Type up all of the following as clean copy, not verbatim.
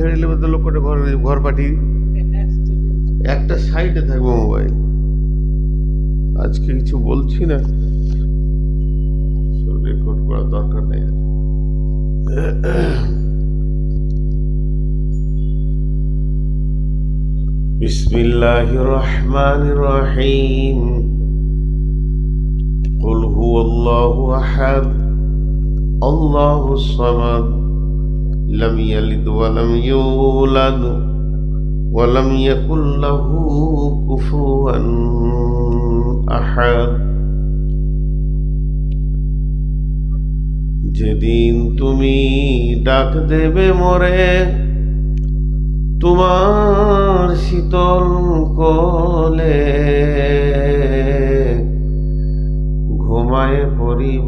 ঘেরে নেবে তো লোকটা ঘর পাঠিয়ে একটা সাইডে থাকবে মোবাইল। আজকে কিছু বলছি না, রেকর্ড করার দরকার নেই। বিসমিল্লাহির রহমানির রহিম। কুল হুয়াল্লাহু আহাদ আল্লাহুস সামাদ লাম ইয়ালিদ ওয়া লাম ইউলাদ ওয়া লাম ইয়াকুল লাহু কুফুয়ান আহাদ। যেদিন তুমি ডাক দেবে মোরে তোমার শীতল কোলে, ঘুমায়ে পড়িব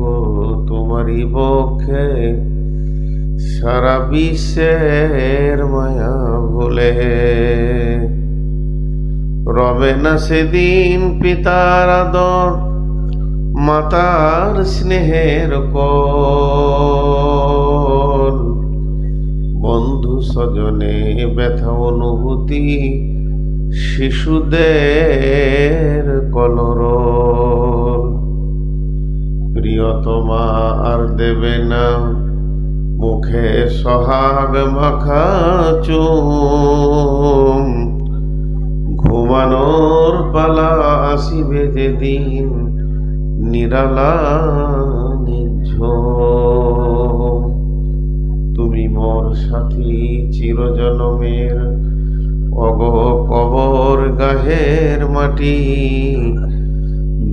তোমারই বক্ষে সারা বিশ্বের মায়া ভুলে। রবে না সেদিন পিতার আদর মাতার স্নেহের কোল, বন্ধু স্বজনে ব্যথা অনুভূতি শিশুদের কলরল। প্রিয়তমা আর দেবে না মুখে সোহাগ মাখা চুম, ঘুমানোর পালা আসিবে যেদিন নিরালা নিঝুম। তুমি মোর সাথী চিরজনমের অগ কবর গাহের মাটি,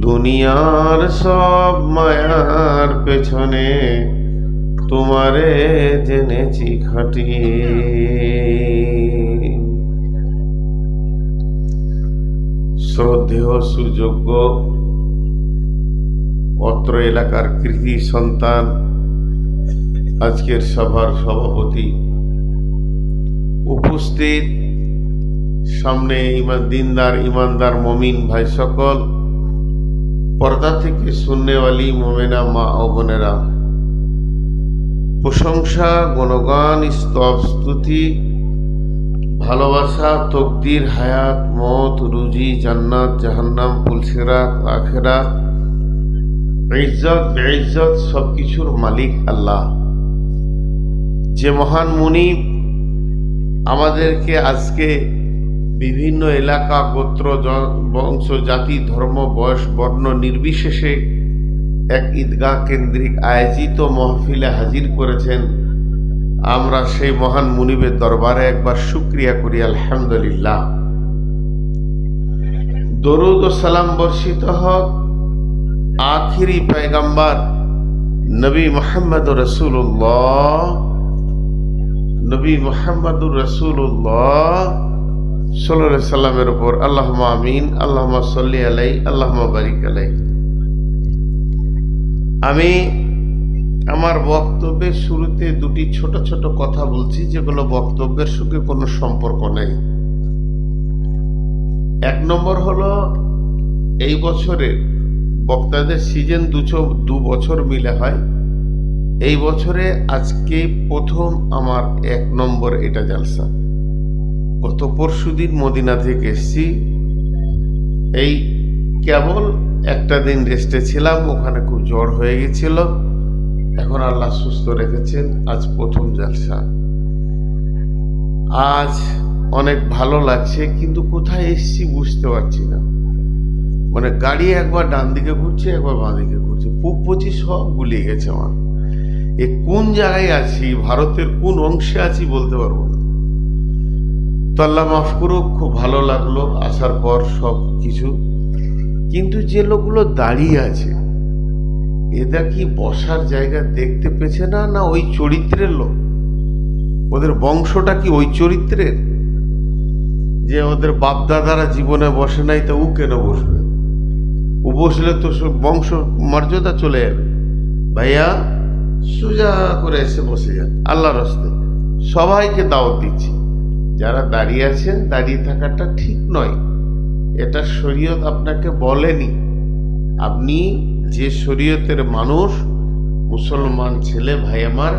দুনিয়ার সব মায়ার পেছনে তোমারে জেনেছি খাঁটি। শ্রদ্ধেয় সুযোগ্য অত্র এলাকার কৃতি সন্তান, আজকের সভার সভাপতি, উপস্থিত সামনে দিনদার ইমানদার মমিন ভাই সকল, পর্দা থেকে শুননেওয়ালি মোমেনা মা ও বোনেরা, প্রশংসা গুণগান স্তব স্তুতি ভালোবাসা তকদির হায়াত মত রুজি জান্নাত জাহান্নাম পুলসিরাত আখিরাত ইজ্জত বেইজ্জত সবকিছুর মালিক আল্লাহ, যে মহান মুনিব আমাদেরকে আজকে বিভিন্ন এলাকা গোত্র বংশ জাতি ধর্ম বয়স বর্ণ নির্বিশেষে এক ঈদগাহ কেন্দ্রিক আয়োজিত মাহফিলে হাজির করেছেন। আমরা সেই মহান মুনিবের দরবারে একবার শুকরিয়া করি আলহামদুলিল্লাহ। দরুদ ও সালাম বর্ষিত হোক আখিরি পয়গম্বর নবী মুহাম্মদুর রাসূলুল্লাহ সাল্লাল্লাহু আলাইহি সাল্লামের উপর। আল্লাহুম্মা আমিন, আল্লাহুম্মা সাল্লি আলাইহি, আল্লাহুম্মা বারিক আলাইহি। আমি আমার বক্তব্যের শুরুতে দুটি ছোট ছোট কথা বলছি, যেগুলো বক্তব্যের সঙ্গে কোনো সম্পর্ক নেই। এক নম্বর হলো, এই বছরের বক্তাদের সিজন দু বছর মিলে হয়। এই বছরে আজকে প্রথম আমার 1 নম্বর এটা জালসা। গত পরশুদিন মদিনা থেকে এসছি, এই কেবল একটা দিন রেস্টে ছিলাম, ওখানে খুব জ্বর হয়ে গেছিল, এখন আল্লাহ সুস্থ রেখেছেন, আজ প্রথম জালসা। আজ অনেক ভালো লাগছে, কিন্তু কোথায় এসছি বুঝতে পারছি না। মানে গাড়ি একবার ডান দিকে ঘুরছে, একবার বাঁ দিকে ঘুরছে, পূব পশ্চিম সব গুলিয়ে গেছে আমার। এ কোন জায়গায় আছি, ভারতের কোন অংশে আছি বলতে পারবো না। তো আল্লাহ মাফ করুক, খুব ভালো লাগলো আসার পর সব কিছু। কিন্তু যে লোকগুলো দাঁড়িয়ে আছে, এরা কি বসার জায়গা দেখতে পেছে না, না ওই চরিত্রের লোক? ওদের বংশটা কি ওই চরিত্রের, যে ওদের বাপদাদারা জীবনে বসে নাই, তা ও কেন বসবে? ও বসলে তো বংশ মর্যাদা চলে যাবে। ভাইয়া সোজা করে এসে বসে যান আল্লাহর রাস্তে। সবাইকে দাওয়াত দিচ্ছি, যারা দাঁড়িয়ে আছেন দাঁড়িয়ে থাকাটা ঠিক নয়, এটা শরীয়ত আপনাকে বলেনি। আপনি যে শরীয়তের মানুষ, মুসলমান ছেলে ভাই আমার,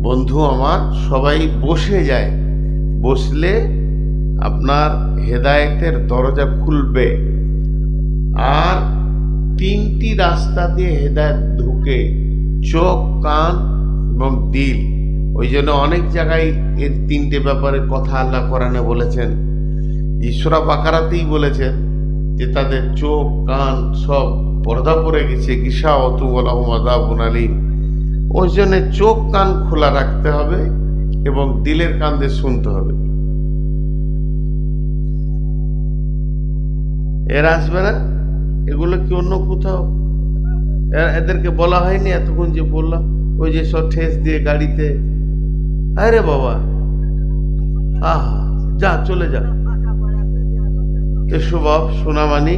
বন্ধু আমার, সবাই বসে যায়, বসলে আপনার হেদায়েতের দরজা খুলবে। আর 3টি রাস্তা দিয়ে হেদায়েত ঢুকে, চোখ, কান এবং দিল। ওই জন্য অনেক জায়গায় এর 3টে ব্যাপারে কথা আল্লাহ কোরআনে বলেছেন। সূরা বাকারাতেই বলেছেন যে তাদের চোখ, কান সব পর্দা পড়ে গেছে, গিশাওয়াতু ওয়া লাহুম আযাবুন আলীম। ওই জন্য চোখ, কান খোলা রাখতে হবে এবং দিলের কান দিয়ে শুনতে হবে। এরা আসবে না, এগুলো কি অন্য কোথাও? এদেরকে বলা হয়নি এতক্ষণ যে বললাম, ওই যে সব ঠেস দিয়ে গাড়িতে, আরে বাবা, আহা, যা চলে যা। এসো বাপ, সোনামানি,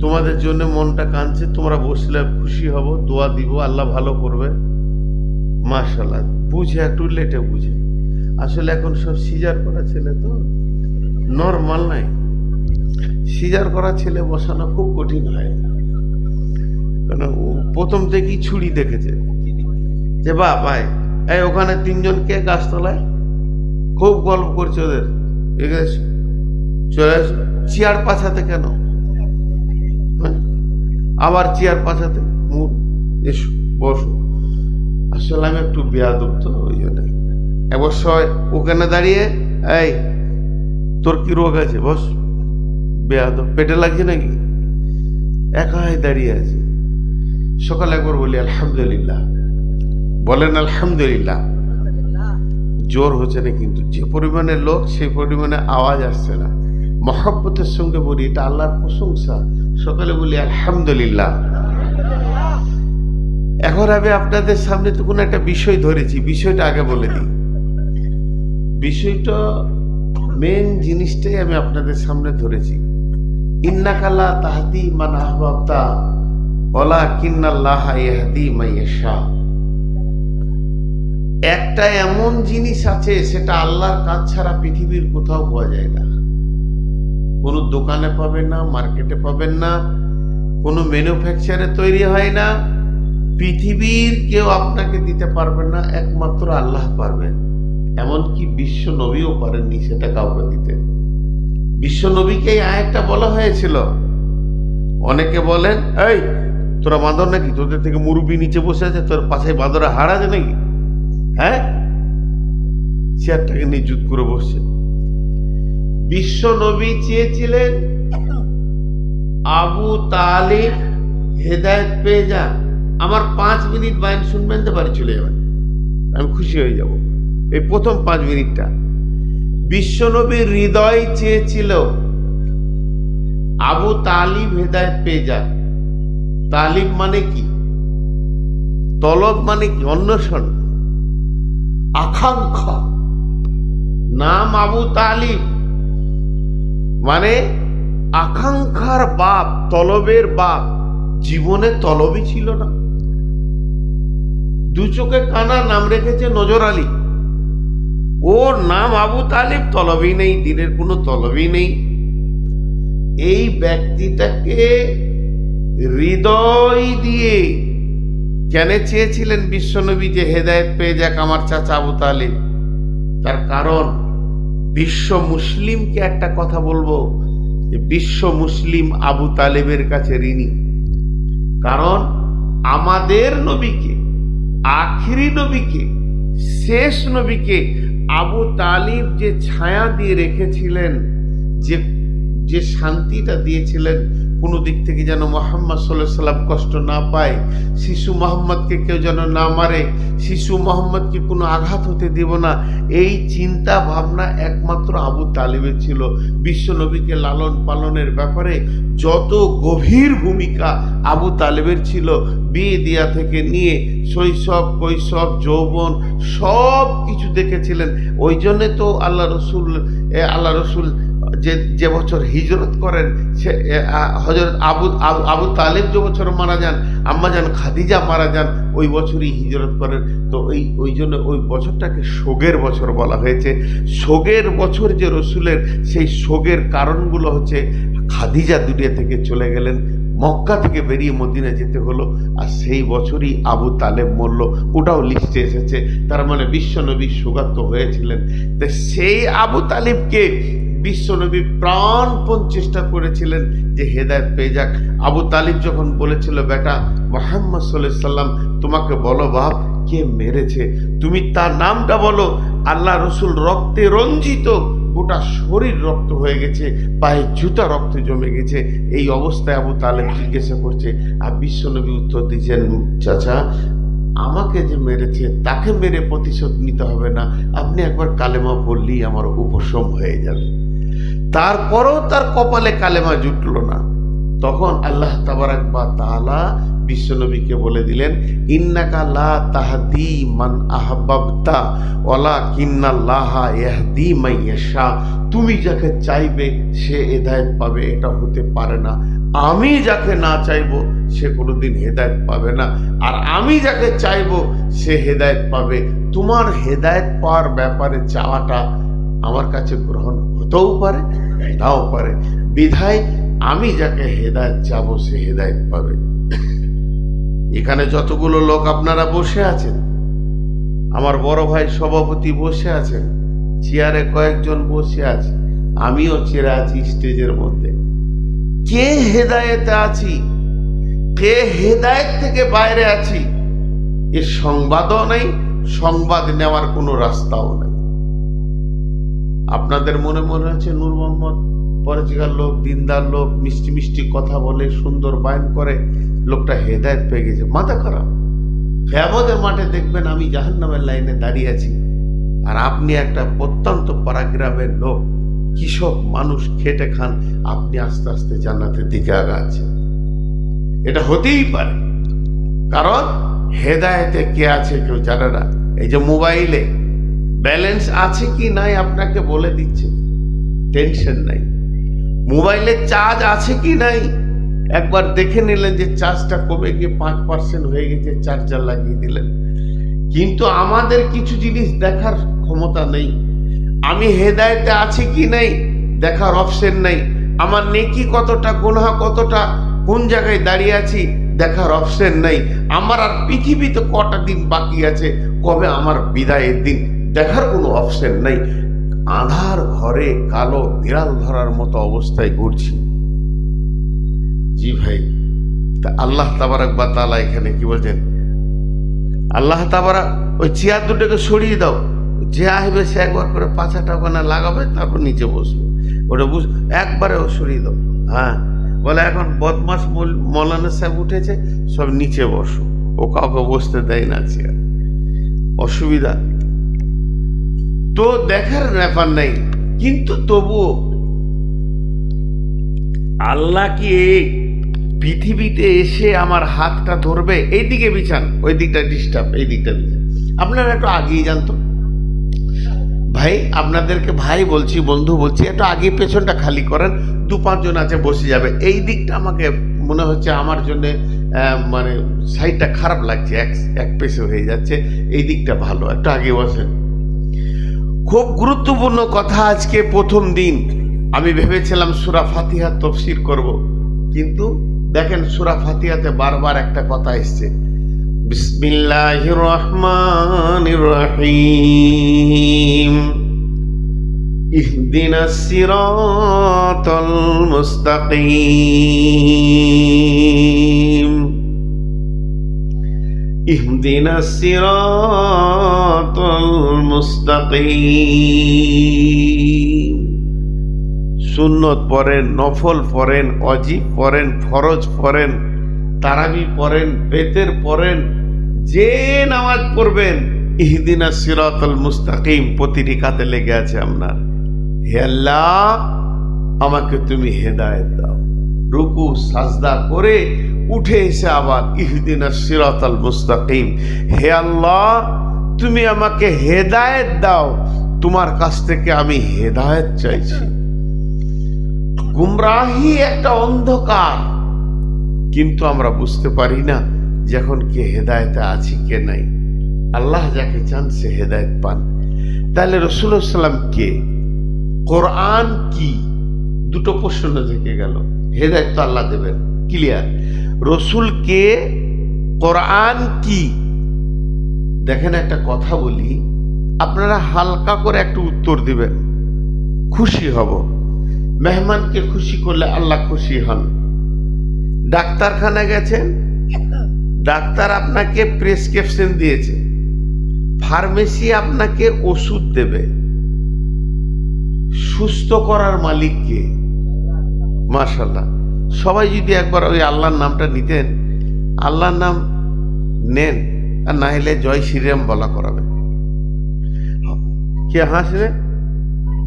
তোমাদের জন্য মনটা কাঁদছে, তোমরা বসলে খুশি হব, দোয়া দিব, আল্লাহ ভালো করবে। মাশাআল্লাহ, বুঝে, একটু লেটে বুঝে। আসলে এখন সব সিজার করা ছেলে তো, নরমাল নাই। সিজার করা ছেলে বসানো খুব কঠিন হয়, কারণ প্রথম থেকেই ছুরি দেখেছে যে বাপ ভাই, এই ওখানে 3জন কে গাছতলায়, খুব গল্প করছে ওদের, চলে আসো। চেয়ার পাছাতে কেন? আবার চেয়ার পাছাতে, এসো বসো। আসলে আমি একটু বেয়াদব তো, ওই জন্য অবশ্যই ওখানে দাঁড়িয়ে, এই তোর কি রোগ আছে, বস। বেয়াদব, পেটে লাগছে নাকি? একাই দাঁড়িয়ে আছে। সকালে একবার বলি আলহামদুলিল্লাহ, বলেন আলহামদুলিল্লাহ। জোর হচ্ছে না, কিন্তু যে পরিমাণে লোক সেই পরিমাণে আওয়াজ আসছে না। মহব্বতের সঙ্গে বলি, এটা আল্লাহর প্রশংসা। সকালে বলি আলহামদুলিল্লাহ। এখন আমি আপনাদের সামনে তো কোনো একটা বিষয় ধরেছি, বিষয়টা আগে বলে দিই। বিষয়টা, মেন জিনিসটাই আমি আপনাদের সামনে ধরেছি। ইন্নাকা লা তাহদি মান আহবাবতা ওয়ালাকিন্নাল্লাহা ইয়াহদি মান ইয়াশা। একটা এমন জিনিস আছে, সেটা আল্লাহর কাজ ছাড়া পৃথিবীর কোথাও পাওয়া যায় না। কোনো দোকানে পাবেন না, মার্কেটে পাবেন না, কোনো ম্যানুফ্যাকচারে তৈরি হয় না, পৃথিবীর কেউ আপনাকে দিতে পারবেন না, একমাত্র আল্লাহ পারবেন। এমনকি বিশ্ব নবীও পারেননি সেটা কাউকে দিতে। বিশ্ব নবীকে এই আয়াতটা বলা হয়েছিল। অনেকে বলেন, এই তোরা বাঁদর নাকি, তোদের থেকে মুরব্বি নিচে বসে আছে, তোর পাশে বাঁদরে হাড় আছে নাকি? হ্যাঁ, চেয়ারটাকে নিযুত করে বসছে। বিশ্ব নবী চেয়েছিলেন আবু তালিব হেদায়েত পেয়ে যান। আমার 5 মিনিট বায়ান শুনবেন তো বাড়ি চলে যাবেন, আমি খুশি হয়ে যাব। এই প্রথম 5 মিনিটটা বিশ্ব নবীর হৃদয় চেয়েছিল আবু তালিব হেদায়েত পেয়ে যান। তালিব মানে কি? তলব মানে কি? অন্বেষণ, আকাঙ্ক্ষা। নাম আবু তালিব মানে আকাঙ্ক্ষার বাপ, তলবের বাপ। জীবনে তলবই ছিল না। 2 চোখে কানা, নাম রেখেছে নজর আলী। ওর নাম আবু তালিব, তলবই নেই, দিনের কোনো তলবই নেই। এই ব্যক্তিটাকে হৃদয় দিয়ে কেন চেয়েছিলেন বিশ্বনবী যে হেদায়েত পেয়ে যাক আমার চাচা আবু তালিব? তার কারণ, বিশ্ব মুসলিমকে একটা কথা বলবো, যে বিশ্ব মুসলিম আবু তালেবের কাছে ঋণী। কারণ আমাদের নবীকে, আখিরি নবীকে, শেষ নবীকে আবু তালিব যে ছায়া দিয়ে রেখেছিলেন, যে শান্তিটা দিয়েছিলেন, কোনো দিক থেকে যেন মুহাম্মদ সাল্লাল্লাহু আলাইহি সাল্লাম কষ্ট না পায়, শিশু মুহাম্মদকে কেউ যেন না মারে, শিশু মুহাম্মদকে কোনো আঘাত হতে দেব না, এই চিন্তা ভাবনা একমাত্র আবু তালিবের ছিল। বিশ্ব নবীকে লালন পালনের ব্যাপারে যত গভীর ভূমিকা আবু তালিবের ছিল, বিয়ে দেয়া থেকে নিয়ে শৈশব, কৈশোর, যৌবন সব কিছু দেখেছিলেন। ওই জন্যে তো আল্লাহ রসুল যে বছর হিজরত করেন, সে হযরত আবু তালিব যে বছর মারা যান, আম্মাজান খাদিজা মারা যান, ওই বছরই হিজরত করেন। তো ওই জন্য ওই বছরটাকে শোকের বছর বলা হয়েছে। শোকের বছর যে রসুলের, সেই শোকের কারণগুলো হচ্ছে খাদিজা দুনিয়া থেকে চলে গেলেন, মক্কা থেকে বেরিয়ে মদিনা যেতে হলো। আর সেই বছরই আবু তালেব মরল, ওটাও লিস্টে এসেছে। তার মানে বিশ্বনবী সুগাত হয়েছিলেন। তো সেই আবু তালেবকে বিশ্বনবী প্রাণপণ চেষ্টা করেছিলেন যে হেদায়েত পেয়ে যাক। আবু তালিব যখন বলেছিল, বেটা মুহাম্মদ সাল্লাল্লাহু আলাইহি সাল্লাম তোমাকে বলো বাপ কে মেরেছে, তুমি তার নামটা বলো। আল্লাহ রসুল রক্তে রঞ্জিত, গোটা শরীর রক্ত হয়ে গেছে, পায়ে জুতা রক্ত জমে গেছে। এই অবস্থায় আবু তালেব জিজ্ঞাসা করছে, আর বিশ্বনবী উত্তর দিচ্ছেন, চাচা আমাকে যে মেরেছে তাকে মেরে প্রতিশোধ নিতে হবে না, আপনি একবার কালেমা পড়লেই আমার উপশম হয়ে যাবে। তারপরেও তার কপালে কালেমা জুটল না। তখন আল্লাহ তাবারাক ওয়া তাআলা বিশ্বনবীকে বলে দিলেন, ইন্নাকা লা তাহদি মান আহবাবতা ওয়ালাকিন্নাল্লাহা ইয়াহদি মান ইয়াশা। তুমি যাকে চাইবে সে হেদায়েত পাবে, এটা হতে পারে না। আমি যাকে না চাইবো সে কোনোদিন হেদায়েত পাবে না, আর আমি যাকে চাইবো সে হেদায়েত পাবে। তোমার হেদায়েত পাওয়ার ব্যাপারে চাওয়াটা আমার কাছে গ্রহণ হতেও পারে, নাও পারে। বিধায় আমি যাকে হেদায়েত চাবো সে হেদায়েত পাবে। এখানে যতগুলো লোক আপনারা বসে আছেন, আমার বড় ভাই সভাপতি বসে আছেন, চেয়ারে কয়েকজন বসে আছে, আমিও চেয়ারে আছি স্টেজের মধ্যে। কে হেদায়েতে আছি, কে হেদায়েত থেকে বাইরে আছি এর সংবাদও নেই, সংবাদ নেওয়ার কোনো রাস্তাও নেই। আপনাদের মনে মনে হচ্ছে নূর মোহাম্মদ পরিচিকার লোক, দিনদার লোক, মিষ্টি মিষ্টি কথা বলে, সুন্দর বায়ান করে, লোকটা হেদায়েত পেয়ে গেছে। মাথা খারাপ। কিয়ামতের মাঠে দেখবেন আমি জাহান্নামের লাইনে দাঁড়িয়ে আছি, আর আপনি একটা প্রত্যন্ত পাড়াগ্রামের লোক, কৃষক মানুষ, খেটে খান, আপনি আস্তে আস্তে জান্নাতের দিকে আগাচ্ছেন। এটা হতেই পারে, কারণ হেদায়েতে কে আছে কেউ জানে না। এই যে মোবাইলে ব্যালেন্স আছে কি নাই আপনাকে বলে দিচ্ছে, টেনশন নাই। মোবাইলে চার্জ আছে কি নাই একবার দেখে নিলেন, যে চার্জটা কমে গিয়ে 5% হয়ে গেছে, চার্জার লাগিয়ে দিলেন। কিন্তু আমাদের কিছু জিনিস দেখার ক্ষমতা নেই। আমি হেদায়েতে আছি কি নাই দেখার অপশন নাই। আমার নেকি কতটা, গুনাহ কতটা, কোন জায়গায় দাঁড়িয়ে আছি দেখার অপশন নাই। আমার আর পৃথিবীতে কটা দিন বাকি আছে, কবে আমার বিদায়ের দিন, দেখার কোনো অপশন নাই। আধার ঘরে কালো বিড়াল ধরার মতো অবস্থায় ঘুরছি। জি ভাই, তা আল্লাহ তাবারাক ওয়া তাআলা এখানে কি বলছেন, আল্লাহ তাবারাক ওই চেয়ার দুটোকে সরিয়ে দাও, যে আসবে সে একবার করে পাছাটা ওখানে লাগাবে, তারপর নিচে বসবে। ওটা একবারে ও সরিয়ে দাও। হ্যাঁ, বলে এখন বদমাস মৌলানা সাহেব উঠেছে, সব নিচে বসো। ও কাউকে বসতে দেয় না চেয়ার, অসুবিধা। তো দেখার ব্যাপার নাই, কিন্তু তবুও আল্লাহ কি পৃথিবীতে এসে আমার হাতটা ধরবে? এইদিকে বিছান, ওই দিকটা ডিস্টার্ব, এই দিকটা বিছান। আপনারা একটু আগেই জানতো ভাই, আপনাদেরকে ভাই বলছি, বন্ধু বলছি, একটু আগে পেছনটা খালি করেন। 2-5 জন আছে বসে যাবে। এই দিকটা আমাকে মনে হচ্ছে আমার জন্য মানে সাইডটা খারাপ লাগছে, এক পেছে হয়ে যাচ্ছে। এই দিকটা ভালো, একটু আগে বসেন। খুব গুরুত্বপূর্ণ কথা আজকে প্রথম দিন। আমি ভেবেছিলাম সূরা ফাতিহা তাফসীর করব, কিন্তু দেখেন সূরা ফাতিহাতে বারবার একটা কথা এসেছে, বিসমিল্লাহির রহমানির রহিম, ইহদিনাস সিরাতাল মুস্তাকিম, ইহদিনাস সিরাতাল মুস্তাকিম। সুন্নত পড়েন, নফল পড়েন, ওয়াজিব পড়েন, ফরজ পড়েন, তারাবি পড়েন, বেতের পড়েন, যে নামাজ পড়বেন, ইহদিনাস সিরাতাল মুস্তাকিম প্রতিটি কাতে লেগে আছে আপনার। হে আল্লাহ, আমাকে তুমি হেদায়েত দাও। রুকু সাজদা করে উঠে এসে আবার ইহদিনাস সিরাতাল মুস্তাকিম, হে আল্লাহ তুমি আমাকে হেদায়েত দাও, তোমার কাছ থেকে আমি হেদায়েত চাইছি। গুমরাহি একটা অন্ধকার, কিন্তু আমরা বুঝতে পারি না যখন কে হেদায়েতে আছি কে নাই। আল্লাহ যাকে চান সে হেদায়েত পান। তাহলে রাসূলুল্লাহ সাল্লাল্লাহু আলাইহি ওয়াসাল্লাম কে, কোরআন কি? দুটো প্রশ্ন থেকে গেল। হেদায়েত তো আল্লাহ দেবেন, ক্লিয়ার। রসুল কে, কোরআন কি। দেখেন একটা কথা বলি, আপনারা হালকা করে একটু উত্তর দিবেন, খুশি হব। মেহমানকে খুশি করলে আল্লাহ খুশি হন। ডাক্তারখানায় গেছেন, ডাক্তার আপনাকে প্রেসক্রিপশন দিয়েছে, ফার্মেসি আপনাকে ওষুধ দেবে, সুস্থ করার মালিক কে? মাশাআল্লাহ। সবাই যদি একবার ওই আল্লাহর নামটা নিতেন, আল্লাহর নাম নেন, আর না হলে জয় শ্রীরাম বলা করাবে। কে হাসলে?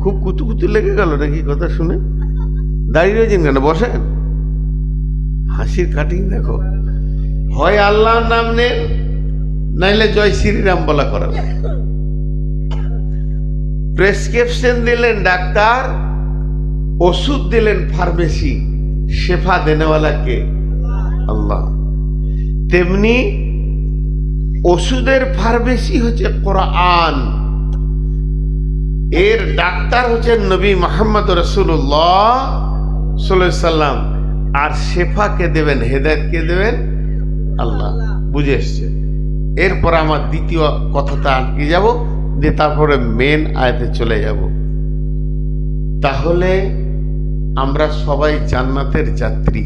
খুব কুতুকুতু লেগে গেল নাকি কথা শুনে? দাঁড়িয়ে রয়েছেন কেন? বসেন, হাসির কাটিং দেখো। হয় আল্লাহর নাম নেন, নাইলে জয় শ্রীরাম বলা করাবে। প্রেসক্রিপশন দিলেন ডাক্তার, ওষুধ দিলেন ফার্মেসি, শেফা দেনেওয়ালা কে? আল্লাহ। তেমনি ওষুধের ফার্মেসি হচ্ছে কোরআন, এর ডাক্তার হচ্ছেন নবী মুহাম্মদ রাসূলুল্লাহ সাল্লাল্লাহু আলাইহি সাল্লাম, আর শেফা কে দেবেন, হেদায়েত কে দেবেন? আল্লাহ। বুঝে এসছে। এরপর আমার দ্বিতীয় কথাটা আটকে যাব, যে তারপরে মেন আয়াতে চলে যাব। তাহলে আমরা সবাই জান্নাতের যাত্রী।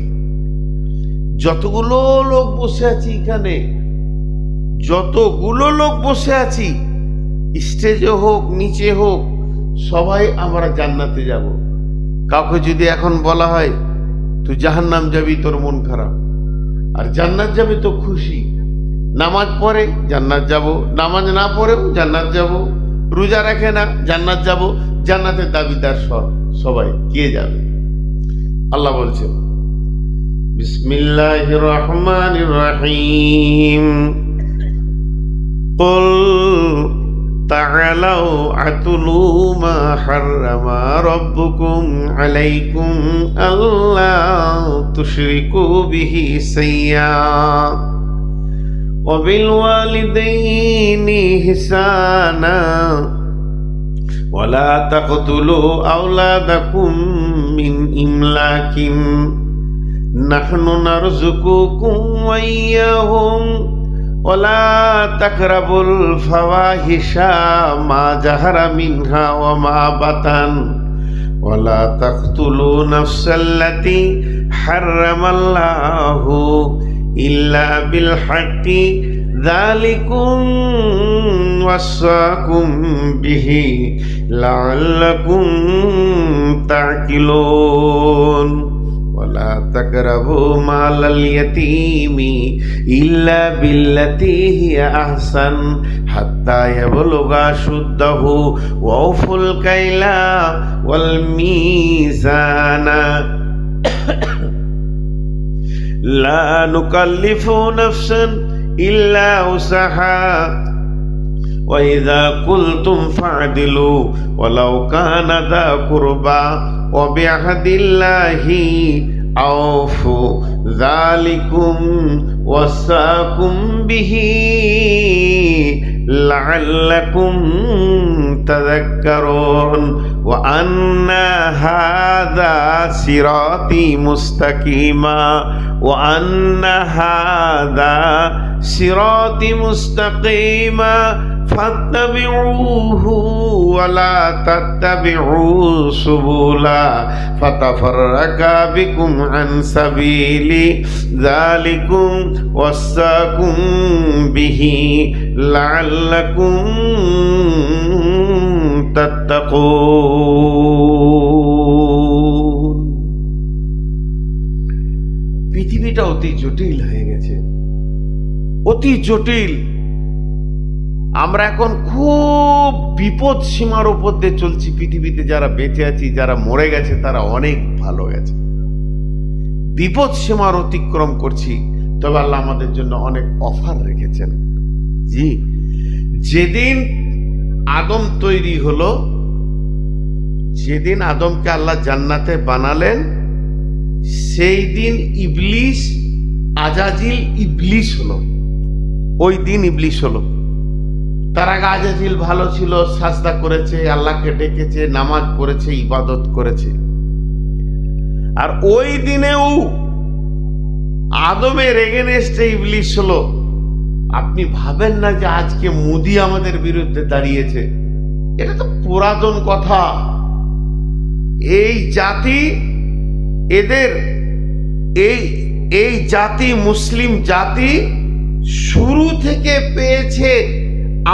যতগুলো লোক বসে আছি এখানে, যতগুলো লোক বসে আছি, স্টেজে হোক নিচে হোক, সবাই আমরা জান্নাতে যাব। কাউকে যদি এখন বলা হয় তুই জাহান্নাম যাবি, তোর মন খারাপ, আর জান্নাত যাবে তো খুশি। নামাজ পড়ে জান্নাত যাব, নামাজ না পড়েও জান্নাত যাব, রোজা রাখে না জান্নাত যাব। জান্নাতের দাবিদার সবাই কে যাবে? আল্লাহ বলছেন বিসমিল্লাহির রহমানির রহিম, কুল তাআলাউ আতুলু মা হাররামা রাব্বুকুম আলাইকুম আল্লা তুশরিকু বিহি শাইয়্যা ওয়া বিল ওয়ালিদাইনি ইহসানা ওয়া লা তাকতুলু আওলাদাকুম মিন ইমলাকিন নাহনু নারযুকুকুম ওয়া ইয়্যাহুম ওয়া লা তাকরাবুল ফাওয়াহিশা মা জাহারা মিনহা ওয়া মা বাতান ওয়া লা তাকতুলু নাফসাল্লাতী হাররামাল্লাহু ইল্লা বিল হাক্কি যালিকুম ওয়াসাকুম বিহি লাআল্লাকুম তা'কিলুন ওয়ালা তাকরাবু মালাল ইয়াতীমি ইল্লা বিল্লাতী হিয়া আহসান হাত্তা ইয়াবলুগা শুদ্দাহু ওয়া আউফুল কাইলা ওয়াল মিজানা লা নুকাল্লিফু নাফসান ইল্লা উসাহা ওয়া ইযা কুলতুম ফা'দিলু ওয়ালাউ কানা যা কুরবা ওয়া বিআহদিল্লাহি আওফু যালিকুম ওয়াসাকুম বিহি লাআল্লাকুম তাযাক্কারুন ওয়া আন্না হাযা সিরাতি মুস্তাকিমা ওয়া আন্না হাযা সিরাতি মুস্তাকিমা ফাত্তাবিউহু ওয়া লা তাত্তাবিউ সুবুলা ফাতাফাররাকা বিকুম আন সাবিলি যালিকুম ওয়াসাকুম বিহি লাআল্লাকুম তাত্তাকুন। পৃথিবীটা অতি জটিল হয়ে গেছে, অতি জটিল। আমরা এখন খুব বিপদ সীমার উপর দিয়ে চলছি। পৃথিবীতে যারা বেঁচে আছি, যারা মরে গেছে, তারা অনেক ভালো গেছে। বিপদ সীমার অতিক্রম করছি, তবে আল্লাহ আমাদের জন্য অনেক অফার রেখেছেন। জি, যেদিন আদম তৈরি হলো, যেদিন আদমকে আল্লাহ জান্নাতে বানালেন, সেই দিন ইবলিস, আজাজিল ইবলিস হলো। ওই দিন ইবলিস হলো। তার আগে আজাজিল ভালো ছিল, সাজদা করেছে, আল্লাহকে ডেকেছে, নামাজ পড়েছে, ইবাদত করেছে। আর ওই দিনেও আদমের এগেনস্টে ইবলিস হলো। আপনি ভাবেন না যে আজকে মোদি আমাদের বিরুদ্ধে দাঁড়িয়েছে, এটা তো পুরাতন কথা। এই জাতি, এদের এই জাতি, মুসলিম জাতি শুরু থেকে পেয়েছে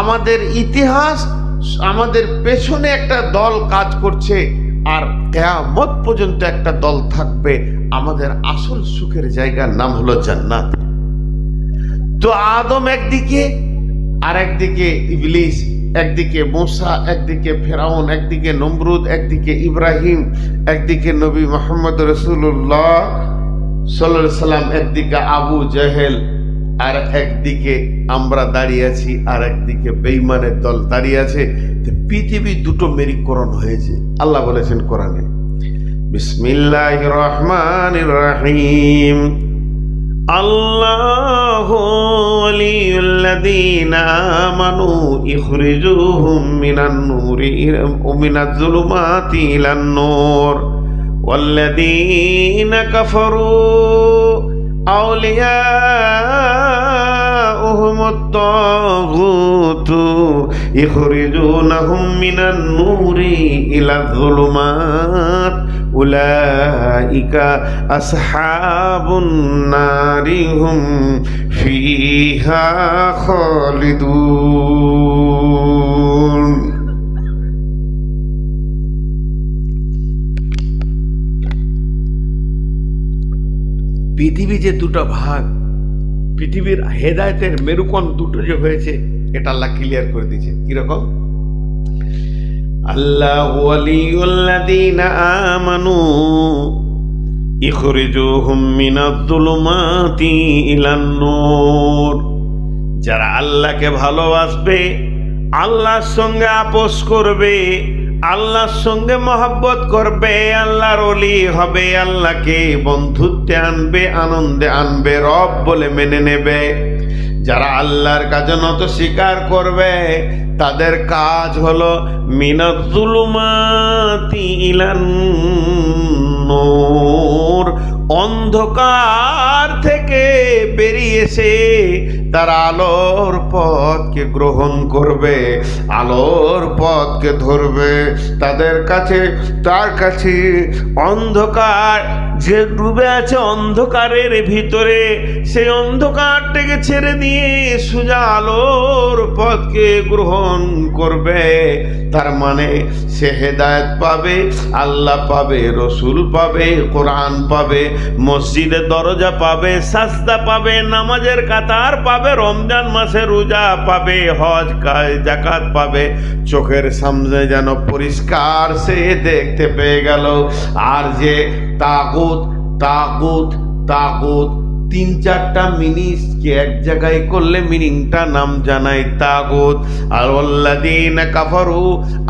আমাদের ইতিহাস, আমাদের পেছনে একটা দল কাজ করছে, আর কিয়ামত পর্যন্ত একটা দল থাকবে। আমাদের আসল সুখের জায়গার নাম হলো জান্নাত। তো আদম একদিকে, আর একদিকে ইবলিস, একদিকে মুসা, একদিকে ফেরাউন, একদিকে নমরুদ, একদিকে ইব্রাহিম, একদিকে নবী মুহাম্মদ রাসূলুল্লাহ সাল্লাল্লাহু আলাইহি সাল্লাম, একদিকে আবু জেহেল, আর একদিকে আমরা দাঁড়িয়ে আছি, আর একদিকে বেঈমানের দল দাঁড়িয়ে আছে। পৃথিবী দুটো মেরুকরণ হয়েছে। আল্লাহ বলেছেন কোরআনে, বিসমিল্লাহির রহমানির রহিম, আল্লাহু ওয়ালিয়ুল্লাযীনা আমানু ইখরিজুহুম মিনান নূরি মিনাজ যুলুমাতি ইলান নূর ওয়াল্লাযীনা কাফারু আউলিয়াউহুমুত তাগুতু ইখরিজুনাহুম মিনান নূরি ইলাজ যুলুমাত উলাইকা আসহাবুন নারি হুম ফিহা খালিদুন। পৃথিবী যে দুটো ভাগ, পৃথিবীর হেদায়েতের মেরুকরণ দুটো যে হয়েছে, এটা আল্লাহ ক্লিয়ার করে দিয়েছে। কিরকম? আল্লাহু ওয়ালিয়ুল্লাযীনা আমানু ইখরিজুহুম মিনাজ যুলুমাতি ইলান নূর। যারা আল্লাহকে ভালোবাসবে, আল্লাহর সঙ্গে আপোস করবে, আল্লাহর সঙ্গে মহব্বত করবে, আল্লাহর ওলি হবে, আল্লাহকে বন্ধুত্বে আনবে, আনন্দে আনবে, রব বলে মেনে নেবে, যারা আল্লাহর কাছে নত স্বীকার করবে, তাদের কাজ হলো মিনাজ যুলুমাতি ইলান নূর, অন্ধকার থেকে বেরিয়ে এসে তারা আলোর পথকে গ্রহণ করবে, আলোর পথকে ধরবে। তার কাছে অন্ধকার যে ডুবে আছে অন্ধকারের ভিতরে, সেই অন্ধকারটাকে ছেড়ে দিয়ে সোজা আলোর পথকে গ্রহণ করবে। তার মানে সে হেদায়েত পাবে, আল্লাহ পাবে, রসুল পাবে, কোরআন পাবে, মসজিদের দরজা পাবে, সাজদা পাবে, নামাজের কাতার পাবে, রমজান মাসে রোজা পাবে, হজ যাকাত পাবে, চোখের সামনে যেন পরিষ্কার সে দেখতে পেয়ে গেল। আর যে তাগুত তাগুত তাগুত, তিন চারটা মিনিংকে এক জায়গায় করলে মিনিংটা নাম জানাই তাগুত। আর আল্লাযীনা কাফারু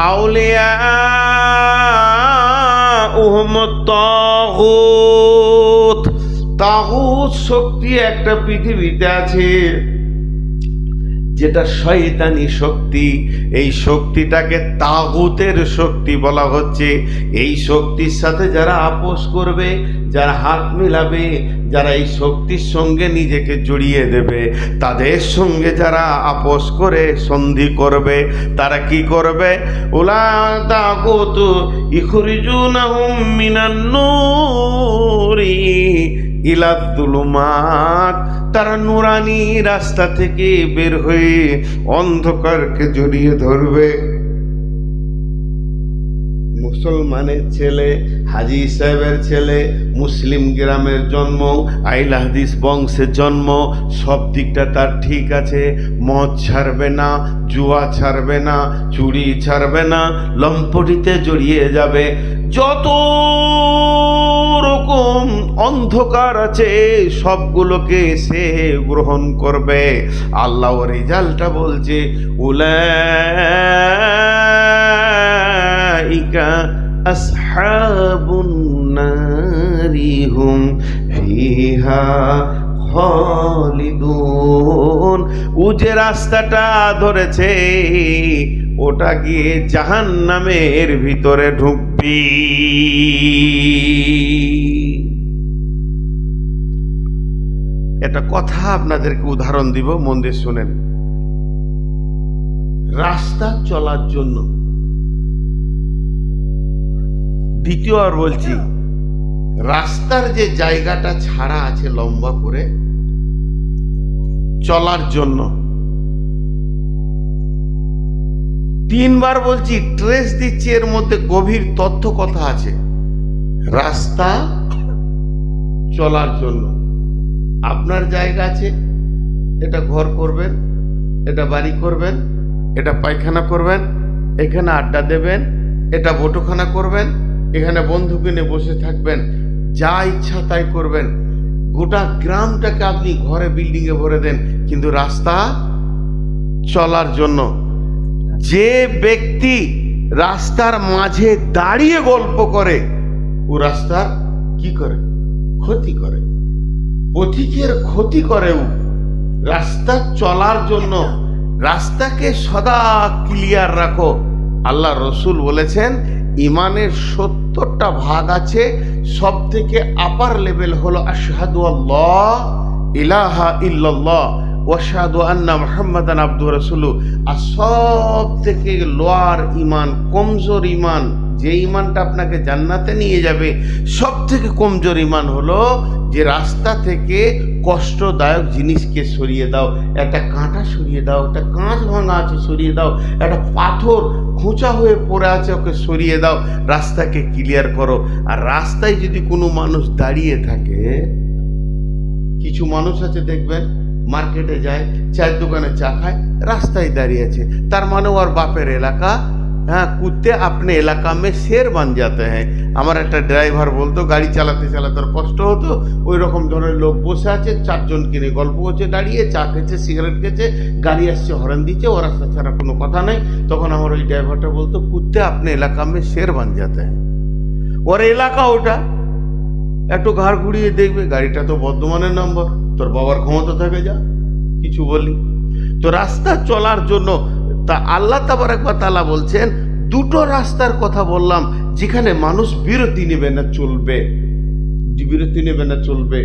আউলিয়াউহুমুত তাগুত। তাগুত শক্তি একটা পৃথিবীতে আছে, যেটা শয়তানি শক্তি। এই শক্তিটাকে তাগুতের শক্তি বলা হচ্ছে। এই শক্তির সাথে যারা আপোস করবে, যারা হাত মিলাবে, যারা এই শক্তির সঙ্গে নিজেকে জড়িয়ে দেবে, তাদের সঙ্গে যারা আপোস করে সন্ধি করবে, তারা কি করবে? উলা তাগুত ইখরিজুনাহুম মিনান নূরি ইলাজ যুলুমাত, তারা নুরানি রাস্তা থেকে বের হয়ে অন্ধকারকে জড়িয়ে ধরবে। মুসলমানের ছেলে, হাজী সাহেবের ছেলে, মুসলিম গ্রামের জন্ম, আইল হাদিস বংশের জন্ম, সব দিকটা তার ঠিক আছে। মদ ছাড়বে না, জুয়া ছাড়বে না, চুরি ছাড়বে না, লম্পটিতে জড়িয়ে যাবে। যত রকম অন্ধকার আছে সবগুলোকে সে গ্রহণ করবে। আল্লাহ রেজাল্টটা বলছে, উলাইকা আসহাবুন নারি হুম ফিহা খালিদুন। ও যে রাস্তাটা ধরেছে ওটা গিয়ে জাহান্নামের ভিতরে ঢুকবি। একটা কথা আপনাদেরকে উদাহরণ দিব, মন দিয়ে শুনেন। রাস্তা চলার জন্য, দ্বিতীয়বার বলছি, রাস্তার যে জায়গাটা ছাড়া আছে লম্বা করে চলার জন্য, তিনবার বলছি, ট্রেস দিচ্ছি, এর মধ্যে গভীর তথ্য কথা আছে। রাস্তা চলার জন্য আপনার জায়গা আছে, এটা ঘর করবেন, এটা বাড়ি করবেন, এটা পায়খানা করবেন, এখানে আড্ডা দেবেন, এটা বটখানা করবেন, এখানে বন্ধুকে নিয়ে বসে থাকবেন, যা ইচ্ছা তাই করবেন। গোটা গ্রামটাকে আপনি ঘরে বিল্ডিংয়ে ভরে দেন, কিন্তু রাস্তা চলার জন্য। যে ব্যক্তি রাস্তার মাঝে দাঁড়িয়ে গল্প করে ও রাস্তার কি করে? ক্ষতি করে, পথিকের ক্ষতি করে। ও রাস্তা চলার জন্য রাস্তাকে সদা ক্লিয়ার রাখো। আল্লাহ রসুল বলেছেন ইমানের 70টা ভাগ আছে, সব থেকে আপার লেভেল হলো আশহাদু আল্লাহ ইলাহা ইল্লাল্লাহ ওয়া আশহাদু আন্না মুহাম্মাদান আবদুহু ওয়া রাসূলুহু। আর সব থেকে লোয়ার ইমান, কমজোর ইমান, যে ইমানটা আপনাকে জান্নাতে নিয়ে যাবে, সব থেকে কমজোর ইমান হলো যে রাস্তা থেকে কষ্টদায়ক জিনিসকে সরিয়ে দাও। একটা কাঁটা সরিয়ে দাও, একটা কাঁচ ভাঙা আছে সরিয়ে দাও, একটা পাথর খোঁচা হয়ে পড়ে আছে ওকে সরিয়ে দাও, রাস্তাকে ক্লিয়ার করো। আর রাস্তায় যদি কোনো মানুষ দাঁড়িয়ে থাকে, কিছু মানুষ আছে দেখবেন মার্কেটে যায়, চায়ের দোকানে চা খায়, রাস্তায় দাঁড়িয়ে আছে, তার মানে ওর বাপের এলাকা, হ্যাঁ, কুত্তে আপনি এলাকা মে শের বান যাতে হ্যাঁ। আমার একটা ড্রাইভার বলতো গাড়ি চালাতে চালাতে ওর কষ্ট হতো, ওই রকম ধরনের লোক বসে আছে, 4 জন কিনে গল্প করছে, দাঁড়িয়ে চা খেয়েছে, সিগারেট খেয়েছে, গাড়ি আসছে, হর্ন দিচ্ছে, ও রাস্তা ছাড়া কোনো কথা নেই। তখন আমার ওই ড্রাইভারটা বলতো কুত্তে আপনি এলাকা মে শের বান যাতে হ্যাঁ। ওর এলাকা ওটা, একটু ঘাড় ঘুরিয়ে দেখবে গাড়িটা তো বর্ধমানের নম্বর, তোর বাবার ক্ষমতা থাকে, যা কিছু বলি। তো রাস্তা চলার জন্য তা আল্লাহ তাবারক ওয়া তাআলা বলছেন, দুটো রাস্তার কথা বললাম যেখানে মানুষ বিরতি নেবে না চলবে, বিরতি নেবে না চলবে।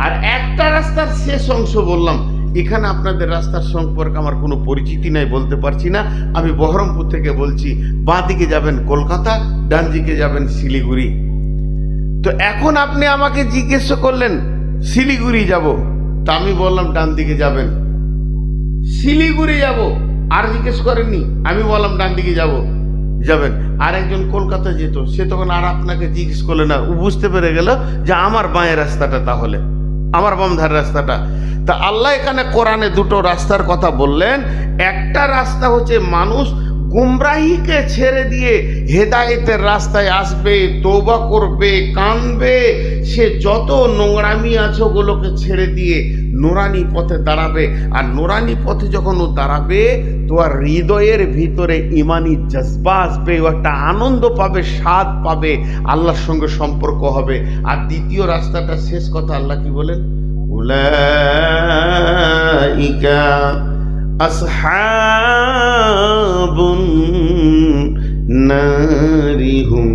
আর একটা রাস্তার শেষ অংশ বললাম, এখানে আপনাদের রাস্তার সম্পর্কে আমার কোনো পরিচিতি নাই, বলতে পারছি না। আমি বহরমপুর থেকে বলছি, বাঁ দিকে যাবেন কলকাতা, ডান দিকে যাবেন শিলিগুড়ি। তো এখন আপনি আমাকে জিজ্ঞেস করলেন শিলিগুড়ি যাব, তা আমি বললাম ডান দিকে যাবেন। শিলিগুড়ি যাব আর জিজ্ঞেস করেননি, আমি বললাম ডান দিকে যাবেন। আর একজন কলকাতা যেত, সে তখন আর আপনাকে জিজ্ঞেস করলে না, ও বুঝতে পেরে গেল যে আমার বাঁয়ের রাস্তাটা, তাহলে আমার বাম ধারের রাস্তাটা। তা আল্লাহ এখানে কোরআনে দুটো রাস্তার কথা বললেন। একটা রাস্তা হচ্ছে মানুষ গুমরাহিকে ছেড়ে দিয়ে হেদায়েতের রাস্তায় আসবে, তওবা করবে, কাঁদবে, সে যত নোংরামি আছে ওগুলোকে ছেড়ে দিয়ে নুরানি পথে দাঁড়াবে। আর নুরানি পথে যখন ও দাঁড়াবে, তোমার হৃদয়ের ভিতরে ইমানি জজবা আসবে, ও একটা আনন্দ পাবে, স্বাদ পাবে, আল্লাহর সঙ্গে সম্পর্ক হবে। আর দ্বিতীয় রাস্তাটা শেষ কথা আল্লাহ কি বলেন, উলাইকা আসহাবুন নারি হুম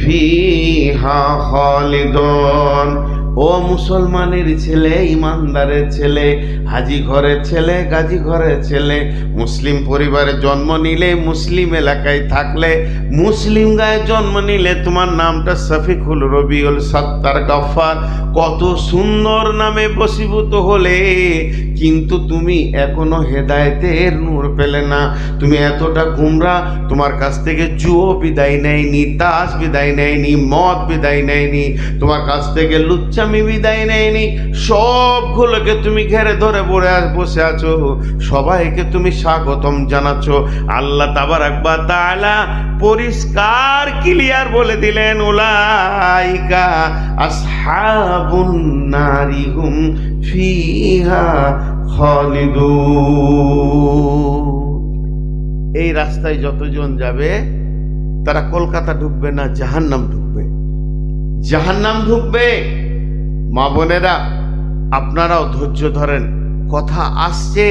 ফিহা খালিদুন। ও মুসলমানের ছেলে, ইমানদারের ছেলে, হাজি ঘরের ছেলে, গাজী ঘরের ছেলে, মুসলিম পরিবারে জন্ম নিলে, মুসলিম এলাকায় থাকলে, মুসলিম গায়ে জন্ম নিলে, তোমার নামটা শফিকুল রবিউল সত্তার গফফার, কত সুন্দর নামে বশীভূত হলে, কিন্তু তুমি এখনো হেদায়েতের নূর পেলে না। তুমি এতটা গুমরা, তোমার কাছ থেকে জুয়ো বিদায় নেয়নি, তাস বিদায় নেয়নি, মদ বিদায় নেয়নি, তোমার কাছ থেকে লুচ্চামি বিদায় নেয়নি, সবগুলোকে তুমি ঘেরে ধরে বসে আছো, সবাইকে তুমি স্বাগতম জানাচ্ছ। আল্লাহ তাবারক ওয়া তাআলা পরিষ্কার ক্লিয়ার বলে দিলেন, উলাইকা আসহাবুন নারি হুম ফিহা খালিদুন। এই রাস্তায় যতজন যাবে তারা কলকাতা ঢুকবে না, জাহান্নাম ঢুকবে, জাহান্নাম ঢুকবে। মা বোনেরা, আপনারাও ধৈর্য ধরেন, কথা আসছে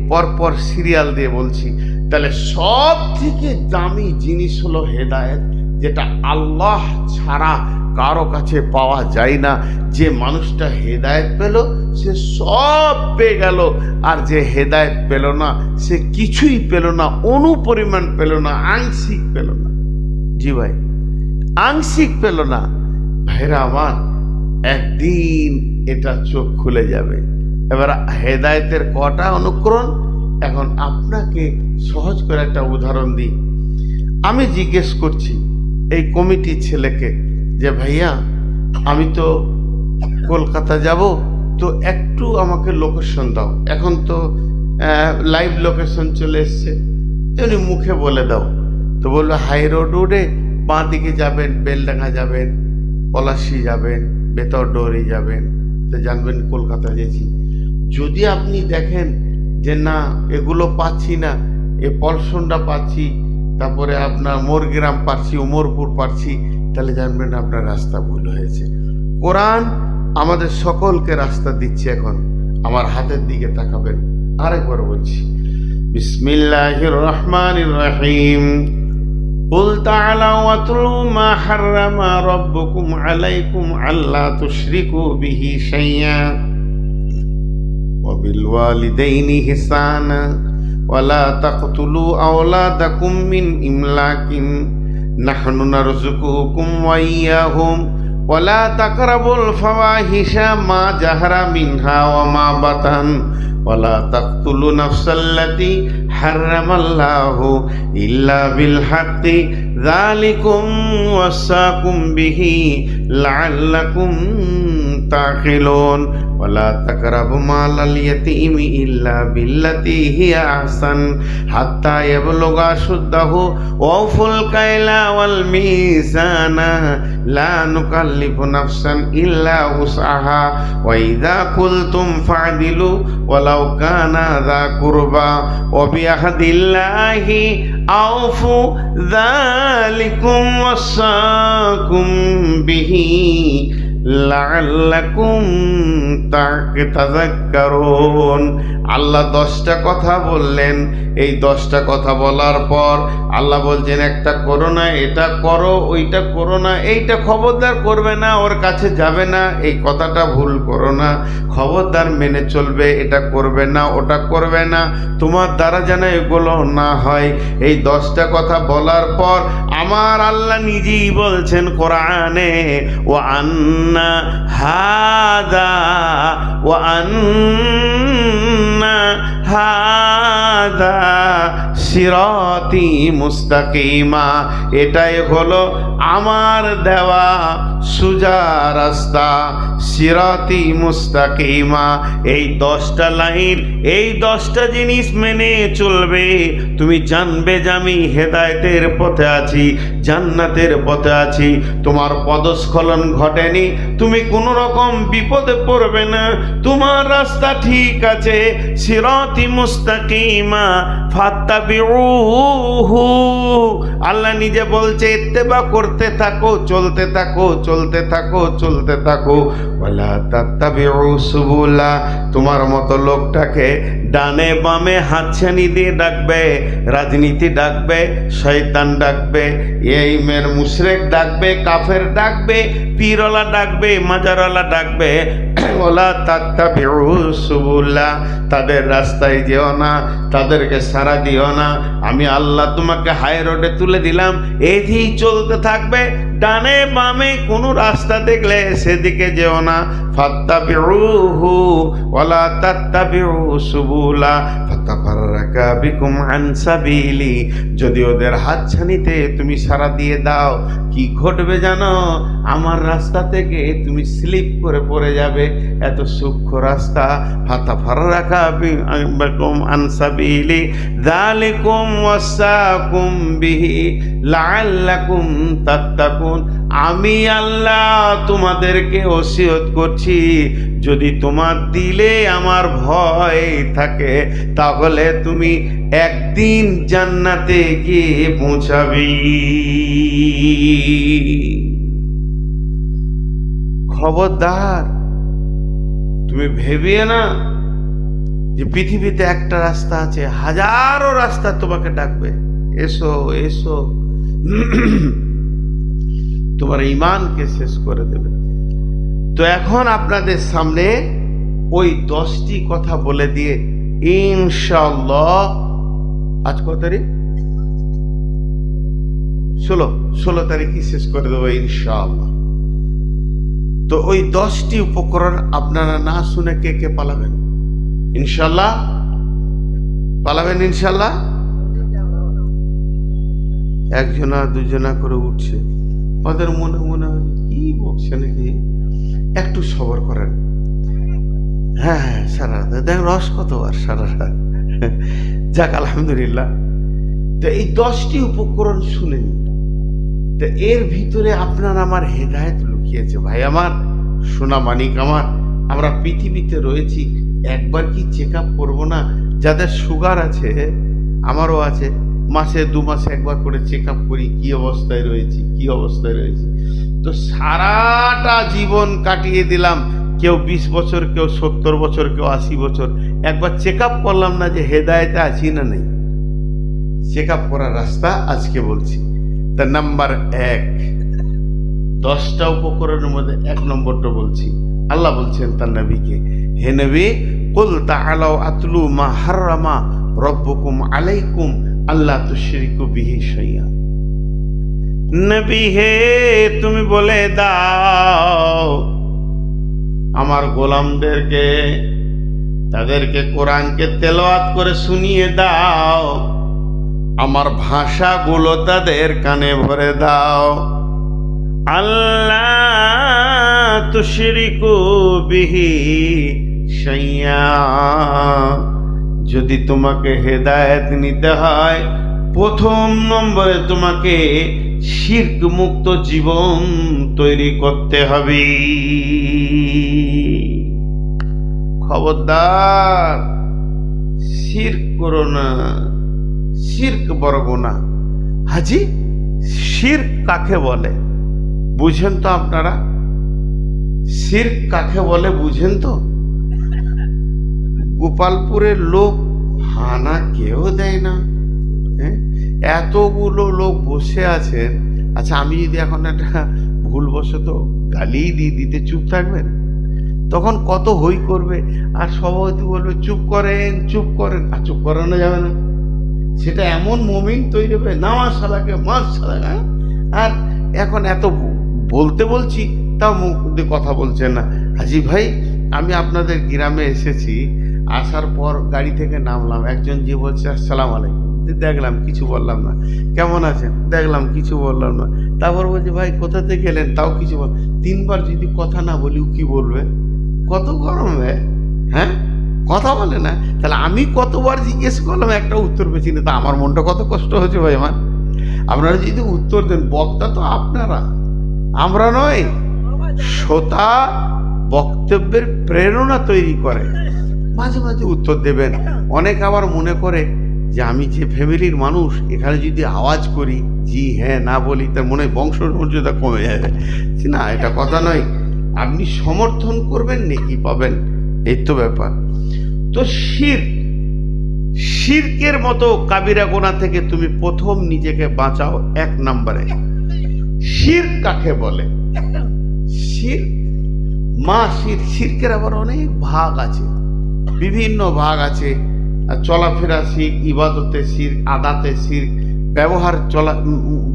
পরপর সিরিয়াল দিয়ে বলছি। তাহলে সব থেকে দামি জিনিস হলো হেদায়েত। যেটা আল্লাহ ছাড়া কারো কাছে পাওয়া যায় না। যে মানুষটা হেদায়েত পেল সে সব পেয়ে গেল, আর যে হেদায়েত পেল না সে কিছুই পেল না, অনুপরিমাণ পেল না, আংশিক পেল না। জি ভাই, আংশিক পেল না। ভাইরা আমার, একদিন এটা চোখ খুলে যাবে। এবার হেদায়েতের কটা অনুকরণ, এখন আপনাকে সহজ করে একটা উদাহরণ দিই। আমি জিজ্ঞেস করছি এই কমিটির ছেলেকে যে ভাইয়া আমি তো কলকাতা যাব, তো একটু আমাকে লোকেশন দাও। এখন তো লাইভ লোকেশন চলে এসছে, এমনি মুখে বলে দাও। তো বললো হাই রোড উঠে বাঁ দিকে যাবেন, বেলডাঙ্গা যাবেন, পলাশি যাবেন, বেতরডোরি যাবেন, তো জানবেন কলকাতা গেছি। যদি আপনি দেখেন যে না এগুলো পাচ্ছি না, এ পলসনটা পাচ্ছি, তারপরে আপনার মোরগ্রাম পাচ্ছি, উমরপুর পাচ্ছি, তাহলে জানবেন আপনার রাস্তা ভুল হয়েছে। কোরআন আমাদের সকলকে রাস্তা দিচ্ছে। এখন আমার হাতের দিকে তাকাবেন, আরেকবার বলছি, বিসমিল্লাহির রহমানির রহিম। কুল তাআলাউ ওয়াতলু মা হাররামা রাব্বুকুম আলাইকুম আল্লা তুশরিকু বিহি শাইয়্যা ওয়া বিল ওয়ালিদাইনি ইহসানা ওয়ালা তাকতুলু আওলাদাকুম মিন ইমলাকিন নাহনু নারযুকুকুম ওয়া ইয়্যাহুম ওয়ালা তাকরাবুল ফাওয়াহিশা মা জাহরা মিনহা ওয়া মা বাতান ওয়ালা তাকতুলু নাফসাল্লাতী হাররামাল্লাহু ইল্লা বিল হাক্কি যালিকুম ওয়াসাকুম বিহি লাআল্লাকুম তাকিলুন ওয়ালা তাকরাবু মালাল ইয়াতীমি ইল্লা বিল্লাতী হিয়া আহসান হাত্তা ইয়াবলুগা শুদ্দাহু ওয়াউফুল কাইলা ওয়াল মিজানা লা নুকাল্লিফু নাফসান ইল্লা উসআহা ওয়া ইযা কুলতুম ফা'দিলু ওয়ালাউ কানা যা কুরবা ওয়া বিআহদিল্লাহি আউফু যালিকুম ওয়াসাকুম বিহি লাআল্লাকুম তাযাক্কারুন। আল্লাহ 10টা কথা বললেন। এই 10টা কথা বলার পর আল্লাহ বলছেন একটা করো না, এটা করো, ওইটা করো না, এইটা খবরদার করবে না, ওর কাছে যাবে না, এই কথাটা ভুল করো না, খবরদার মেনে চলবে, এটা করবে না, ওটা করবে না, তোমার দ্বারা যেন এগুলো না হয়। এই 10টা কথা বলার পর আমার আল্লাহ নিজেই বলছেন কোরআনে, ও আন্না হাদা ও আন্না হাদা সিরাতি মুস্তাকিমা, এটাই হলো আমার দেওয়া সুজা রাস্তা, সিরাতি মুস্তাকিমা। এই 10টা লাইন, এই 10টা জিনিস মেনে চলবে, তুমি জানবে যে আমি হেদায়েতের পথে আছি, জান্নাতের পথে আছি, তোমার পদস্খলন ঘটেনি, তুমি কোনো রকম বিপদে পড়বে না, তোমার রাস্তা ঠিক আছে। সিরাতি মুস্তাকিমা ফাত্তাবিউহু, আল্লাহ নিজে বলছে ইত্তেবা করতে থাকো, চলতে থাকো, চলতে থাকো, চলতে থাকো। ওয়ালা তাত্তাবিউ সুবুলা, তোমার মতো লোকটাকে ডানে বামে হাতছানি দিয়ে ডাকবে, রাজনীতি ডাকবে, শয়তান ডাকবে, এই মের মুশরিক ডাকবে, কাফের ডাকবে, পীরওয়ালা ডাকবে, মাজারওয়ালা ডাকবে। ওয়ালা তাত্তাবিউ সুবুলা, তাদের রাস্তায় যেও না, তাদেরকে সাড়া দিও না। আমি আল্লাহ তোমাকে হাই রোডে তুলে দিলাম, এদিকেই চলতে থাকবে, ডানে বামে কোনো রাস্তা দেখলে সেদিকে যেও না। ফাত্তাবিউহু ওয়ালা তাত্তাবিউ সুবুলা ফাতাফাররাকা বিকুম আন সাবিলি, যদি ওদের হাতছানিতে তুমি সাড়া দিয়ে দাও, কি ঘটবে জানো? আমার রাস্তা থেকে তুমি স্লিপ করে পড়ে যাবে, এত সূক্ষ্ম রাস্তা। ফাতাফাররাকা বিকুম আন সাবিলি যালিকুম ওয়াসাকুম বিহি লাআল্লাকুম তাত্তাকুন। আমি আল্লাহ তোমাদেরকে ওসিয়ত করছি, যদি তোমার দিলে আমার ভয় থাকে, তাহলে তুমি একদিন জান্নাতে গিয়ে পৌঁছাবি। খবরদার, তুমি ভেবিয়ে না যে পৃথিবীতে একটা রাস্তা আছে, হাজারো রাস্তা তোমাকে ডাকবে, এসো এসো। তোমার ঈমানকে শেষ করে দেবে। তো এখন আপনাদের সামনে ওই 10টি কথা বলে দিয়ে ইনশাআল্লাহ, আজ কত তারিখ? 16 তারিখই শেষ করে দেবো ইনশাআল্লাহ। তো ওই 10টি উপকরণ আপনারা না শুনে কে কে পালাবেন? ইনশাআল্লাহ পালাবেন ইনশাআল্লাহ। একজনা দুজনা করে উঠছে, ওদের মনে মনে হয় কি বলছে নাকি, একটু সবর করেন। হ্যাঁ হ্যাঁ, সারা দেখ রস কতবার সারা রাত। যাক আলহামদুলিল্লাহ। তো এই 10টি উপকরণ শুনে নিন। তো এর ভিতরে আপনার আমার হেদায়েত লুকিয়েছে। ভাই আমার, সোনা মানিক আমার, আমরা পৃথিবীতে রয়েছি, একবার কি চেক আপ করবো না? যাদের সুগার আছে, আমারও আছে, মাসে 2 মাসে একবার করে চেক আপ করি, কি অবস্থায় রয়েছি, কি অবস্থায় রয়েছি। তো সারাটা জীবন কাটিয়ে দিলাম, কেউ 20 বছর, কেউ 70 বছর, কেউ 80 বছর, একবার চেক আপ করলাম না যে হেদায়েতে আছি না নেই। চেক আপ করার রাস্তা আজকে বলছি। তা নাম্বার 1, 10টা উপকরণের মধ্যে 1 নম্বরটা বলছি। আল্লাহ বলছেন তার নবীকে, হে নবী, কুল তাআলাউ আতলু মা হাররামা রব্বুকুম আলাইকুম আল্লা তুশরিকু বিহি শাইআ। নবী হে, তুমি বলে দাও আমার গোলামদেরকে, তাদেরকে কোরআনকে তেলাওয়াত করে শুনিয়ে দাও, আমার ভাষাগুলো তাদের কানে ভরে দাও। আল্লাহ তুশরিকু বিহি শাইআ। যদি তোমাকে হেদায়েত নিতে হয়, প্রথম নম্বরে তোমাকে শিরক মুক্ত জীবন তৈরি করতে হবে। খবরদার শিরক করো না, শিরক বড় গুনাহ। হাজি, শিরক কাকে বলে বুঝেন তো আপনারা? শিরক কাকে বলে বুঝেন তো? গোপালপুরের লোক হানা কেউ দেয় না, এতগুলো লোক বসে আছেন। আচ্ছা, আমি যদি এখন একটা ভুলবশত গালি দিতে চুপ থাকবেন, তখন কত হই করবে, আর সভাপতি বলবে চুপ করেন চুপ করেন, আর চুপ করানো যাবে না। সেটা এমন মুমিন তৈরি হবে, নামাজ সালাকে মাস সালাকে। আর এখন এত বলতে বলছি, তাও মুখ দিয়ে কথা বলছেন না। হাজি ভাই, আমি আপনাদের গ্রামে এসেছি, আসার পর গাড়ি থেকে নামলাম, একজন যে বলছে আসসালামু আলাইকুম, দেখলাম কিছু বললাম না। কেমন আছেন? দেখলাম কিছু বললাম না। তারপর বলছে ভাই কোথা থেকে এলেন? তাও কিছু বল। 3বার যদি কথা না বলি কি বলবে? কত গরম হ্যাঁ, কথা বলে না। তাহলে আমি কতবার জিজ্ঞেস করলাম, একটা উত্তর পেয়েছি না। তা আমার মনটা কত কষ্ট হচ্ছে ভাই আমার। আপনারা যদি উত্তর দেন, বক্তা তো আপনারা, আমরা নয়। শ্রোতা বক্তব্যের প্রেরণা তৈরি করে, মাঝে মাঝে উত্তর দেবেন। অনেক আবার মনে করে যে আমি যে ফ্যামিলির মানুষ, এখানে যদি আওয়াজ করি, জি হ্যাঁ না বলি, তার মনে হয় বংশমর্যাদা কমে যাবে। না, এটা কথা নয়। আপনি সমর্থন করবেন, নেকি পাবেন, এই তো ব্যাপার। তো শিরকের মতো কাবিরা গুনাহ থেকে তুমি প্রথম নিজেকে বাঁচাও। 1 নম্বরে শিরক কাকে বলে? শিরকের আবার অনেক ভাগ আছে, বিভিন্ন ভাগ আছে। চলাফেরা শিরক, ইবাদতে শিরক, আদাতে শিরক, ব্যবহার চলা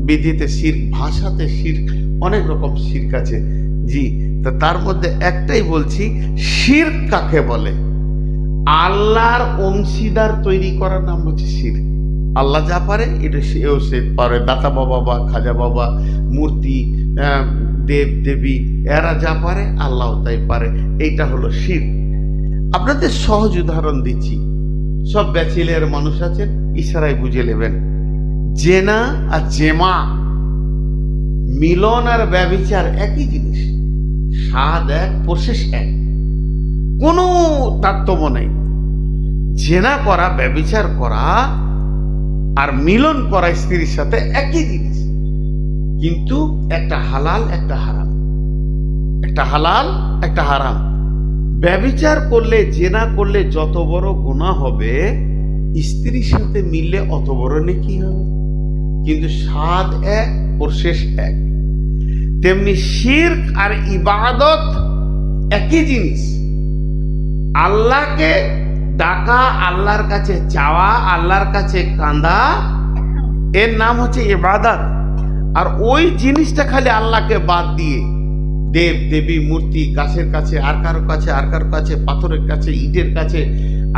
বিধিতে শিরক, ভাষাতে শিরক, অনেক রকম শিরক আছে। জি, তা তার মধ্যে একটাই বলছি, শিরক কাকে বলে? আল্লাহর অংশীদার তৈরি করার নাম হচ্ছে শিরক। আল্লাহ যা পারে এটা সেও সে পারে। দাতা বাবা বা খাজা বাবা, মূর্তি, দেব দেবী, এরা যা পারে আল্লাহ তাই পারে। এইটা হলো শিরক। আপনাদের সহজ উদাহরণ দিচ্ছি, সব ব্যাচেলিয়ার মানুষ আছেন, ইশারায় বুঝে নেবেন। জেনা আর জেমা, মিলন আর ব্যভিচার একই জিনিস, স্বাদ এক, প্রসেস এক, কোনো তারতম্য নেই। জেনা করা, ব্যভিচার করা আর মিলন করা স্ত্রীর সাথে একই জিনিস, কিন্তু একটা হালাল একটা হারাম, একটা হালাল একটা হারাম। ব্যভিচার করলে, জেনা করলে যত বড় গুনাহ হবে, স্ত্রীর সাথে মিললে অত বড় নেকি হবে, কিন্তু স্বাদ এক, প্রসেস এক। তেমনি শিরক আর ইবাদত একই জিনিস। আল্লাহকে ডাকা, আল্লাহর কাছে চাওয়া, আল্লাহর কাছে কাঁদা, এর নাম হচ্ছে ইবাদত। আর ওই জিনিসটা খালি আল্লাহকে বাদ দিয়ে দেব দেবী মূর্তি, গাছের কাছে, আর কারো কাছে, আর কারো কাছে, পাথরের কাছে, ইটের কাছে,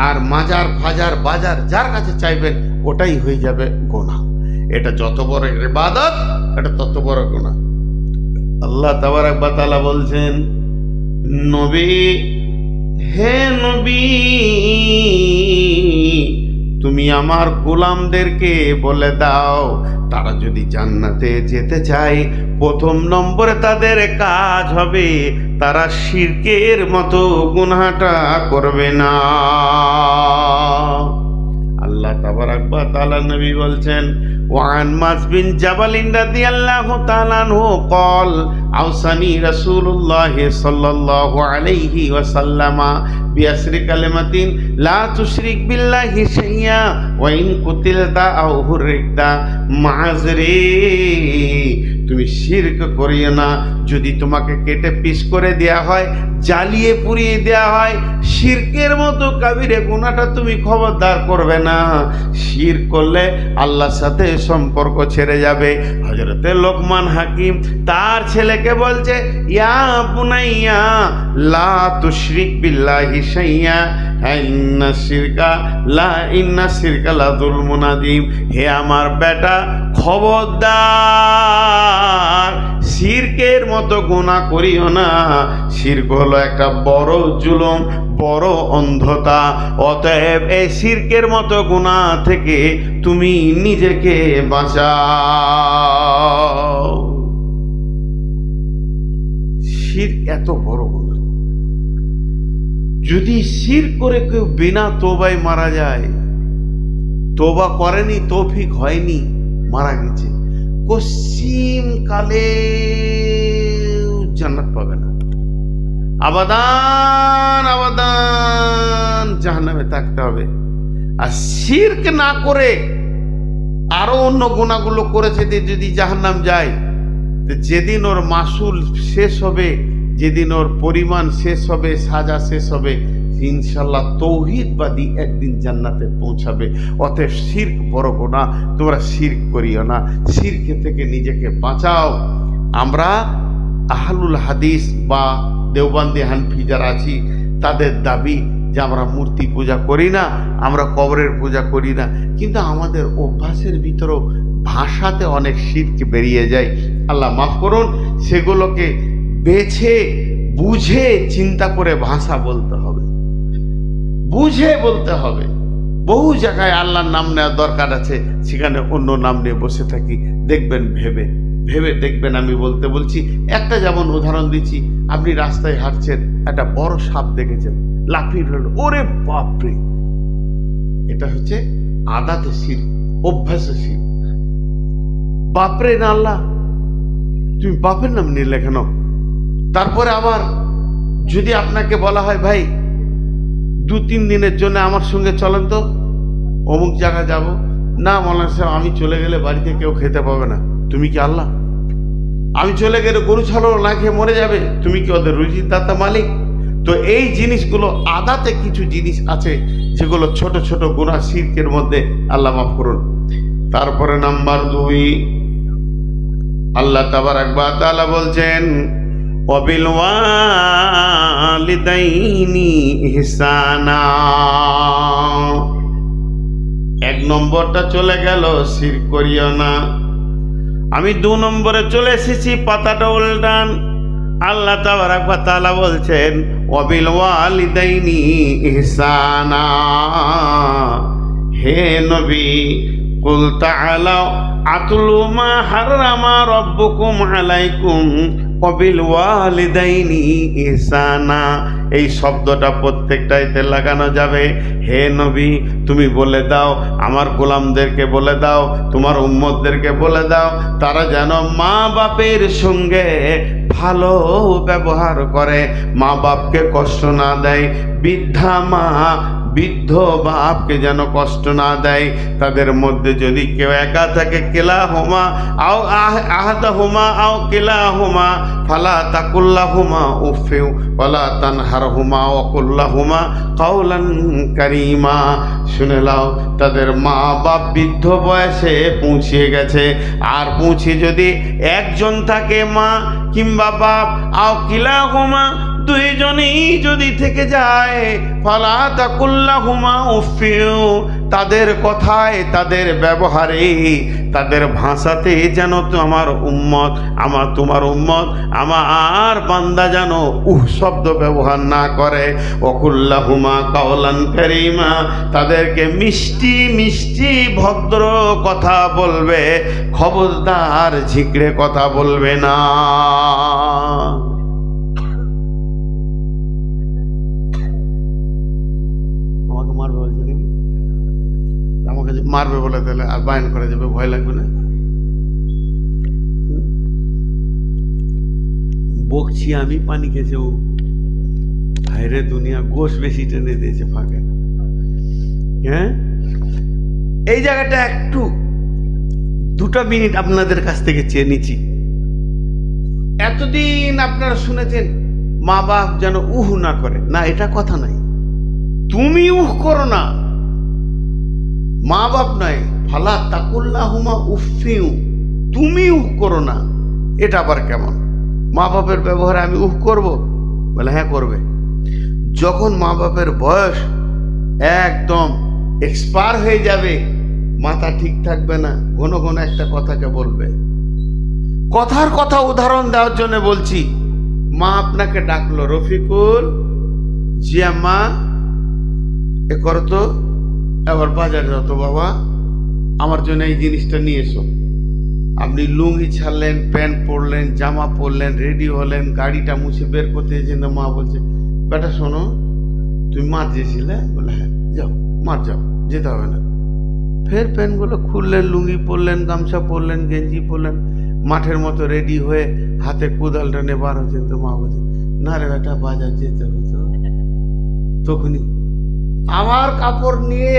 আর মাজার ফাজার বাজার, যার কাছে চাইবেন ওটাই হয়ে যাবে গুনাহ। এটা যত বড় ইবাদত এটা তত বড় গুনাহ। আল্লাহ তাবারক ওয়া তাআলা বলছেন, নবী, হে নবী, তুমি আমার গোলামদেরকে বলে দাও, তারা যদি জান্নাতে যেতে চায় প্রথম নম্বরে তাদের কাজ হবে তারা শিরকের মতো গুনাহটা করবে না। আল্লাহ তাবারক ওয়া তাআলা নবী বলছেন, ওয়ান মাস বিন জাবালিন রাদিয়াল্লাহু তাআলা আনহু قال আওসানি রাসূলুল্লাহ সাল্লাল্লাহু আলাইহি ওয়াসাল্লাম বিআসর কালিমাতিন লা তুশরিক বিল্লাহি শাইয়া ওয়া ইন কুতিলতা আও হুরিকতা মাযরি, তুমি শিরক করিও না। যদি তোমাকে কেটে পিস করে দেয়া হয়, জ্বালিয়ে পুড়িয়ে দেয়া হয়, শিরকের মতো কাবিরে গুনাহটা তুমি খবরদার করবে না। শিরক করলে আল্লাহর সাথে সম্পর্ক ছেড়ে যাবে। হযরতে লোকমান হাকিম তার ছেলেকে বলছে, ইয়া বুনাইয়া লা তুশরিক বিল্লাহি শাইয়া ইন্না শিরকা লা যুলমুন আযীম। হে আমার বেটা, খবরদার শিরকের মতো গুনাহ করিও না। শিরক হলো একটা বড় জুলুম, বড় অন্ধতা। অতএব এই শিরকের মতো গুনাহ থেকে তুমি নিজেকে বাঁচাও। শিরক এত বড় গুনাহ, যদি শিরক করে কেউ বিনা তওবায় মারা যায়, তওবা করেনি, তৌফিক হয়নি, মারা গেছে, কসিম কালে জান্নাত পাবে না, আবাদান আবাদান জাহান্নামে থাকতে হবে। আর শিরক না করে আরো অন্য গুনাহগুলো করেছে, যদি জাহান্নাম যায়, যেদিন ওর মাসুল শেষ হবে, যেদিন ওর পরিমাণ শেষ হবে, সাজা শেষ হবে, ইনশাল্লাহ তৌহিদবাদী একদিন জান্নাতে পৌঁছাবে। অতএব শিরক বড় গুনাহ, তোমরা শিরক করিও না, শিরক থেকে নিজেকে বাঁচাও। আমরা আহলুল হাদিস বা দেওবন্দি হানফি যারা আছি, তাদের দাবি যে আমরা মূর্তি পূজা করি না, আমরা কবরের পূজা করি না, কিন্তু আমাদের অভ্যাসের ভিতরেও ভাষাতে অনেক শিরক বেরিয়ে যায়। আল্লাহ মাফ করুন। সেগুলোকে বেছে বুঝে চিন্তা করে ভাষা বলতে হবে, বুঝে বলতে হবে। বহু জায়গায় আল্লাহর নাম নেওয়ার দরকার আছে, সেখানে অন্য নাম নিয়ে বসে থাকি। দেখবেন, ভেবে ভেবে দেখবেন। আমি বলছি একটা যেমন উদাহরণ দিচ্ছি, আপনি রাস্তায় হাঁটছেন, একটা বড় সাপ দেখেছেন, লাফিয়ে উঠলেন, ওরে বাপরে, এটা হচ্ছে আদাতে শিরক, অভ্যাসে শিরক। বাপরে না আল্লাহ, তুমি বাপের নাম নিলে কেন? তারপরে আবার যদি আপনাকে বলা হয়, ভাই 2-3 দিনের জন্য আমার সঙ্গে চলেন তো, অমুক জায়গা যাব, না মৌলানা সাহেব আমি চলে গেলে বাড়িতে কেউ খেতে পাবে না, তুমি কি আল্লাহ? আমি চলে গেলে গরু ছাড়ো না খেয়ে মরে যাবে, তুমি কি ওদের রুজির দাতা মালিক? তো এই জিনিসগুলো আদাতে কিছু জিনিস আছে যেগুলো ছোট ছোট গুনাহ শিরকের মধ্যে, আল্লাহ মাফ করুন। তারপরে নাম্বার 2, আল্লাহ তাবারক ওয়া তাআলা বলছেন, ওয়াবিল ওয়ালিদাইনি ইহসানা। 1 নম্বরটা চলে গেল, শিরক করিও না। আমি 2 নম্বরে চলে এসেছি, পাতাটা উল্টান। আল্লাহ তাবারক ওয়া তাআলা বলছেন, ওয়াবিল ওয়ালিদাইনি ইহসানা। হে নবী, কুল তাআলাও আতলু মা হারামা রাব্বুকুম আলাইকুম ওয়াবিল ওয়ালিদাইনি ইহসানা। এই শব্দটা প্রত্যেকটাইতে লাগানো যাবে। হে নবী, তুমি বলে দাও, আমার গোলামদেরকে বলে দাও, তোমার উম্মতদেরকে বলে দাও, তারা যেন মা বাপের সঙ্গে ভালো ব্যবহার করে, মা বাপকে কষ্ট না দেয়। বৃদ্ধা মা বৃদ্ধ বাপকে যেন কষ্ট না দেয়। তাদের মধ্যে যদি কেউ একা থাকে, কেলাহুমা আও আহাদাহুমা আও কেলাহুমা ফালা তাকুল্লাহুমা উফিউ ওয়ালা তানহারহুমা ওয়া কুল্লাহুমা কাওলান কারীমা। শুনে নাও, তাদের মা বাপ বৃদ্ধ বয়সে পৌঁছে গেছে, আর পৌঁছে যদি একজন থাকে, মা কিংবা বাপ, আও কিলাহুমা দুইজনেই যদি থেকে যায়, ফালা তাকুল্লাহুমা উফিউ, তাদের কথায়, তাদের ব্যবহারে, তাদের ভাষাতে যেন তো আমার উম্মত, তোমার উম্মত, আমার বান্দা যেন শব্দ ব্যবহার না করে। ওকুল্লাহুমা কাওলান কারীমা, তাদেরকে মিষ্টি মিষ্টি ভদ্র কথা বলবে, খবরদার ঝিকড়ে কথা বলবে না। আমাকে মারবে বলে তাহলে আর বায়ন করে যাবে, ভয় লাগবে না? বকছি আমি, পানি খেয়েছে ও। ভাইরে দুনিয়া, গোশ বেশি টেনে দিয়েছে ফাঁকে। হ্যাঁ, এই জায়গাটা একটু 2 মিনিট আপনাদের কাছ থেকে চেয়ে নিচ্ছি। এতদিন আপনারা শুনেছেন মা বাপ যেন উহ না করে, না এটা কথা নাই। তুমি উহ করো না, মা বাপ নয়। ফালা তাকুল্লাহুমা উফিউ, তুমি উহ করো না, এটা আবার কেমন? মা বাপের ব্যবহারে আমি উহ করব? বলে হ্যাঁ করবে। যখন মা বাপের বয়স একদম এক্সপায়ার হয়ে যাবে, মাথা ঠিক থাকবে না, ঘন ঘন একটা কথাকে বলবে। কথার কথা উদাহরণ দেওয়ার জন্য বলছি। মা আপনাকে ডাকলো, রফিকুল, জি আম্মা এ করো তো, এবার বাজারে যাও তো বাবা, আমার জন্য এই জিনিসটা নিয়ে এসো। আপনি লুঙ্গি ছাড়লেন, প্যান্ট পরলেন, জামা পরলেন, রেডি হলেন, গাড়িটা মুছে বের করতে গেছেন, মা বলছে বেটা শোনো, তুমি মাঠ গেছিলে? বলে হ্যাঁ। যাও মাঠ যাও, যেতে হবে না। ফের প্যান্টগুলো খুললেন, লুঙ্গি পরলেন, গামছা পরলেন, গেঞ্জি পরলেন, মাঠের মতো রেডি হয়ে হাতে কোদালটা নিয়ে বার হচ্ছেন, তো মা বলছে না রে বেটা, বাজার যেতে হতো। তখনই আমার কাপড় নিয়ে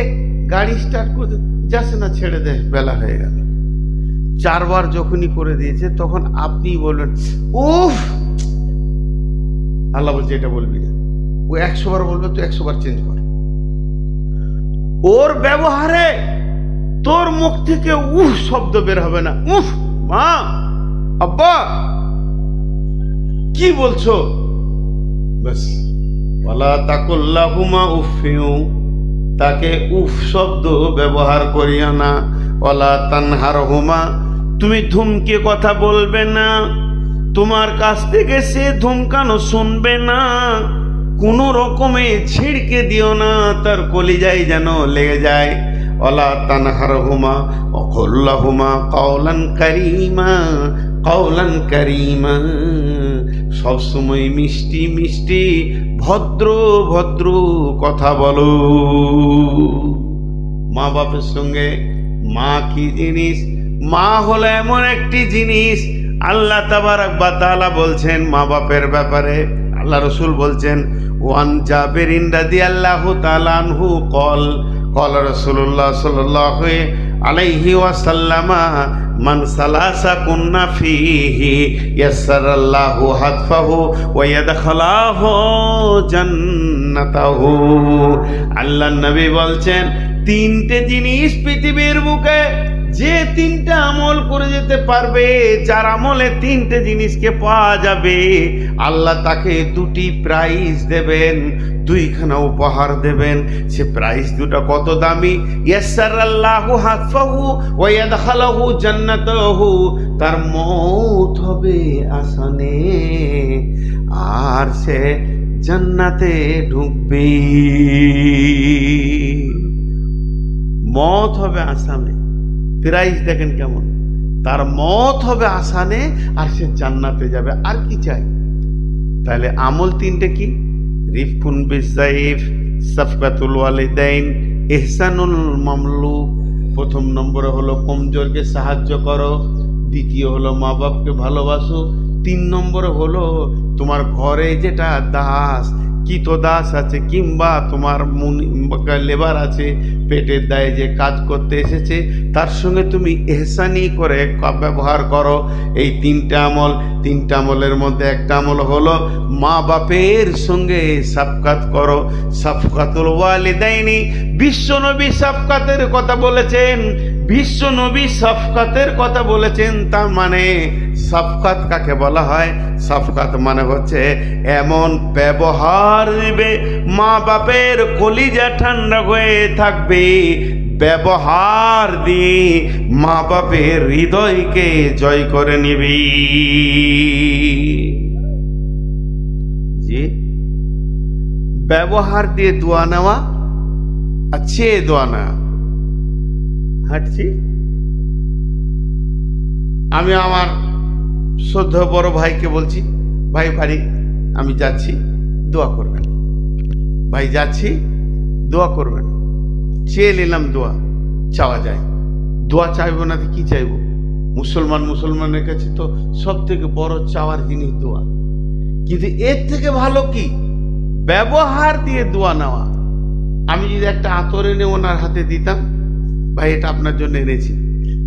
গাড়ি স্টার্ট করতে যাস না, ছেড়ে দে, বেলা হয়ে গেল। 4 বার যখনই করে দিয়েছে, তখন আপনি বলবেন উফ, আল্লাহ বলছে এটা বলবি না। ও 100 বার বলবে, তো 100 বার চেঞ্জ কর। ওর ব্যবহারে তোর মুখ থেকে উফ শব্দ বের হবে না। উফ মা, আব্বা কি বলছো? বাস, ওয়ালা তাকুল্লাহুমা উফিউ, তাকে উফ শব্দ ব্যবহার করিও না। ওয়ালা তানহারহুমা, তুমি ধুমকে কথা বলবে না, তোমার কাছ থেকে সে ধুমকানো শুনবে না। কোনো রকমে ছিড়কে দিও না, তার কলিজায় যেন লেগে যায়। ওয়ালা তানহারহুমা ওয়াকুল্লাহুমা কাওলান কারীমা, কাওলান কারীমা, সবসময় মিষ্টি মিষ্টি ভদ্র ভদ্র কথা বলো। মা বাপের সঙ্গে, মা কি জিনিস? মা হলো এমন একটি জিনিস, আল্লাহ তাবারাক ওয়া তাআলা বলছেন মা বাপের ব্যাপারে। আল্লাহ রাসূল বলছেন, ওয়ান জাবিরিন রাদিয়াল্লাহু তাআলা আনহু কল ক্বালা রাসূলুল্লাহ সাল্লাল্লাহু আলাইহি ওয়াসাল্লামা মান সালাসা কুন্না ফিহি ইয়াসসারাল্লাহু হাতফাহু ওয়া ইয়াদখালাহু জান্নাতাহু। আল্লাহর নবী বলছেন, 3টে জিনিস পৃথিবীর বুকে যে 3টা আমল করে যেতে পারবে, যার আমলে 3টে জিনিসকে পাওয়া যাবে, আল্লাহ তাকে 2টি প্রাইজ দেবেন, 2খানা উপহার দেবেন। সে প্রাইজ 2টা কত দামি? ইয়াসসারাল্লাহু হাতফাহু ওয়া ইয়াদখালাহু জান্নাতাহু, তার মওত হবে আসানে, আর সে জান্নাতে ঢুকবে। মওত হবে আসানে, প্রাইজ দেখেন কেমন, তার মওত হবে আসানে, আর সে জান্নাতে যাবে। আর কি চাই? তাহলে আমল 3টে কি? রিফকুন বিসাইফ, সাফকাতুল ওয়ালিদাইন, ইহসানুল মামলুক। প্রথম নম্বরে হলো কমজোরকে সাহায্য করো, দ্বিতীয় হলো মা বাপকে ভালোবাসো, 3 নম্বরে হলো তোমার ঘরে যেটা দাস, কৃতদাস আছে কিংবা তোমার লেবার আছে, পেটের দায়ে যে কাজ করতে এসেছে, তার সঙ্গে তুমি এহসানি করে ব্যবহার করো। এই তিনটা আমলের মধ্যে একটা আমল হলো মা বাপের সঙ্গে সাফকাত করো। সাফকাতুল ওয়ালিদাইনি, বিশ্বনবী সাফকাতের কথা বলেছেন, বিশ্বনবী সাফকাতের কথা বলেছেন। তার মানে সাফকাত কাকে বলা হয়? সাফকাত মানে হচ্ছে এমন ব্যবহার দিবে মা বাপের কলিজা ঠান্ডা হয়ে থাকবে, ব্যবহার দিয়ে মা বাপের হৃদয়কে জয় করে নিবি। জি, ব্যবহার দিয়ে দোয়া নেওয়া আর চেয়ে দোয়া নেওয়া। হাঁটছি, আমি আমার শ্রদ্ধেয় বড় ভাইকে বলছি, ভাই বাড়ি আমি যাচ্ছি, দোয়া করবেন। ভাই যাচ্ছি, দোয়া করবেন। চেয়ে নিলাম, দোয়া চাওয়া যায়। দোয়া চাইবো না কি চাইবো? মুসলমানের কাছে তো সব থেকে বড় চাওয়ার জিনিস দোয়া। কিন্তু এর থেকে ভালো কি? ব্যবহার দিয়ে দোয়া নেওয়া। আমি যদি একটা আতর এনে ওনার হাতে দিতাম, ভাই এটা আপনার জন্য এনেছি,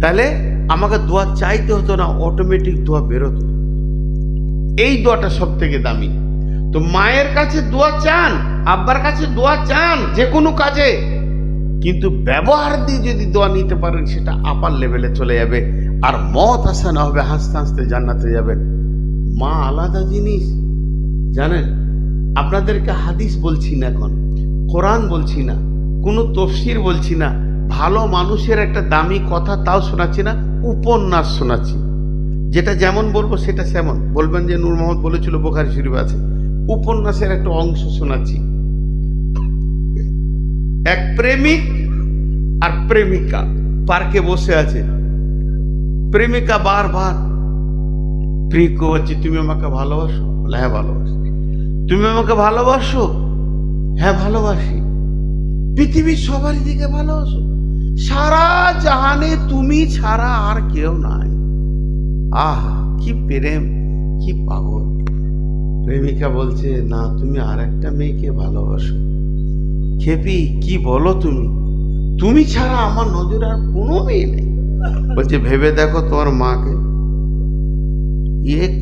তাহলে আমাকে দোয়া চাইতে হতো না, অটোমেটিক দোয়া বেরোতো। এই দোয়াটা সব থেকে দামি। তো মায়ের কাছে দোয়া চান, আব্বার কাছে দোয়া চান যে কোনো কাজে, কিন্তু ব্যবহার দিয়ে যদি দোয়া নিতে পারেন সেটা আপার লেভেলে চলে যাবে। আর মত আসা না হবে, হাসতে হাসতে জান্নাতে যাবেন। মা আলাদা জিনিস জানেন। আপনাদেরকে হাদিস বলছি না, এখন কোরআন বলছি না, কোনো তফসির বলছি না, ভালো মানুষের একটা দামি কথা তাও শোনাচ্ছি না, উপন্যাস শোনাচ্ছি। যেটা যেমন বলবো সেটা সেমন বলবেন, যে নূর মোহাম্মদ বলেছিল, বুখারী শরীফ আছে। উপন্যাসের একটা অংশ শোনাচ্ছি। এক প্রেমিক আর প্রেমিকা পার্কে বসে আছে। প্রেমিকা বারবার প্রিয়কে বলছে, তুমি আমাকে ভালোবাসো? বলে হ্যাঁ ভালোবাসি। তুমি আমাকে ভালোবাসো? হ্যাঁ ভালোবাসি। পৃথিবীর সবার দিকে ভালোবাসো? সারা জাহানে তুমি ছাড়া আর কেউ নাই। আহা কি প্রেম, কি পাগল। প্রেমিকা বলছে, না তুমি আর একটা মেয়েকে ভালোবাসো। খেপি, কি বলো তুমি? তুমি ছাড়া আমার নজরে আর কোনো মেয়ে নেই। বলছে, ভেবে দেখো তোমার মাকে।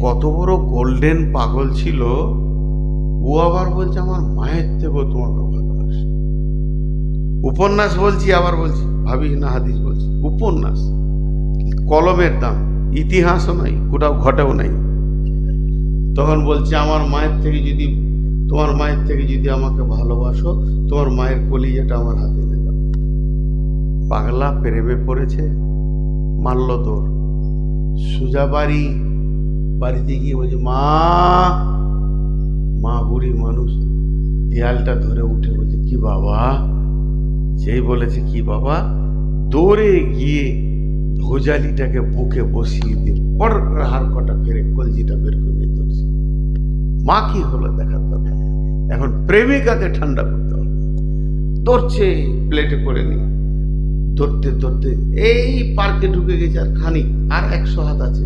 কত বড় গোল্ডেন পাগল ছিল। ও আবার বলছে আমার মায়ের থেকেও তোমাকে ভালোবাসে। উপন্যাস বলছি, আবার বলছি, ভাবিস না হাদিস বলছি। উপন্যাস কলমের দাম, ইতিহাসও নাই, কোথাও ঘটেও নাই। তখন বলছে, আমার মায়ের থেকে যদি, তোমার মায়ের থেকে যদি আমাকে ভালোবাসো, তোমার মায়ের কলিজাটা আমার হাতে এনে দাও। পাগলা প্রেমে পড়েছে, মারল দৌড়। সোজা বাড়িতে গিয়ে বলছে, মা। মা বুড়ি মানুষ, দেয়ালটা ধরে উঠে বলছে, কি বাবা? যেই বলেছে কি বাবা, দৌড়ে গিয়ে ভোজালিটাকে বুকে বসিয়ে দিয়ে পর হাড় কটা ফেরে কলজিটা বের করে নিয়ে ধরছে। মা কি হলো দেখার দরকার। এখন প্রেমিকাকে ঠান্ডা করতে হবে। ধরছে প্লেটে করে নিয়ে, ধরতে ধরতে এই পার্কে ঢুকে গেছে। আর খানিক, আর 100 হাত আছে।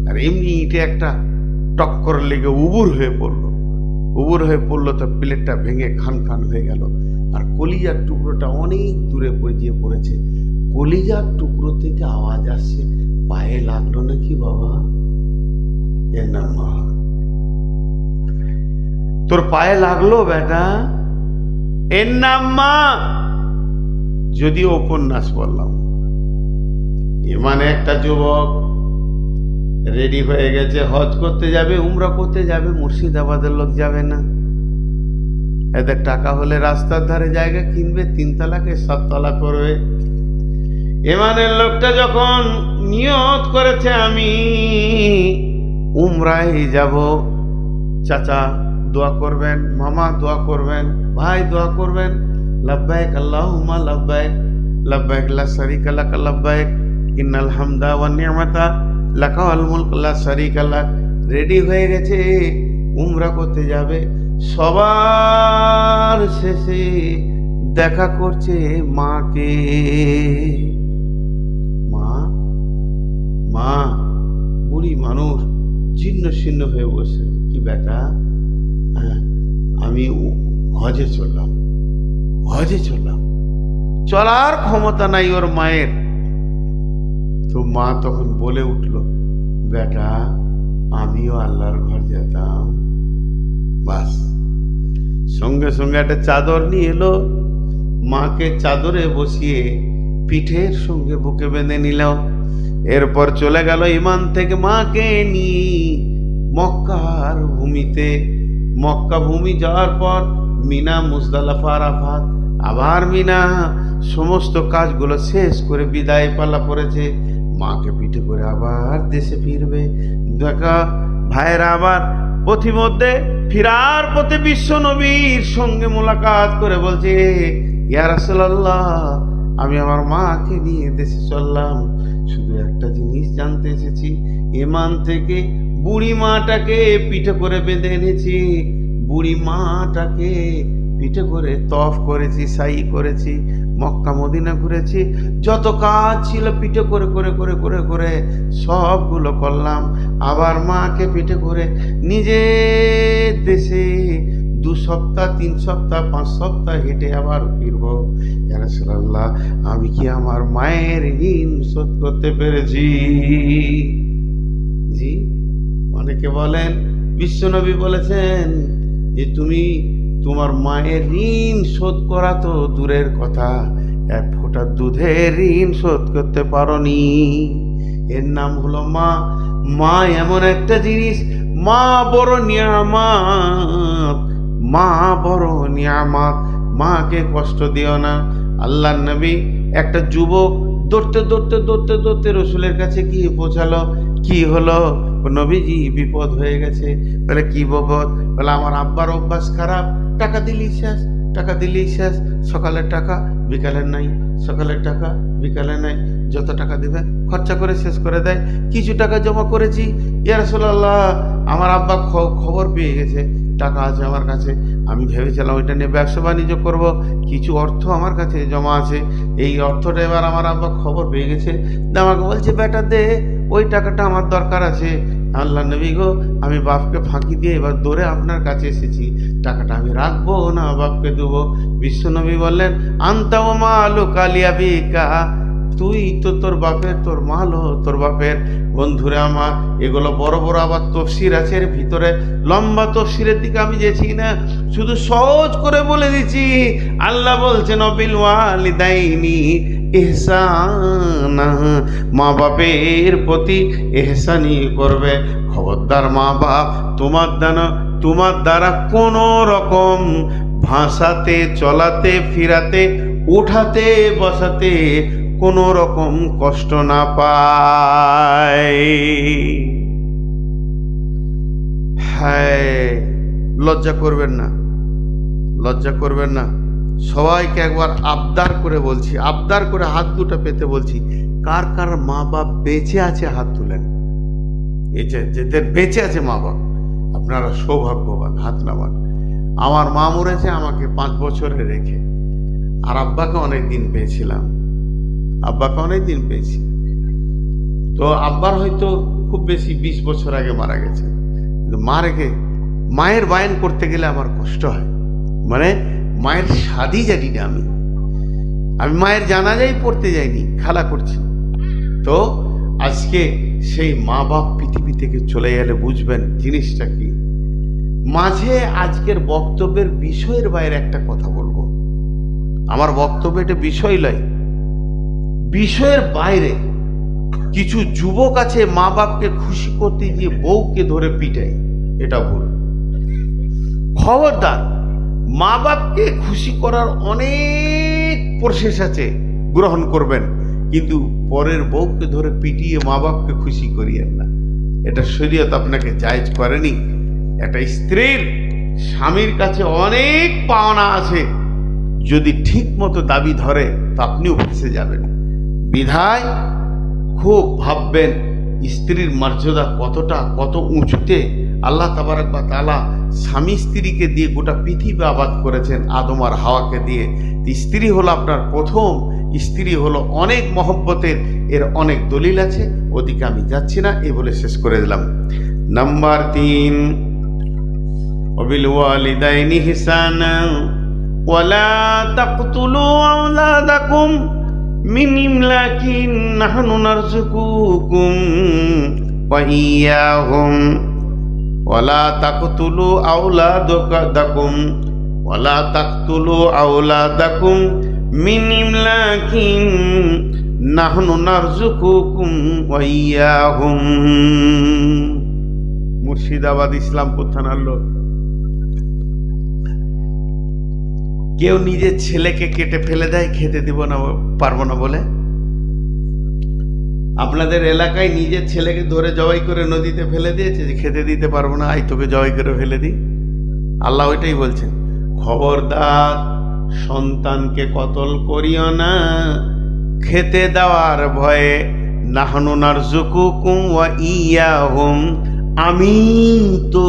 আর এমনি ইটে একটা টক্কর লেগে উবুর হয়ে পড়লো। তো প্লেটটা ভেঙে খান হয়ে গেল। আর কলিজার টুকরোটা অনেক দূরে গিয়ে পড়েছে। কলিজার টুকরো থেকে আওয়াজ আসছে, পায়ে লাগলো নাকি বাবা? এর নাম মা। তোর পায়ে লাগলো বেটা, এর নাম মা। যদিও উপন্যাস বললাম। মানে একটা যুবক রেডি হয়ে গেছে, হজ করতে যাবে, উমরা করতে যাবে। মুর্শিদাবাদের লোক যাবে না। এদের টাকা হলে রাস্তার ধারে জায়গা কিনবে, 3 তলাকে 7 তলা করবে। এমানের লোকটা যখন নিয়ত করেছে আমি উমরায় যাব, চাচা দোয়া করবেন, মামা দোয়া করবেন, ভাই দোয়া করবেন। লাব্বাইক আল্লাহুম্মা লাব্বাইক, লাব্বাইক লা শারীকা লাক লাব্বাইক, ইন্নাল হামদা ওয়ান নি'মাতা লাকা ওয়াল মুলক লা শারীকা লাক। রেডি হয়ে গেছে, উমরা করতে যাবে। সবার শেষে দেখা করছে মাকে। মা বুড়ি মানুষ, জীর্ণ শীর্ণ হয়ে বসে। কি বেটা? আমি হজে চললাম। চলার ক্ষমতা নাই ওর মায়ের। তো মা তখন বলে উঠল, বেটা আমিও আল্লাহর ঘর যেতাম। বাস, সঙ্গে সঙ্গে একটা চাদর নিয়ে এলো, মাকে চাদরে বসিয়ে পিঠের সঙ্গে বুকে বেঁধে নিল। এরপর চলে গেল ইমান থেকে মাকে নিয়ে মক্কার ভূমিতে। মক্কা ভূমি যাওয়ার পর মিনা, মুজদালিফা, আরাফাত, আবার মিনা, সমস্ত কাজগুলো শেষ করে বিদায় পালা পড়েছে। মাকে পিঠে করে আবার দেশে ফিরবে। দেখা ভাইয়েরা, আবার পথিমধ্যে ফিরার পথে বিশ্ব নবীর সঙ্গে মোলাকাত করে বলছে, ইয়া রাসূলুল্লাহ, আমি আমার মাকে নিয়ে দেশে চললাম, শুধু একটা জিনিস জানতে এসেছি, ইমান থেকে বুড়ি মাটাকে পিঠে করে বেঁধে এনেছি, বুড়ি মাটাকে পিঠে করে তফ করেছি, সাই করেছি, মক্কা মদিনা ঘুরেছি, যত কাজ ছিল পিঠে করে করে করে করে করে সবগুলো করলাম। আবার মাকে পিঠে করে নিজের দেশে 2 সপ্তাহ 3 সপ্তাহ 5 সপ্তাহ হেঁটে আবার ফিরব। ইয়া রাসূলুল্লাহ, আমি কি আমার মায়ের ঋণ শোধ করতে পেরেছি? জি, অনেকে বলেন, বিশ্বনবী বলেছেন যে তুমি তোমার মায়ের ঋণ শোধ করা তো দূরের কথা, 1 ফোঁটা দুধের ঋণ শোধ করতে পারোনি। এর নাম হলো মা। মা এমন একটা জিনিস, মা বড় নিয়ামত, মা বড় নিয়ামত। মাকে কষ্ট দিও না। আল্লাহর নবী, একটা যুবক দৌড়তে দৌড়তে দৌড়তে দৌড়তে রসুলের কাছে গিয়ে পৌঁছালো। কি হলো? নবীজি, বিপদ হয়ে গেছে। বলে কি বিপদ? বলে আমার আব্বার অভ্যাস খারাপ, টাকা দিলেই শেষ, টাকা দিলেই শেষ, সকালের টাকা বিকালের নাই, সকালের টাকা বিকালে নাই, যত টাকা দিবে খরচা করে শেষ করে দেয়। কিছু টাকা জমা করেছি, ইয়া রাসূলুল্লাহ, আমার আব্বা খবর পেয়ে গেছে, টাকা আছে আমার কাছে, আমি ভেবেছিলাম ওইটা নিয়ে ব্যবসা বাণিজ্য করব, কিছু অর্থ আমার কাছে জমা আছে, এই অর্থটা এবার আমার আব্বা খবর পেয়ে গেছে, আমাকে বলছে, বেটা দে, ওই টাকাটা আমার দরকার আছে। আল্লাহ নবী গো, আমি বাপকে ফাঁকি দিয়ে এবার দৌড়ে আপনার কাছে এসেছি, টাকাটা আমি রাখবো না বাপকে দেবো। বিশ্বনবী বললেন, আনতা ওয়া মালুকা লিআবিকা, তুই তো তোর বাপের, তোর মালও তোর বাপের। বন্ধুরা আমার, এগুলো বড় বড় আবার তফসির আছে, এর ভিতরে লম্বা তফসিরের দিকে আমি যেছি না, শুধু সহজ করে বলে দিচ্ছি। আল্লাহ বলছেন, বিল ওয়ালিদাইনি ইহসানা, মা বাপের প্রতি ইহসানি করবে। খবরদার মা বাপ তোমার দ্বারা কোনো রকম ভাসাতে, চলাতে, ফিরাতে, উঠাতে, বসাতে কোনো রকম কষ্ট না পায়। হ্যাঁ, লজ্জা করবেন না, লজ্জা করবেন না। সবাইকে একবার আবদার করে বলছি, আবদার করে হাত দুটো পেতে বলছি, কার কার মা বাপ বেঁচে আছে হাত তুলেন। এই যে যেদের বেঁচে আছে মা বাপ, আপনারা সৌভাগ্যবান, হাত নামান। আমার মা মরেছে আমাকে 5 বছরে রেখে, আর আব্বাকে অনেকদিন পেয়েছিলাম, আব্বাকে অনেকদিন পেয়েছি। তো আব্বার হয়তো খুব বেশি 20 বছর আগে মারা গেছে, কিন্তু মা রেখে মায়ের বায়ন করতে গেলে আমার কষ্ট হয়। মানে মায়ের শাদি জানি না, আমি মায়ের জানাজাই পড়তে যাইনি, খালা করছি। তো আজকে সেই মা বাপ পৃথিবী থেকে চলে গেলে বুঝবেন জিনিসটা কি। মাঝে আজকের বক্তব্যের বিষয়ের বাইরে একটা কথা বলবো। আমার বক্তব্য এটা বিষয় নয়, বিষয়ের বাইরে কিছু যুবক আছে মা বাপকে খুশি করতে গিয়ে বউকে ধরে পিটায়, এটা ভুল। খবরদার, মা বাপকে খুশি করার অনেক প্রসেস আছে, গ্রহণ করবেন, কিন্তু পরের বউকে ধরে পিটিয়ে মা বাপকে খুশি করিয়েন না, এটা শরীয়ত আপনাকে জায়েজ করেনি। একটা স্ত্রীর স্বামীর কাছে অনেক পাওনা আছে, যদি ঠিক মতো দাবি ধরে তো আপনিও ফেঁসে যাবেন। বিধায় খুব ভাববেন স্ত্রীর মর্যাদা কত উঁচুতে আল্লাহ তাবারক ওয়া তাআলা স্বামী স্ত্রীকে দিয়ে গোটা পৃথিবী আবাদ করেছেন, আদম আর হাওয়াকে দিয়ে। স্ত্রী হলো আপনার প্রথম, স্ত্রী হলো অনেক মহব্বতের, এর অনেক দলিল আছে, ওদিকে আমি যাচ্ছি না, এই বলে শেষ করে দিলাম। নাম্বার 3, ওয়াবিল ওয়ালিদাইনি ইহসানা ওয়ালা তাকতুলু আওলাদাকুম মিন ইমলাকিন নাহনু নারযুকুকুম ওয়া ইয়্যাহুম ওয়ালা তাকতুলু আওলাদাকুম ওয়ালা তাকতুলু আওলাদাকুম মিন ইমলাকিন নাহনু নারযুকুকুম ওয়া ইয়্যাহুম। মুর্শিদাবাদ ইসলামপুর থানার লোক। কেউ নিজের ছেলেকে কেটে ফেলে দেয় খেতে দিব না, পারবো না বলে। আপনাদের এলাকায় নিজের ছেলেকে ধরে জবাই করে নদীতে ফেলে দিয়েছে যে খেতে দিতে পারবো না, আই তোকে জবাই করে ফেলে দিই। আল্লাহ ওইটাই বলছেন, খবরদার সন্তানকে কতল করিও না খেতে দেওয়ার ভয়ে। নাহনু নারযুকুকুম ওয়া ইয়্যাহুম, আমি তো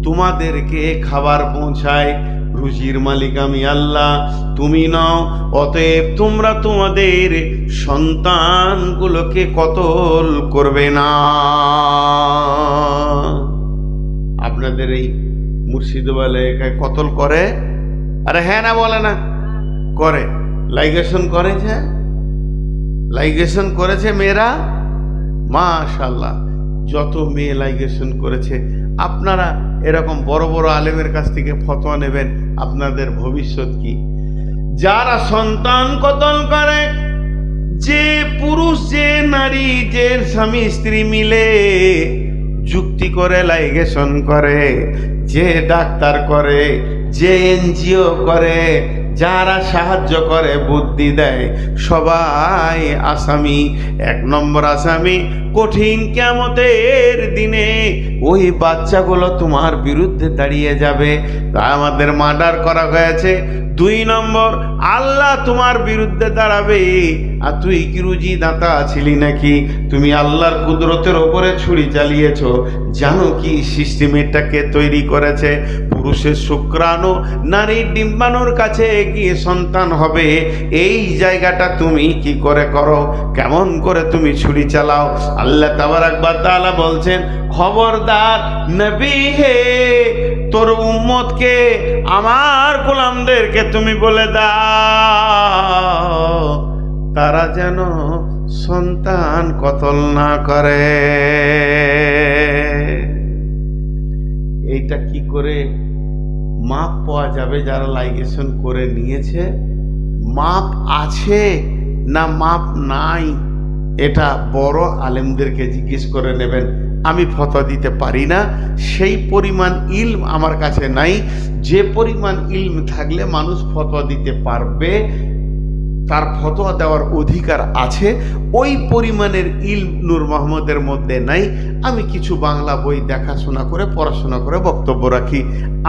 তোমাদেরকে খাবার পৌঁছাই, রুজির মালিক আমি আল্লাহ, তুমি নও। অতএব তোমরা তোমাদের সন্তানগুলোকে কতল করবে না। আপনাদের এই মুর্শিদাবাদ এলাকায় কতল করে? আরে হ্যাঁ না বলে না, করে। লাইগেশন করেছে, লাইগেশন করেছে মেয়েরা, মাশাআল্লাহ। যত মেয়ে লাইগেশন করেছে। আপনারা এরকম বড় বড় আলেমের কাছ থেকে ফতোয়া নেবেন, আপনাদের ভবিষ্যৎ কি? যারা সন্তান কতল করে, যে পুরুষ যে নারী যে স্বামী স্ত্রী মিলে যুক্তি করে লাইগেশন করে, যে ডাক্তার করে, যে এনজিও করে, যারা সাহায্য করে বুদ্ধি দেয়, সবাই আসামি। 1 নম্বর আসামি কঠিন কিয়ামতের দিনে ওই বাচ্চাগুলো তোমার বিরুদ্ধে দাঁড়িয়ে যাবে, তা আমাদের মার্ডার করা হয়েছে। 2 নম্বর আল্লাহ তোমার বিরুদ্ধে দাঁড়াবে। আর তুই কি রুজি দাতা ছিলি নাকি? তুমি আল্লাহর কুদরতের ওপরে ছুরি চালিয়েছ। জানো কি সিস্টেমটাকে তৈরি করেছে? পুরুষের শুক্রাণু নারীর ডিম্বাণুর কাছে গিয়ে সন্তান হবে। এই জায়গাটা তুমি কি করে করো? কেমন করে তুমি ছুরি চালাও? আল্লাহ তাবারাক ওয়া তাআলা বলছেন, খবরদার নবী হে, তোর উম্মতকে আমার গোলামদেরকে তুমি বলে দাও তারা যেন সন্তান কতল না করে। এইটা কি করে মাপ পাওয়া যাবে? যারা লাইগেশন করে নিয়েছে, মাপ আছে না মাপ নাই, এটা বড় আলেমদেরকে জিজ্ঞেস করে নেবেন। আমি ফতোয়া দিতে পারি না, সেই পরিমাণ ইলম আমার কাছে নাই। যে পরিমাণ ইলম থাকলে মানুষ ফতোয়া দিতে পারবে, তার ফতোয়া দেওয়ার অধিকার আছে, ওই পরিমাণের ইলম নূর মোহাম্মদের মধ্যে নাই। আমি কিছু বাংলা বই দেখাশোনা করে পড়াশোনা করে বক্তব্য রাখি,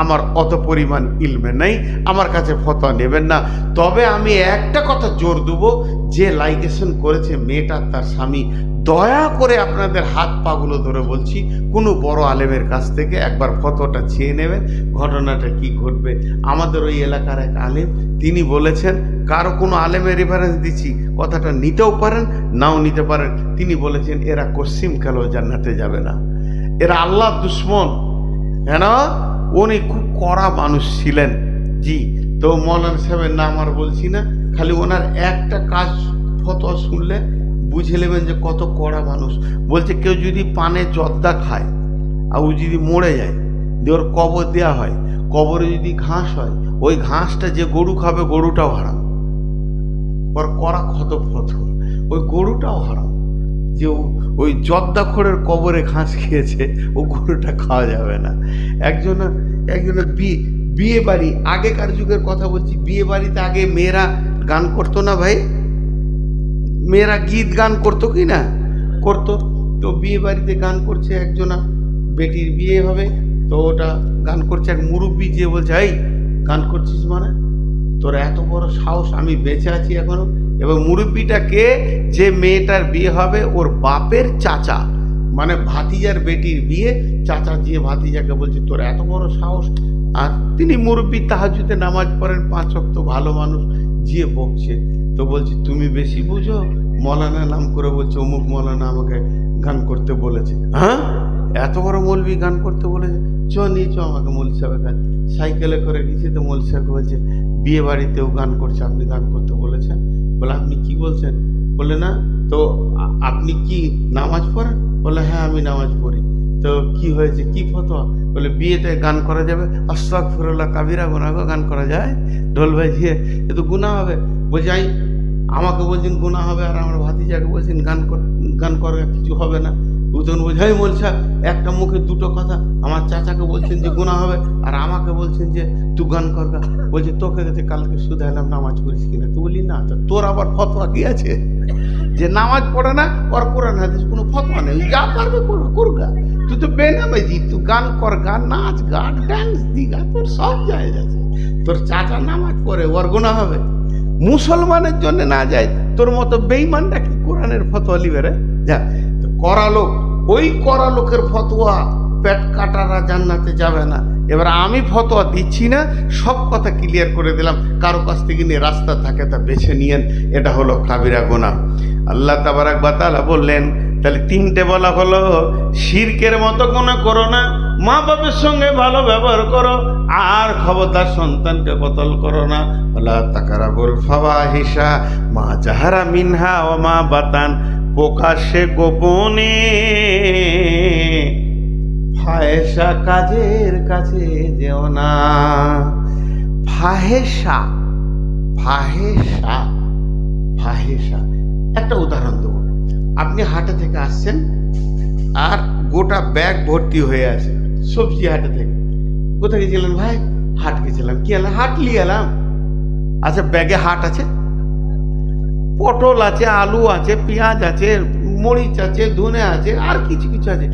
আমার অত পরিমাণ ইলমে নাই, আমার কাছে ফতোয়া নেবেন না। তবে আমি একটা কথা জোর দেবো, যে লাইগেশন করেছে মেয়েটা তার স্বামী, দয়া করে আপনাদের হাত পাগুলো ধরে বলছি, কোনো বড় আলেমের কাছ থেকে একবার ফতোয়াটা চেয়ে নেবেন, ঘটনাটা কি ঘটবে। আমাদের ওই এলাকার এক আলেম, তিনি বলেছেন, কারো কোনো আলেমের রেফারেন্স দিচ্ছি, কথাটা নিতেও পারেন নাও নিতে পারেন, তিনি বলেছেন এরা কসিম কালো জান্নাতে যাবে না, এরা আল্লাহ দুশ্মন। হ্যাঁ না, উনি খুব কড়া মানুষ ছিলেন। জি, তো মৌলানা সাহেবের নাম আর বলছি না, খালি ওনার একটা কাজ ফতোয়া শুনলে বুঝে নেবেন যে কত কড়া মানুষ। বলছে কেউ যদি পানে জর্দা খায় আর ও যদি মরে যায়, দিয়ে ওর কবর দেওয়া হয়, কবরে যদি ঘাস হয়, ওই ঘাসটা যে গরু খাবে গরুটাও হারাম। ওর কড়া ক্ষত ফত, ওই গরুটাও হারাম। যে ওই জর্দাখোরের কবরে ঘাস খেয়েছে, ও গরুটা খাওয়া যাবে না। একজনের বিয়ে বাড়ি, আগেকার যুগের কথা বলছি, বিয়ে বাড়িতে আগে মেয়েরা গান করতো না ভাই? মেয়েরা গীত গান করতো কি না? করতো। তো বিয়ে বাড়িতে গান করছে, একজনা বেটির বিয়ে হবে, তো ওটা গান করছে, এক মুরব্বি যে বলছে, এই গান করছিস মানে? তোর এত বড় সাহস, আমি বেঁচে আছি এখনো। এবং মুরব্বিটাকে, যে মেয়েটার বিয়ে হবে ওর বাপের চাচা, মানে ভাতিজার বেটির বিয়ে, চাচা যে ভাতিজাকে বলছে তোর এত বড় সাহস। আর তিনি মুরব্বি, তাহাজ্জুদে নামাজ পড়েন 5 ওয়াক্ত, ভালো মানুষ, যে বকছে। তো বলছি তুমি বেশি বুঝো, মৌলানা নাম করে বলছে অমুক মৌলানা আমাকে গান করতে বলেছে। হ্যাঁ, এত বড় মৌলবি গান করতে বলেছে, চ নিয়ে চ আমাকে মৌলবি সাহেবের কাছে। সাইকেলে করে গেছি, তো মৌলবি সাহেবকে বলছে বিয়ে বাড়িতেও গান করছে, আপনি গান করতে বলেছেন। বলে আপনি কি বলছেন? বলে না তো আপনি কি নামাজ পড়েন? বলে হ্যাঁ আমি নামাজ পড়ি। তো কি হয়েছে, কি ফতোয়া? বলে বিয়েতে গান করা যাবে? আস্তাগফিরুল্লাহ কাবিরা গুনাহ, গান করা যায় ঢোল বাজিয়ে? এ তো গুনাহ হবে। বলছি আমাকে বলছেন গুনাহ হবে, আর আমার ভাতিজাকে বলছেন গান করা কিছু হবে না। তখন বলছে হ্যাঁ বলছে একটা মুখে দুটো কথা, আমার চাচাকে বলছেন যে গুনাহ হবে, আর আমাকে বলছেন যে তুই গান করগা। বলছে তোকে কালকে শুধাইলাম নামাজ পড়িস কিনা, তুই বলি না। তো তোর আবার ফতোয়া কি আছে যে নামাজ পড়ে না, ওর কোরআন হাদিস কোনো ফতোয়া নেই, যা পারবে করবে করগা। তুই তো বেনামাজি, তুই গান কর, গান নাচ গা ড্যান্স দিগা, তোর সব জায়েজ আছে। তোর চাচা নামাজ পড়ে, ওর গুনাহ হবে? মুসলমানের জন্য না যায়, তোর মতো বেঈমানটা কি কোরআনের ফতোয়া লিবে রে? যা করা লোক, ওই করা লোকের ফতোয়া পেট কাটারা জান্নাতে যাবে না। এবার আমি ফতোয়া দিচ্ছি না, সব কথা ক্লিয়ার করে দিলাম। কারো কাছ থেকে নিয়ে রাস্তা থাকে তা বেছে নিয়েন, এটা হলো কাবিরা গুনাহ। আল্লাহ তাবারাক ওয়া তাআলা বললেন, তাহলে তিনটে বলা হলো, শিরকের মতো গুনাহ করো না, মা বাবার সঙ্গে ভালো ব্যবহার করো, আর খবরদার সন্তানকে কতল করো না। ওয়ালা তাকরাবুল ফাওয়াহিশা মা জাহারা মিনহা ওয়া মা বাতান, প্রকাশ্যে গোপনে ফাহেসা কাজের কাছে যেও না। ফাহেসা ফাহেসা ফাহেসা একটা উদাহরণ দেবো। আপনি হাটে থেকে আসছেন, আর গোটা ব্যাগ ভর্তি হয়ে আছে সবজি হাটে থেকে। কোথায় গেছিলেন ভাই? হাট গেছিলাম। কি এলাম? হাট নিয়ে এলাম। আচ্ছা ব্যাগে হাট আছে, পটল আছে, আলু আছে, পেঁয়াজ আছে, মরিচ আছে, ধনে আছে, আর কিছু কিছু আছে।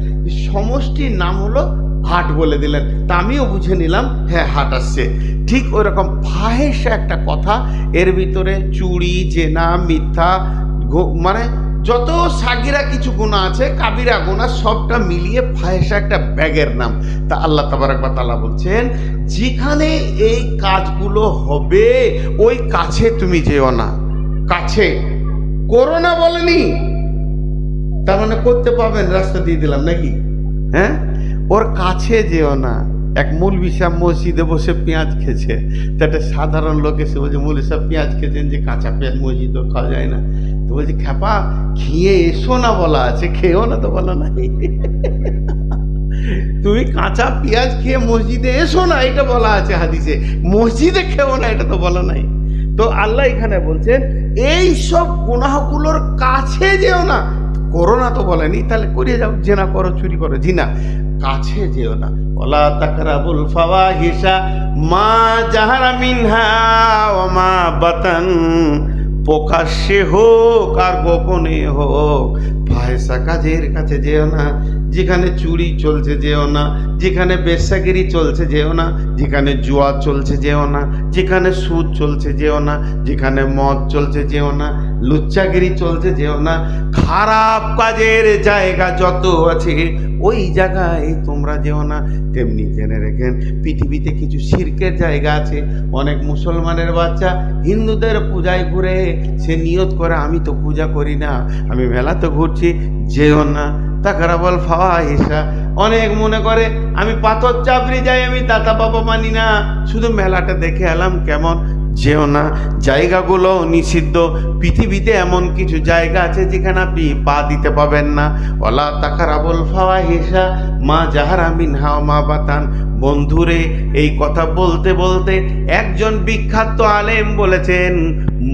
সমষ্টির নাম হলো হাট বলে দিলেন, তা আমিও বুঝে নিলাম হ্যাঁ হাট আসছে। ঠিক ওই রকম ফাহেসা একটা কথা, এর ভিতরে চুরি, জেনা, মিথ্যা, মানে যত সাগিরা কিছু গুনাহ আছে, কাবিরা গুনাহ, সবটা মিলিয়ে ফাহেসা একটা ব্যাগের নাম। তা আল্লাহ তাবারাক ওয়া তাআলা বলছেন, যেখানে এই কাজগুলো হবে ওই কাছে তুমি যেও না। কাছে করো না বলেনি, তার মানে করতে পাবেন, রাস্তা দিয়ে দিলাম নাকি? হ্যাঁ, ওর কাছে যেও না। এক মৌলবি সাহেব মসজিদে বসে পেঁয়াজ খেয়েছে, তো একটা সাধারণ লোক এসে বলছে মৌলবি সাহেব পেঁয়াজ খেয়েছেন, যে কাঁচা পেঁয়াজ মসজিদে খাওয়া যায় না। তো বলছে খ্যাপা খেয়ে এসো না বলা আছে, খেয়েও না তো বলা নাই। তুমি কাঁচা পেঁয়াজ খেয়ে মসজিদে এসো না এটা বলা আছে হাদিসে, মসজিদে খেও না এটা তো বলা নাই। তো আল্লাহ এখানে বলছেন এই সব গুনাহগুলোর কাছে যেও না। করো না তো বলেনি, তাহলে করিয়ে যাও, জেনা করো, চুরি করো, জিনা, কাছে যেও না। ওয়ালা তাকরাবুল ফাওয়াহিশা মা জাহারা মিনহা ওয়া মা বাতান, প্রকাশ্যে হোক আর গোপনে হোক ফাহেসা কাজের কাছে যেও না। যেখানে চুরি চলছে যেও না, যেখানে বেশ্যাগিরি চলছে যেও না, যেখানে জুয়া চলছে যেও না, যেখানে সুদ চলছে যেও না, যেখানে মদ চলছে যেও না, লুচ্চাগিরি চলছে যেও না। খারাপ কাজের জায়গা যত আছে ওই জায়গায় তোমরা যেও না। তেমনি জেনে রেখেন পৃথিবীতে কিছু শিরকের জায়গা আছে। অনেক মুসলমানের বাচ্চা হিন্দুদের পূজায় ঘুরে, সে নিয়ত করে আমি তো পূজা করি না, আমি মেলাতে ঘুরছি, যেও না। তাকরাবুল ফাওয়াহিশা, অনেক মনে করে আমি পাথর চাপড়ি যাই, আমি দাতা বাবা মানি না, শুধু মেলাটা দেখে এলাম কেমন, যেও না। জায়গাগুলো নিষিদ্ধ। পৃথিবীতে এমন কিছু জায়গা আছে যেখানে আপনি পা দিতে পাবেন না। ওয়ালা তাকরাবুল ফাওয়াহিশা মা জাহারা মিনহা ওয়া মা বাতান। বন্ধুরে, এই কথা বলতে বলতে একজন বিখ্যাত আলেম বলেছেন,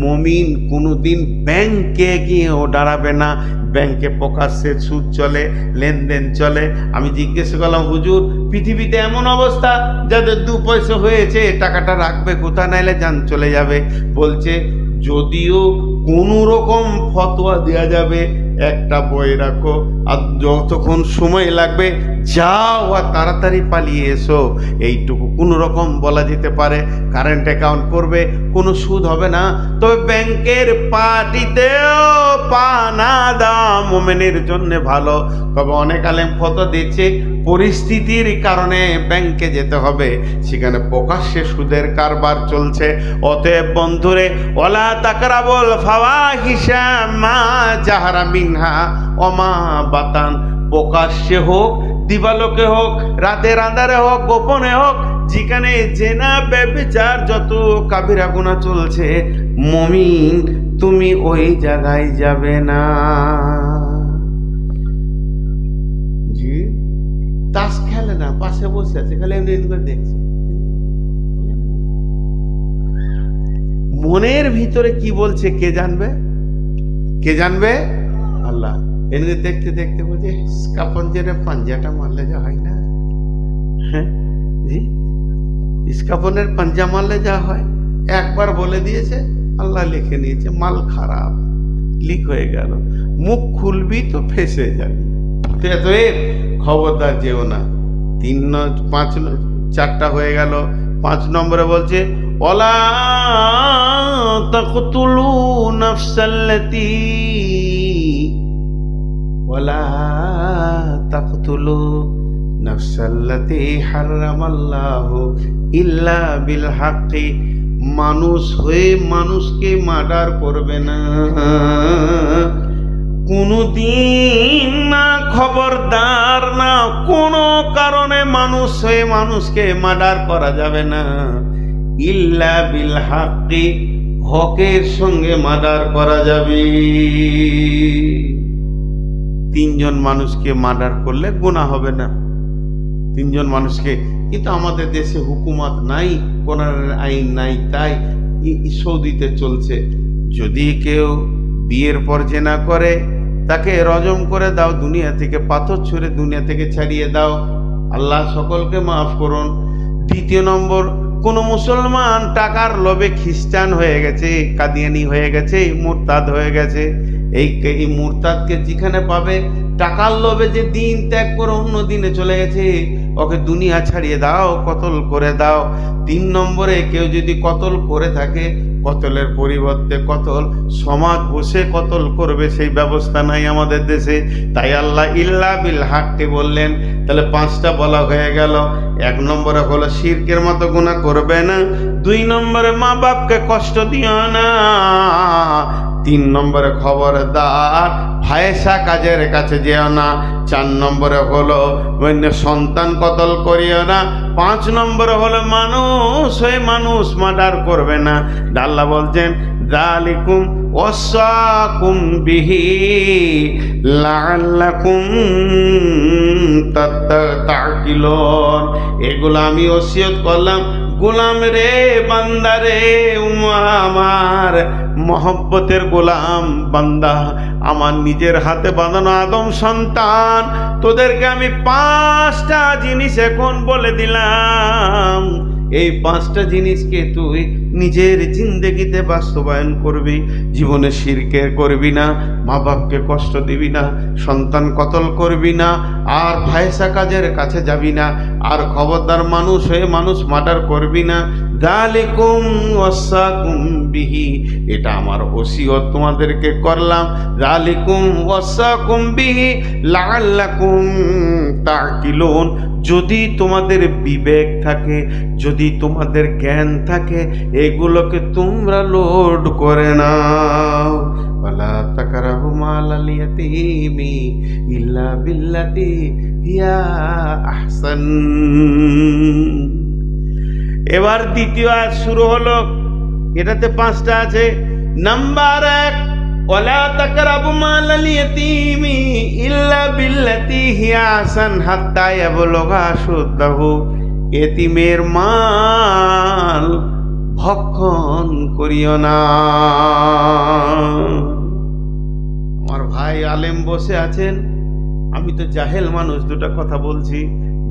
মুমিন কোনোদিন ব্যাংকে গিয়েও দাঁড়াবে না। ব্যাংকে প্রকাশ্যে সুদ চলে, লেনদেন চলে। আমি জিজ্ঞেস করলাম হুজুর, পৃথিবীতে এমন অবস্থা যাদের 2 পয়সা হয়েছে টাকাটা রাখবে কোথা, নাইলে জান চলে যাবে। বলছে যদিও কোনো রকম ফতোয়া দেওয়া যাবে, একটা বই রাখো, আর যতক্ষণ সময় লাগবে যাও আর তাড়াতাড়ি পালিয়ে এসো, এইটুকু কোনো রকম বলা যেতে পারে। কারেন্ট অ্যাকাউন্ট করবে, কোনো সুদ হবে না, তবে ব্যাংকের পার্টিতেও পা না দেওয়া মোমেনের জন্য ভালো। তবে অনেক আলেম ফতোয়া দিচ্ছে পরিস্থিতির কারণে ব্যাংকে যেতে হবে, সেখানে প্রকাশ্যে সুদের কারবার চলছে। অতএব বন্ধুরে, ওয়ালা তাকরাবুল ফাওয়াহিশা মা জাহারা মিনহা ওয়া মা বাতান, প্রকাশ্যে হোক দিবালোকে হোক, রাতের আঁধারে হোক, গোপনে হোক, যেখানে জেনা ব্যভিচার যত কাবিরা গুনাহ চলছে, মুমিন তুমি ওই জায়গায় যাবে না। জি, তাস খেলে না, পাশে বসে আছে, খালি এমনি এমনি করে দেখছে। মনের ভিতরে কি বলছে কে জানবে? কে জানবে? আল্লাহ। এমনি দেখতে দেখতে বলছে ইস্কাপঞ্জের পাঞ্জাটা মারলে যা হয় না, হ্যাঁ জি, ইস্কাপনের পাঞ্জা মারলে যা হয়, একবার বলে দিয়েছে, আল্লাহ লিখে নিয়েছে, মাল খারাপ, লিক হয়ে গেল। মুখ খুলবি তো ফেসে যাবি। খবরদার যেও না। 4টা হয়ে গেল। 5 নম্বরে বলছে ওয়ালা তাকতুলু নাফসাল্লাতী ওয়ালা তাকতুলু নাফসাল্লাতী হারামাল্লাহু ইল্লা বিল হাক্কি। মানুষ হয়ে মানুষকে মার্ডার করবে না কোনদিন, না খবরদার, না কোনো কারণে মানুষ হয়ে মানুষকে মার্ডার করা যাবে না। ইল্লা বিল হাক্কি, হকের সঙ্গে মার্ডার করা যাবে। 3 জন মানুষকে মার্ডার করলে গুনাহ হবে না, 3 জন মানুষকে। কিন্তু আমাদের দেশে হুকুমত নাই, কোরআনের আইন নাই, তাই সৌদিতে চলছে, যদি কেউ বিয়ের পর জেনা করে তাকে রজম করে দাও, দুনিয়া থেকে পাথর ছুঁড়ে দুনিয়া থেকে ছাড়িয়ে দাও। আল্লাহ সকলকে মাফ করুন। 2 নম্বর, কোন মুসলমান টাকার লোভে খ্রিস্টান হয়ে গেছে, কাদিয়ানি হয়ে গেছে, মুরতাদ হয়ে গেছে, এই মুরতাদকে যেখানে পাবে, টাকার লোভে যে দিন ত্যাগ করে অন্য দিনে চলে গেছে, ওকে দুনিয়া ছাড়িয়ে দাও, কতল করে দাও। 3 নম্বরে, কেউ যদি কতল করে থাকে, কতলের পরিবর্তে কতল, সমাজ বসে কতল করবে সেই ব্যবস্থা নাই আমাদের দেশে, তাই আল্লাহ ইল্লা বিল হাক্কি বললেন। তাহলে 5টা বলা হয়ে গেল। 1 নম্বরে হলো শিরকের মতো গুনাহ করবে না। 2 নম্বরে মা বাপকে কষ্ট দিও না। 3 নম্বরে খবরদার ফায়সা কাজের কাছে যেও না। 4 নম্বরে হলো সন্তান কতল করিও না। 5 নম্বরে হলো মানুষ হয়ে মানুষ মার্ডার করবে না। আল্লাহ বলছেন যালিকুম ওয়াসাকুম বিহি লাআল্লাকুম তাতাকিলুন। এগুলো আমি ওসিয়ত করলাম, গোলাম রে, বান্দা রে, আমার মহব্বতের গোলাম বান্দা, আমার নিজের হাতে বাঁধানো আদম সন্তান, তোদেরকে আমি 5টা জিনিস এখন বলে দিলাম। এই 5টা জিনিসকে তুই নিজের জিন্দেগিতে বাস্তবায়ন করবি। জীবনে শিরকে করবি না, মা বাপকে কষ্ট দিবি না, সন্তান কতল করবি না, আর ফায়সা কাজের কাছে যাবি না, আর খবরদার মানুষ হয়ে মানুষ মার্ডার করবি না। যালিকুম ওয়াসাকুম বিহি, এটা আমার ওসিয়ত তোমাদেরকে করলাম। যালিকুম ওয়াসাকুম বিহি লাআল্লাকুম তাকিলুন। যদি তোমাদের বিবেক থাকে, যদি তোমাদের জ্ঞান থাকে, এগুলোকে তোমরা লোড করে নাও। ওয়ালা তাকরাবু মালাল ইয়াতীমি ইল্লা বিল্লাতি হিয়া আহসান। এবার দ্বিতীয় আয়াত শুরু হলো, এটাতে 5টা আছে। নাম্বার 1, ওয়ালা তাকরাবু মালাল ইয়াতীমি ইল্লা বিল্লাতি হিয়া আহসান হাত্তা ইয়াবলুগা আশুদ্দাহু। এতিমের মাল ভক্ষণ করিও না। আমার ভাই আলেম বসে আছেন, আমি তো জাহেল মানুষ, 2টা কথা বলছি,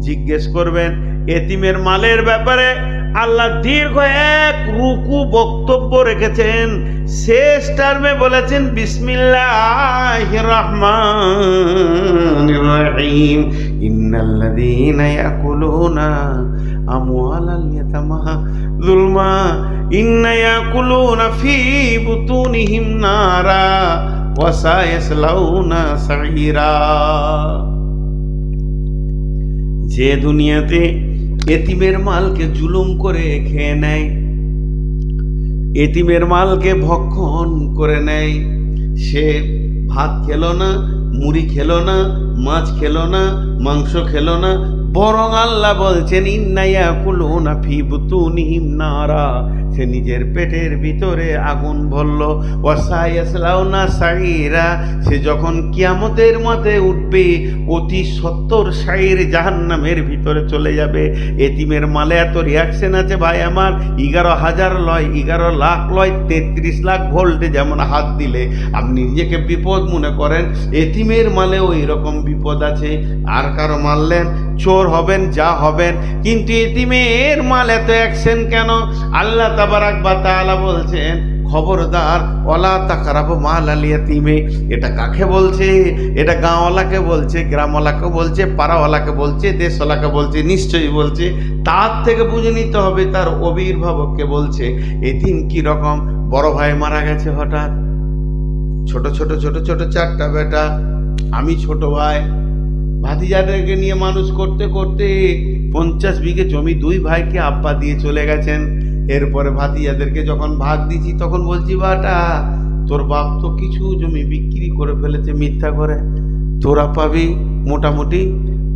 জিজ্ঞেস করবেন। এতিমের মালের ব্যাপারে আল্লাহ দীর্ঘ 1 রুকু বক্তব্য রেখেছেন। শেষ টার্মে বলেছেন বিসমিল্লাহির রহমানির রহিম, ইন্নাল্লাযীনা ইয়াকুলুনা আমওয়ালাল ইয়াতামা যুলমা ইন্না ইয়াকুলুনা ফি বুতুনিহিম নারা ওয়া সায়াসলাউনা সাঈরা। যে দুনিয়াতে এতিমের মালকে জুলুম করে খেয়ে নেয়, এতিমের মালকে ভক্ষণ করে নেয়, সে ভাত খেলো না, মুড়ি খেলো না, মাছ খেলো না, মাংস খেলো না, বরং আল্লাহ বলছেন ইন্না ইয়াকুলুনা ফি বুতুনিহিম নারা, সে নিজের পেটের ভিতরে আগুন ভরল। ওয়া সায়াসলাউনা সাইরা, সে যখন কিয়ামতের মাঠে উঠবে অতি সত্তর সাইর জাহান্নামের ভিতরে চলে যাবে। এতিমের মালে এত রিয়াকশন আছে ভাই আমার, 11,000 লয়, 11 লাখ লয়, 33 লাখ ভোল্টে যেমন হাত দিলে আপনি নিজেকে বিপদ মনে করেন, এতিমের মালেও এইরকম বিপদ আছে। আর কারো মারলেন চোর হবেন যা হবেন, কিন্তু এতিমের মাল এত অ্যাকশন কেন? আল্লাহ তাবারাক ওয়া তাআলা বলছেন খবরদার ওয়ালা তাকরাবু মাল আল ইয়াতীমে। এটা কাকে বলছে? এটা গাঁওয়ালাকে বলছে, গ্রামওয়ালাকে বলছে, পাড়াওয়ালাকে বলছে, দেশওয়ালাকে বলছে, নিশ্চয়ই বলছে। তার থেকে বুঝে নিতে হবে তার অভিভাবককে বলছে। এতিম কি রকম? বড় ভাই মারা গেছে হঠাৎ, ছোট ছোট ছোট ছোট 4টা বেটা, আমি ছোট ভাই, ভাতিজাদেরকে নিয়ে মানুষ করতে করতে 50 বিঘে জমি 2 ভাইকে আব্বা দিয়ে চলে গেছেন। এরপরে ভাতিজাদেরকে যখন ভাগ দিছি তখন বলছি বাটা তোর বাপ তো কিছু জমি বিক্রি করে ফেলেছে মিথ্যা করে, তোরা পাবি মোটামুটি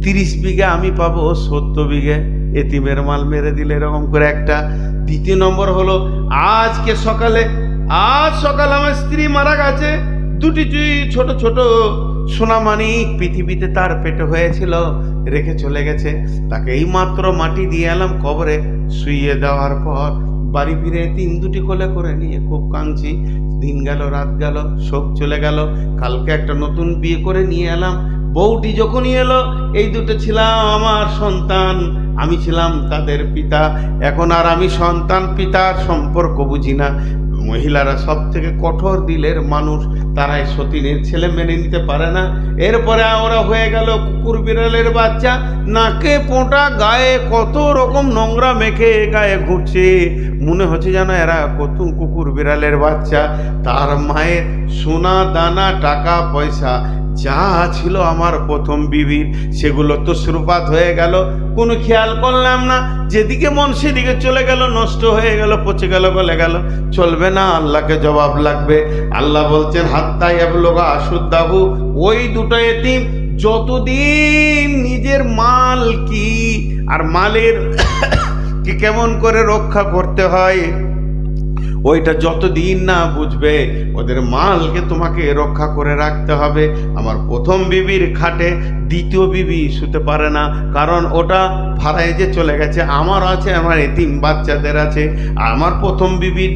30 বিঘে, আমি পাবো 70 বিঘে। এতিমের মাল মেরে দিলে এরকম করে একটা। দ্বিতীয় নম্বর হলো আজ সকালে আমার স্ত্রী মারা গেছে, 2টি ছোট ছোট সোনামানিক পৃথিবীতে তার পেটে হয়েছিল, রেখে চলে গেছে। তাকে এই মাত্র মাটি দিয়ে এলাম কবরে, শুইয়ে দেওয়ার পর বাড়ি ফিরে 2টি কোলে করে নিয়ে খুব কাঁদছি। দিন গেল, রাত গেল, শোক চলে গেল। কালকে একটা নতুন বিয়ে করে নিয়ে এলাম। বউটি যখনই এলো, এই 2টো ছিলাম আমার সন্তান, আমি ছিলাম তাদের পিতা। এখন আর আমি সন্তান পিতার সম্পর্ক বুঝি না। মহিলারা সব থেকে কঠোর দিলের মানুষ, তারাই সতীনের ছেলে মেনে নিতে পারে না। এরপরে ওরা হয়ে গেল কুকুর বিড়ালের বাচ্চা, নাকে পোঁটা, গায়ে কত রকম নোংরা মেখে গায়ে ঘুরছে, মনে হচ্ছে যেন এরা কত কুকুর বিড়ালের বাচ্চা। তার মায়ের সোনা দানা টাকা পয়সা যা ছিল আমার প্রথম বিবির, সেগুলো তো সুরপাত হয়ে গেল, কোনো খেয়াল করলাম না। যেদিকে মন সেদিকে চলে গেল, নষ্ট হয়ে গেল, পচে গেল, গলে গেল। চলবে না, আল্লাহকে জবাব লাগবে। আল্লাহ বলছেন হাত্তা ইয়াবলুগা আশুদ্দাহু, ওই 2টো এতিম যতদিন নিজের মাল কি আর মালের কি কেমন করে রক্ষা করতে হয় ওইটা যতদিন না বুঝবে, ওদের মালকে তোমাকে রক্ষা করে রাখতে হবে। আমার প্রথম বিবির খাটে দ্বিতীয় বিবি শুতে পারে না, কারণ ওটা ভাড়ায় যে চলে গেছে। আমার আছে, আমার এতিম বাচ্চাদের আছে। আমার প্রথম বিবির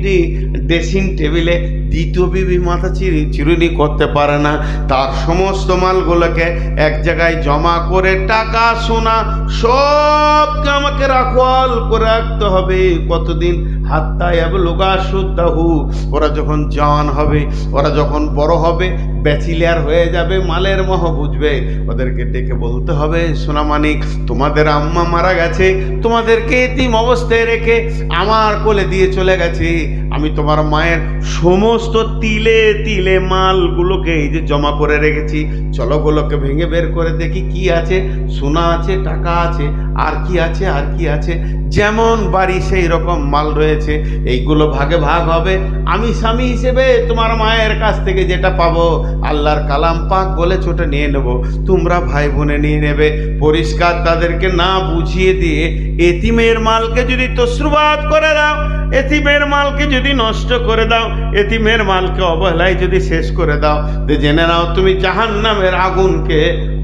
ড্রেসিং টেবিলে দ্বিতীয় বিবি মাথা চিরুনি করতে পারে না। তার সমস্ত মালগুলোকে এক জায়গায় জমা করে টাকা সোনা সবকে আমাকে রাখওয়াল করে রাখতে হবে। কতদিন? হাত্তা ইয়াবলুগা আশুদ্দাহু। ওরা যখন জওয়ান হবে, ওরা যখন বড় হবে, ব্যাচিলিয়ার হয়ে যাবে, মালের মোহ বুঝবে, ওদেরকে ডেকে বলতে হবে সোনামানিক তোমাদের আম্মা মারা গেছে, তোমাদেরকে এতিম অবস্থায় রেখে আমার কোলে দিয়ে চলে গেছে। আমি তোমার মায়ের সমস্ত তিলে তিলে মালগুলোকে এই যে জমা করে রেখেছি, চলো গুলোকে ভেঙে বের করে দেখি কি আছে। সোনা আছে, টাকা আছে, আর কি আছে, আর কি আছে। যেমন বাড়ি সেই রকম মাল রয়েছে, এইগুলো ভাগে ভাগ হবে। আমি স্বামী হিসেবে তোমার মায়ের কাছ থেকে যেটা পাবো, আল্লাহর কালাম পাক বলে ছোট নিয়ে নেব, তোমরা ভাই বোনে নিয়ে নেবে। পরিষ্কার তাদেরকে না বুঝিয়ে দিয়ে এতিমের মালকে যদি তসরুবাদ করে দাও, এতিমের মালকে যদি নষ্ট করে দাও, এতিমের মালকে অবহেলায় যদি শেষ করে দাও, জেনে নাও তুমি জাহান্নামের আগুনকে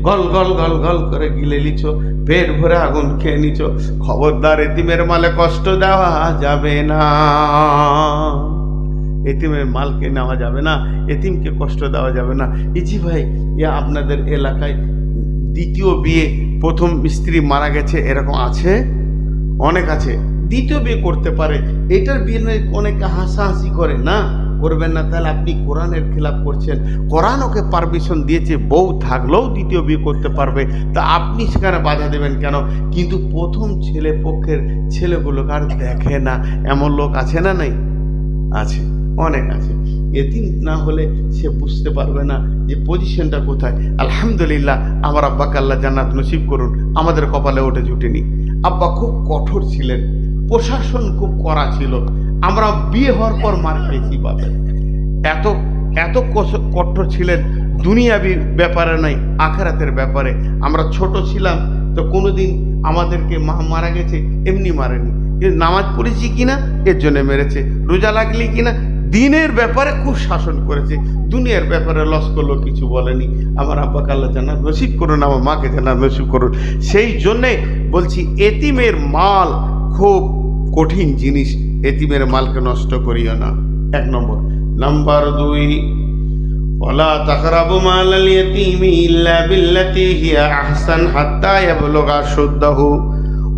গল গল গল গল করে গিলে নিছো, পেট ভরে আগুন খেয়ে নিছো। খবরদার, এতিমের মালে কষ্ট দেওয়া যাবে না, এতিমের মালকে নেওয়া যাবে না, এতিমকে কষ্ট দেওয়া যাবে না। জি ভাই, আপনাদের এলাকায় দ্বিতীয় বিয়ে, প্রথম স্ত্রী মারা গেছে, এরকম আছে? অনেক আছে। দ্বিতীয় বিয়ে করতে পারে, এটার বিয়ে অনেকে হাসাহাসি করে, না করবেন না, তাহলে আপনি কোরআনের খেলাপ করছেন। কোরআন ওকে পারমিশন দিয়েছে, বউ থাকলেও দ্বিতীয় বিয়ে করতে পারবে, তা আপনি সেখানে বাধা দেবেন কেন? কিন্তু প্রথম ছেলে পক্ষের ছেলেগুলোকে আর দেখে না, এমন লোক আছে না? নাই? আছে, অনেক আছে। এতিম না হলে সে বুঝতে পারবে না যে পজিশনটা কোথায়। আলহামদুলিল্লাহ, আমার আব্বাকে আল্লাহ জান্নাত নসিব করুন, আমাদের কপালে ওঠে জুটেনি। আব্বা খুব কঠোর ছিলেন, প্রশাসন খুব কড়া ছিল। আমরা বিয়ে হওয়ার পর মার খেয়েছি বাবা, এত এত কঠোর ছিলেন। দুনিয়াবি ব্যাপারে নয়, আখেরাতের ব্যাপারে। আমরা ছোট ছিলাম তো কোনোদিন আমাদেরকে মা মারা গেছে এমনি মারেনি, নামাজ পড়েছি কিনা এর জন্য মেরেছে, রোজা লাগলি কিনা, দিনের ব্যাপারে খুব শাসন করেছে, দুনিয়ার ব্যাপারে লস করলো কিছু বলেনি। আমার আব্বাকে আল্লাহ জান্নাত নসিব করুন, আমার মাকে জান্নাত নসিব করুন। সেই জন্যে বলছি এতিমের মাল খুব কঠিন জিনিস, এতিমের মালকে নষ্ট করিও না। এক নম্বর। নাম্বার 2, ওয়ালা তাকরাবু মালাল ইয়াতীমি ইল্লা বিল্লাতি হিয়া আহসান হাত্তা ইয়াবলুগা শুদ্দাহু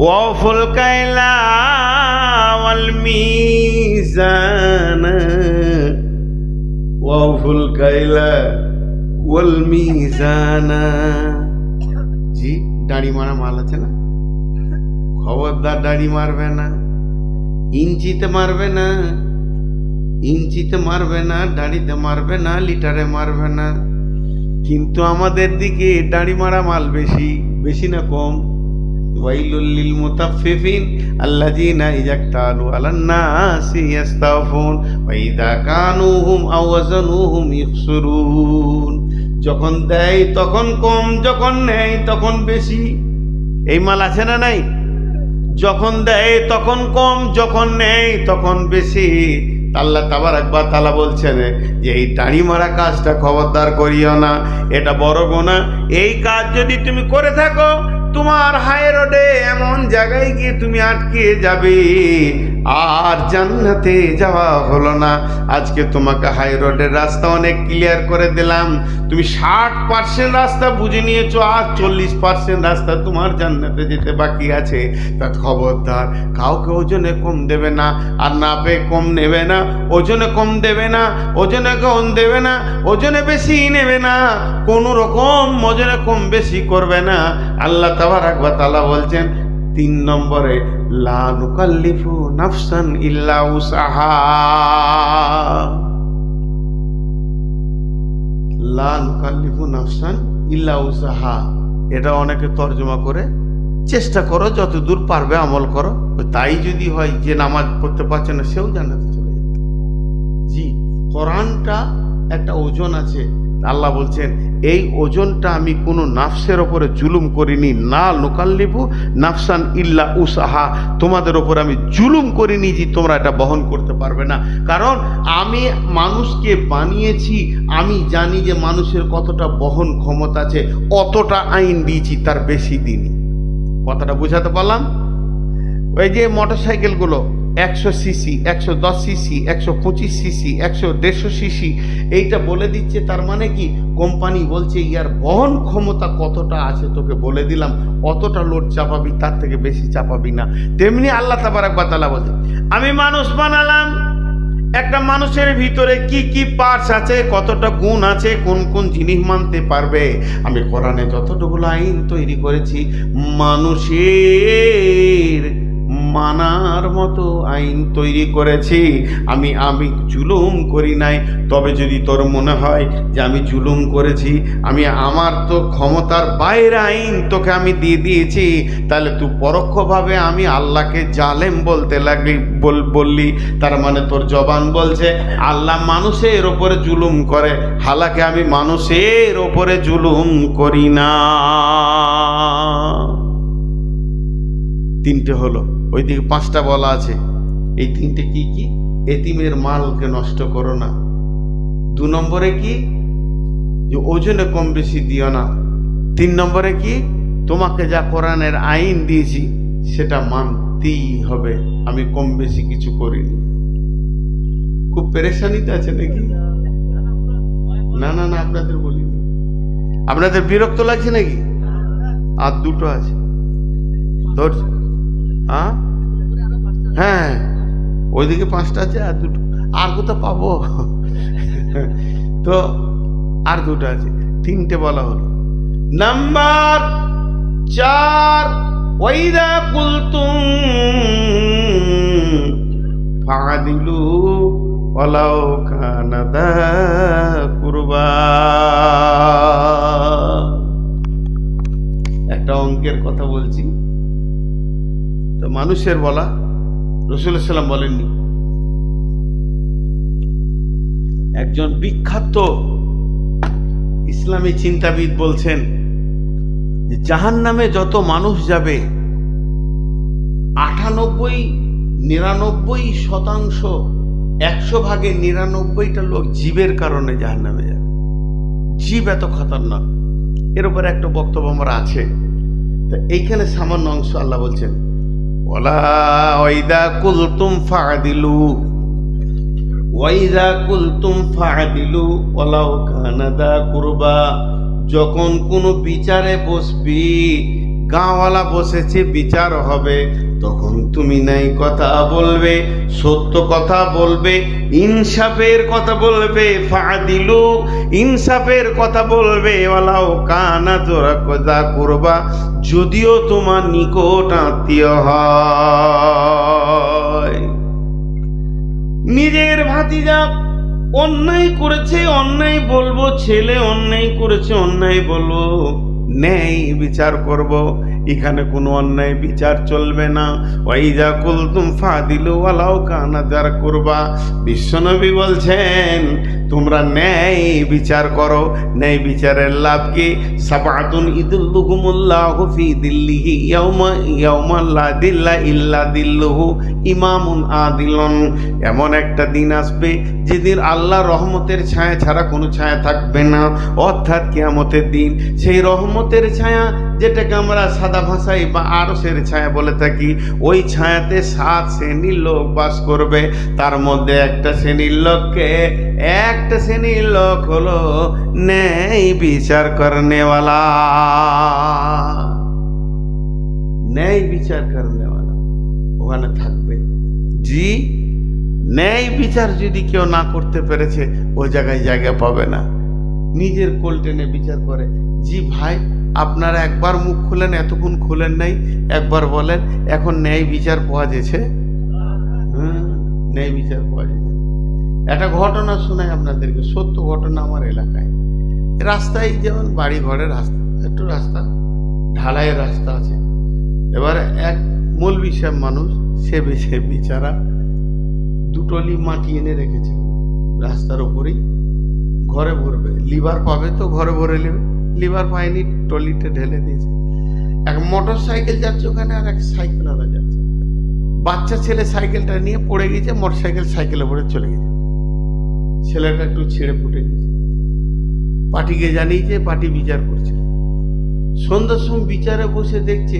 ওয়াফুল কাইলা ওয়াল মিজান ওয়াফুল কাইলা ওয়াল মিজান। জি, দাড়ি মারা মাল আছে না, খবরদার দাড়ি মারবে না, ইঞ্চিতে মারবে না, ইঞ্চিতে মারবে না, দাড়িতে মারবে না, লিটারে মারবে না। কিন্তু আমাদের দিকে দাড়ি মারা মাল বেশি, বেশি না কম? ওয়াইলুল লিল মুতাফফিফিন আল্লাযীনা ইযাক্তালু আলান নাসি ইস্তাওফুন ওয়া ইযা কানুহুম আও ওয়াজানুহুম ইখসুরুন। যখন দেয় তখন কম, যখন নেয় তখন বেশি। এই মাল আছে না নাই? যখন দেয় তখন কম, যখন নেয় তখন বেশি। আল্লাহ তাবারাক ওয়া তাআলা বলছেন যে এই দাড়ি মারা কাজটা খবরদার করিও না, এটা বড় গুনাহ। এই কাজ যদি তুমি করে থাকো, তোমার হাই রোডে এমন জায়গায় গিয়ে তুমি আটকে যাবে, আর জান্নাতে যাওয়া হলো না। আজকে তোমাকে হাই রোডের রাস্তা অনেক ক্লিয়ার করে দিলাম, তুমি 60% রাস্তা বুঝে নিয়েছো, আর 40% রাস্তা তোমার জান্নাতে যেতে বাকি আছে। তা খবরদার কাউকে ওজনে কম দেবে না, আর না পেয়ে কম নেবে না, ওজনে কম দেবে না, ওজনে কম দেবে না, ওজনে বেশি নেবে না, কোনো রকম ওজনে কম বেশি করবে না। আল্লাহ তাবারাক ওয়া তাআলা বলছেন 3 নম্বরে, লা নুকাল্লিফু নাফসান ইল্লা উসাহা। লা নুকাল্লিফু নাফসান ইল্লা উসাহা, এটা অনেকে তর্জমা করে চেষ্টা করো, যতদূর পারবে আমল করো। তাই যদি হয় যে নামাজ পড়তে পারছে না সেও জান্নাতে চলে যাবে। জি, কোরআনটা একটা ওজন আছে। আল্লাহ বলছেন এই ওজনটা আমি কোনো নাফসের ওপরে জুলুম করিনি, না নুকাল্লিফু নাফসান ইল্লা উসাহা, তোমাদের ওপর আমি জুলুম করিনি যে তোমরা এটা বহন করতে পারবে না। কারণ আমি মানুষকে বানিয়েছি, আমি জানি যে মানুষের কতটা বহন ক্ষমতা আছে, অতটা আইন দিয়েছি, তার বেশি দিনই। কথাটা বুঝাতে পারলাম? ওই যে মোটর সাইকেলগুলো 100 সিসি, 110 সিসি, 125 সিসি, 150 সিসি, এইটা বলে দিচ্ছে। তার মানে কি, কোম্পানি বলছে ইয়ার বহন ক্ষমতা কতটা আছে তোকে বলে দিলাম, অতটা লোড চাপাবি, তার থেকে বেশি চাপাবি না। তেমনি আল্লাহ তাবারাক ওয়া তাআলা বলে আমি মানুষ বানালাম, একটা মানুষের ভিতরে কি কি পার্টস আছে, কতটা গুণ আছে, কোন কোন জিনিস মানতে পারবে। আমি কোরআনে যতটুকু আইন তৈরি করেছি মানুষের মানার মতো আইন তৈরি করেছি, আমি জুলুম করি নাই। তবে যদি তোর মনে হয় যে আমি জুলুম করেছি, আমি আমার তো ক্ষমতার বাইরে আইন তোকে আমি দিয়ে দিয়েছি, তাহলে তুই পরোক্ষভাবে আমি আল্লাহকে জালেম বলতে লাগলি, বললি। তার মানে তোর জবান বলছে আল্লাহ মানুষের ওপরে জুলুম করে, হালাকে আমি মানুষের ওপরে জুলুম করি না। 3টে হলো, ওইদিকে 5টা বলা আছে। এই 3টে কি কি? এতিমের মালকে নষ্ট করো না। 2 নম্বরে কি? যে ওজনে কম বেশি দিও না। 3 নম্বরে কি? তোমাকে যা কোরআনের আইন দিয়েছি সেটা মানতেই হবে, আমি কম বেশি কিছু করিনি। খুব পেরেশানিতে আছে নাকি? না না না, আপনাদের বলিনি। আপনাদের বিরক্ত লাগছে নাকি? আর 2টো আছে, ধর। হ্যাঁ, ওইদিকে 5টা আছে, আর 2টো। আর কোথাও পাবো? তো আর 2টা আছে, 3টে বলা হলো। নাম্বার 4, ওয়াইদা কুলতুম ফাদিলু ওয়ালাউ কানা দা কুরবা। একটা অঙ্কের কথা বলছি তো, মানুষের বলা, রাসূলুল্লাহ সাল্লাল্লাহু আলাইহি ওয়াসাল্লাম বলেননি। একজন বিখ্যাত ইসলামী চিন্তাবিদ বলছেন যে জাহান্নামে যত মানুষ যাবে 98-99% 100 ভাগে 99টা লোক জীবের কারণে জাহান্নামে যাবে। জীব এত খতরনাক। এর উপরে একটা বক্তব্য আমার আছে, তো এইখানে সামান্য অংশ আল্লাহ বলছেন ওয়ালা ওয়াইদা কুলতুম ফাআদিলু ওয়াইদা কুলতুম ফাআদিলু ওয়ালাউ কানা দা কুরবা। যখন কোনো বিচারে বসবি, গাঁওয়ালা বসেছে বিচার হবে, তখন তুমি নাই কথা বলবে, সত্য কথা বলবে, ইনসাফের কথা বলবে। ফাআদিলু, ইনসাফের কথা বলবে। ওয়ালাউ কানা দা কুরবা, যদিও তোমার নিকট আত্মীয় হয়। নিজের ভাতিজা অন্যায় করেছে, অন্যায় বলবো। ছেলে অন্যায় করেছে, অন্যায় বলবো। ন্যায় বিচার করব, এখানে কোনো অন্যায় বিচার চলবে না। ওয়াইদা কুলতুম ফাদিলু ওয়ালাউ কানা দার কুরবা। বিশ্বনবী বলছেন তোমরা ন্যায় বিচার করো। ন্যায় বিচারের লাভ কি? সাবাতুন ইদুল্লুহুমুল্লাহু ফি দিল্লিহি ইয়াউমা লা দিল্লা ইল্লা দিল্লুহু ইমামুন আদিলুন। এমন একটা দিন আসবে যেদিন আল্লাহর রহমতের ছায়া ছাড়া কোনো ছায়া থাকবে না, অর্থাৎ কিয়ামতের দিন। সেই রহমতের ছায়া যেটাকে আমরা সাদা ভাষায় বা আরশের ছায়া বলে থাকি, ওই ছায়াতে 7 শ্রেণীর লোক বাস করবে। তার মধ্যে একটা শ্রেণীর লোক হলো ন্যায় বিচার করনেওয়ালা। ন্যায় বিচার করনেওয়ালা ওখানে থাকবে। জি, ন্যায় বিচার যদি কেউ না করতে পেরেছে ওই জায়গায় জায়গা পাবে না। নিজের কোল টেনে বিচার করে। জি ভাই, আপনারা একবার মুখ খুলেন, এতক্ষণ খুলেন নাই, একবার বলেন এখন ন্যায় বিচার পাওয়া যেছে? ন্যায় বিচার পাওয়া যেছে। একটা ঘটনা শোনাই আপনাদেরকে, সত্য ঘটনা। আমার এলাকায় রাস্তায়, যেমন বাড়ি ঘরের রাস্তা, একটু রাস্তা ঢালাইয়ের রাস্তা আছে। এবার এক মৌলবি সাহেব মানুষ, সে বিচারা 2 টলি মাটি এনে রেখেছে রাস্তার উপরেই। ঘরে ভরবে, লিভার পাবে তো ঘরে ভরে নেবে। লিভার পায়নি, টলিতে ঢেলে দিয়েছে। এক মোটর সাইকেল যাচ্ছে ওখানে, আর এক সাইকেলওয়ালা যাচ্ছে। বাচ্চা ছেলে সাইকেলটা নিয়ে পড়ে গেছে, মোটর সাইকেলে পড়ে চলে গেছে। ছেলেটা একটু ছেড়ে ফুটে গেছে। পার্টিকে জানিয়েছে, পার্টি বিচার করছে। সন্ধ্যার সময় বিচারে বসে দেখছে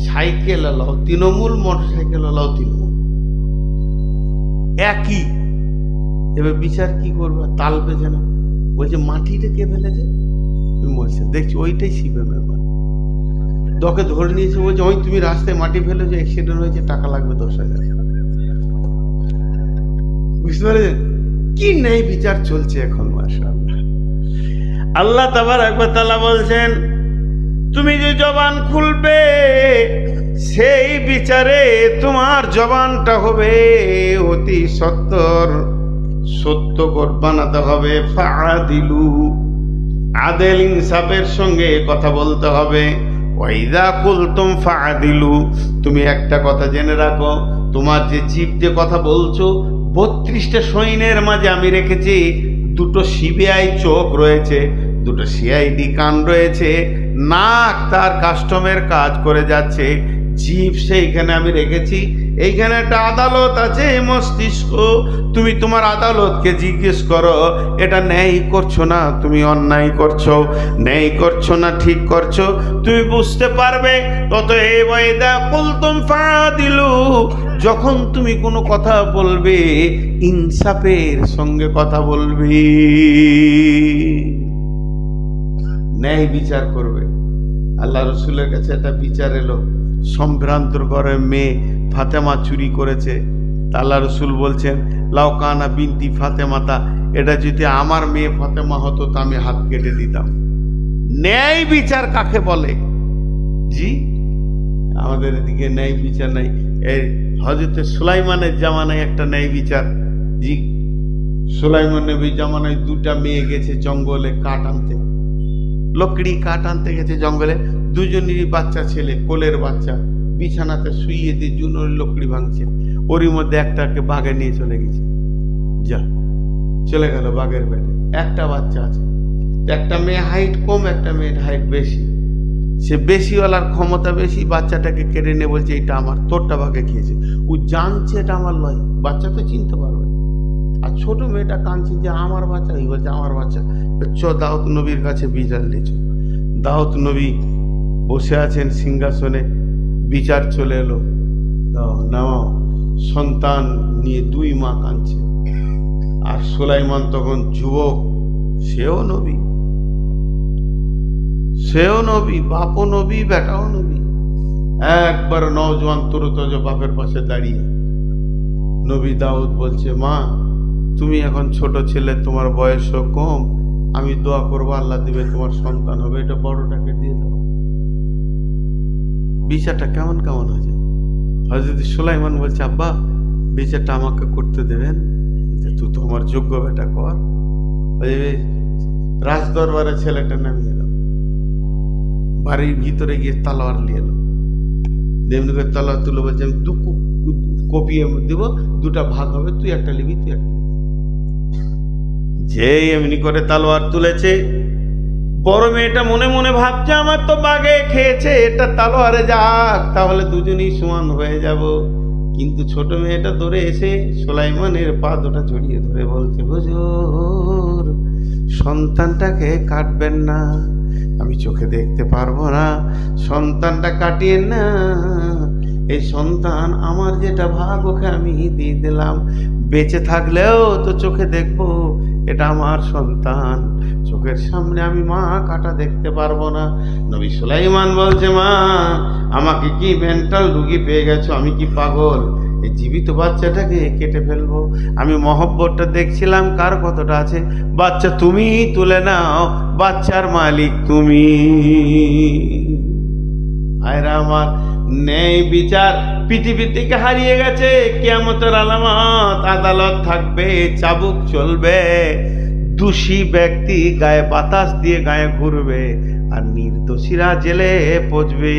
সাইকেল আলাও তৃণমূল, মোটর সাইকেল আলাও তৃণমূল, একই। এবার বিচার কি করবে? তাল পেছে না। বলছে মাটিটা কে ফেলেছে? বলছে দেখছি ওইটাই সিপিএমের মাটি। তোকে ধরে নিয়েছে, বলছে ওই তুমি রাস্তায় মাটি ফেলেছো, অ্যাক্সিডেন্ট হয়েছে, টাকা লাগবে 10,000। বুঝতে পারছেন কি ন্যায় বিচার চলছে এখন? মাশাআল্লাহ। আল্লাহ তাবারক ওয়া তাআলা বলছেন তুমি যে জবান খুলবে, সেই বিচারে তোমার জবানটা হবে অতি সত্য বানাতে হবে। ফাআদিলু, আদেল ইনসাফের সঙ্গে কথা বলতে হবে। ওয়াইদা কুলতুম ফাআদিলু, তুমি একটা কথা জেনে রাখো, তোমার যে জিভ যে কথা বলছো, 32টা সৈন্যের মাঝে আমি রেখেছি। 2টো সিবিআই চোখ রয়েছে, 2টো সিআইডি কান রয়েছে, নাক তার কাস্টমের কাজ করে যাচ্ছে, জিভ সেইখানে আমি রেখেছি। এইখানে একটা আদালত আছে, মস্তিষ্ক। তুমি তোমার আদালতকে জিজ্ঞেস করো এটা ন্যায় করছো না, তুমি অন্যায় করছো, ন্যায় করছো না ঠিক করছো, তুমি বুঝতে পারবে। অতএব ওয়াইদা কুলতুম ফাআদিলু, যখন তুমি কোনো কথা বলবে ইনসাফের সঙ্গে কথা বলবে, ন্যায় বিচার করবে। আল্লাহ রসুলের কাছে একটা বিচার এলো, সম্ভ্রান্ত ঘরের মেয়ে ফাতেমা চুরি করেছে। আল্লাহ রসুল বলছেন লাউকানা বিনতি ফাতেমাতা, এটা যদি আমার মেয়ে ফাতেমা হতো তো আমি হাত কেটে দিতাম। ন্যায় বিচার কাকে বলে? জি, আমাদের এদিকে ন্যায় বিচার নাই। এই হযরতে সুলাইমানের জামানায় একটা ন্যায় বিচার। জি, সুলাইমান নবীর জামানায় 2টা মেয়ে গেছে জঙ্গলে কাঠ আনতে, লকড়ি কাঠ আনতে গেছে জঙ্গলে। 2জনেরই বাচ্চা ছেলে, কোলের বাচ্চা, বিছানাতে শুইয়ে দিয়ে জুনোর লকড়ি ভাঙছে। ওরই মধ্যে একটাকে বাঘে নিয়ে চলে গেছে। যা চলে গেল বাঘের পেটে, একটা বাচ্চা আছে। একটা মেয়ে হাইট কম, একটা মেয়ের হাইট বেশি। সে বেশিওয়ালার ক্ষমতা বেশি, বাচ্চাটাকে কেড়ে নিয়ে বলছে এটা আমার, তোরটা বাকে খেয়েছে। ও জানছে এটা আমার লয়, বাচ্চা তো চিনতে পারবে। আর ছোট মেয়েটা কাঁদছে যে আমার বাচ্চা, এই বলছে আমার বাচ্চা। দাউদ নবীর কাছে বিচার নিয়েছ। দাউদ নবী বসে আছেন সিংহাসনে, বিচার চলে এলো। নাও, সন্তান নিয়ে 2 মা কাঁদছে। আর সুলাইমান তখন যুবক, সেও নবী, বাপও নবী, বেটাও নবী। একবার নওজোয়ান তরুতজ বাপের পাশে দাঁড়িয়ে নবী দাউদ বলছে, মা তুমি এখন ছোট ছেলে, তোমার বয়সও কম, আমি দোয়া করবো আল্লাহ দিবে তোমার সন্তান হবে, এটা বড়টাকে দিয়ে দাও। বিচারটা কেমন কেমন হয়েছে। হযরত সুলাইমান বলছে, আব্বা বিচারটা আমাকে করতে দেবেন? তুই তো আমার যোগ্য বেটা, কর। রাজ দরবারে ছেলেটা নামিয়ে দাও। বাড়ির ভিতরে গিয়ে তলোয়ার নিয়ে এলো। এমনি করে তলোয়ার তুলে বলছে, আমি 2 কপিয়ে দেবো, 2টা ভাগ হবে, তুই একটা নিবি, তুই একটা। যে এমনি করে তলোয়ার তুলেছে, বড় মেয়েটা মনে মনে ভাবছে আমার তো বাগে খেয়েছে, এটা তলোয়ারে যাক, তাহলে দুজনেই সমান হয়ে যাব। কিন্তু ছোট মেয়েটা ধরে এসে সুলাইমানের পা দুটা জড়িয়ে ধরে বলছে, হুজুর সন্তানটাকে কাটবেন না, আমি চোখে দেখতে পারবো না, সন্তানটা কাটিয়েন না। এই সন্তান আমার, যেটা ভাগ ওকে আমি দিয়ে দিলাম, বেঁচে থাকলেও তো চোখে দেখবো এটা আমার সন্তান, চোখের সামনে আমি মা কাটা দেখতে পারবো না। নবী সুলাইমান বলছে, মা আমাকে কি মেন্টাল রুগী পেয়ে গেছো, আমি কি পাগল, এই জীবিত বাচ্চাটাকে কেটে ফেলবো? আমি মহব্বতটা দেখছিলাম কার কতটা আছে, বাচ্চা তুমি তুলে নাও, বাচ্চার মালিক তুমি। ভাইরা আমার, ন্যায় বিচার পৃথিবী থেকে হারিয়ে গেছে। কিয়ামতের আলামত, আদালত থাকবে, চাবুক চলবে, দোষী ব্যক্তি গায়ে বাতাস দিয়ে গায়ে ঘুরবে, আর নির্দোষীরা জেলে পচবে।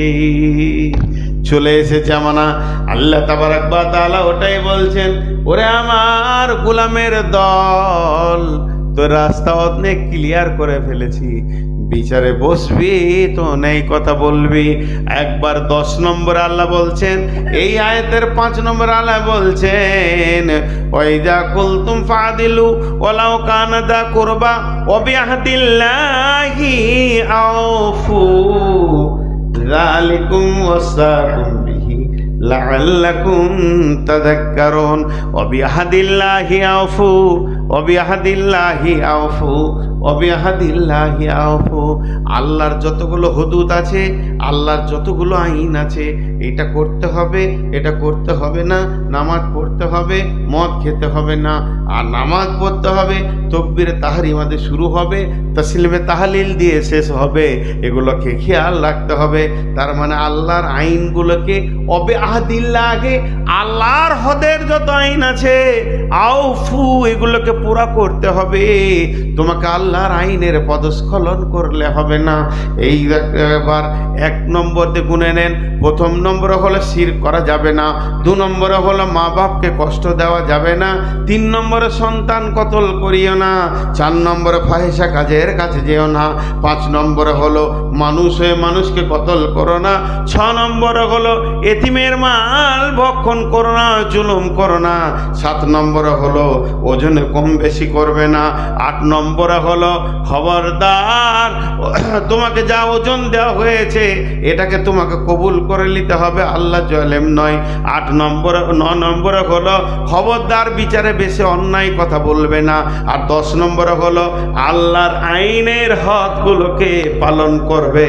চলে এসেছে জামানা। আল্লাহ তাবারাক ওয়া তাআলা ওটাই বলছেন, ওরে আমার গোলামের দল, তো রাস্তা অনেক ক্লিয়ার করে ফেলেছি, বিচারে বসবি তো নেই কথা বলবি। একবার 10 নম্বর আল্লাহ বলছেন, এই আয়াতের 5 নম্বর আল্লাহ বলছেন, ওয়াইদা কুলতুম ফাদিলু ওয়ালাউ কানা দা কুরবা ওয়া বিআহদিল্লাহি আউফু যালিকুম ওয়াসাকুম বিহি লাআল্লাকুম তাযাক্কারুন। ওয়া বিআহদিল্লাহি আউফু ওয়া বিআহদিল্লাহি আউফু ওয়া বিআহদিল্লাহি আউফু। আল্লাহর যতগুলো হুদুদ আছে, আল্লাহর যতগুলো আইন আছে, এটা করতে হবে, এটা করতে হবে না, নামাজ পড়তে হবে, মদ খেতে হবে না, আর নামাজ পড়তে হবে, তাকবীরে তাহরিমাতে শুরু হবে, তাসলিমে তাহলিল দিয়ে শেষ হবে, এগুলোকে খেয়াল রাখতে হবে। তার মানে আল্লাহর আইনগুলোকে অবে আহদিল্লাহে, আল্লাহর হদের যত আইন আছে, আউফু, এগুলোকে পুরা করতে হবে। তোমাকে আল্লাহর আইনের পদস্খলন করলে হবে না। এই এবার 1 নম্বর দিয়ে গুনে নেন। 1 নম্বরে হলো শিরক করা যাবে না, 2 নম্বরে হলো মা বাপকে কষ্ট দেওয়া যাবে না, 3 নম্বরে সন্তান কতল করিও না, 4 নম্বরে ফাহিশা কাজের কাছে যেও না, 5 নম্বরে হলো মানুষ হয়ে মানুষকে কতল করো না, 6 নম্বরে হলো এতিমের মাল ভক্ষণ করো না, জুলুম করো না, 7 নম্বরে হলো ওজনে কম বেশি করবে না, 8 নম্বরে হলো খবরদার তোমাকে যা ওজন দেওয়া হয়েছে এটাকে তোমাকে কবুল করে নিতে হবে, আল্লাহ জালেম নয়। 8 নম্বরে 9 নম্বরে হলো খবরদার বিচারে বেশি অন্যায় কথা বলবে না, আর 10 নম্বরে হলো আল্লাহর আইনের হকগুলোকে পালন করবে।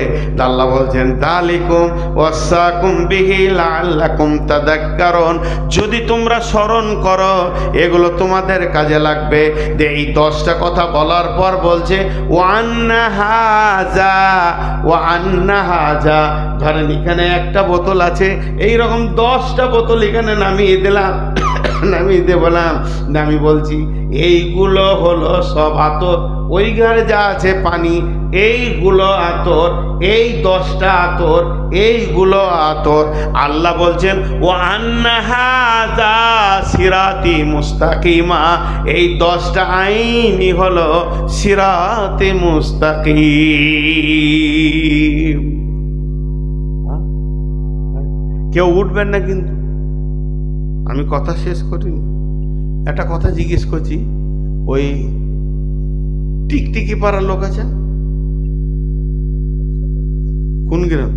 আল্লাহ বলছেন, যালিকুম ওয়াসাকুম বিহি লাআল্লাকুম তাযাক্কারুন, যদি তোমরা স্মরণ করো এগুলো তোমাদের কাজে লাগবে। এই 10টা কথা বলার পর বলছে, ওয়ান্না হাজা, ধরেন এখানে একটা বোতল আছে, এইরকম 10টা বোতল এখানে নামিয়ে দিলাম, তখন আমি বললাম, আমি বলছি এইগুলো হলো সব আতর, ওই ঘরে যা আছে পানি, এইগুলো আতর, এই 10টা আতর, এইগুলো আতর। আল্লাহ বলছেন ও আন্না হাযা সিরাতি মুস্তাকিমা, এই 10টা আইনই হলো সিরাতে মুস্তাকিম। কেউ উঠবেন না কিন্তু, আমি কথা শেষ করিনি। একটা কথা জিজ্ঞেস করছি, ওই টিকটিকি পাড়ার লোক আছেন? কোন গ্রাম?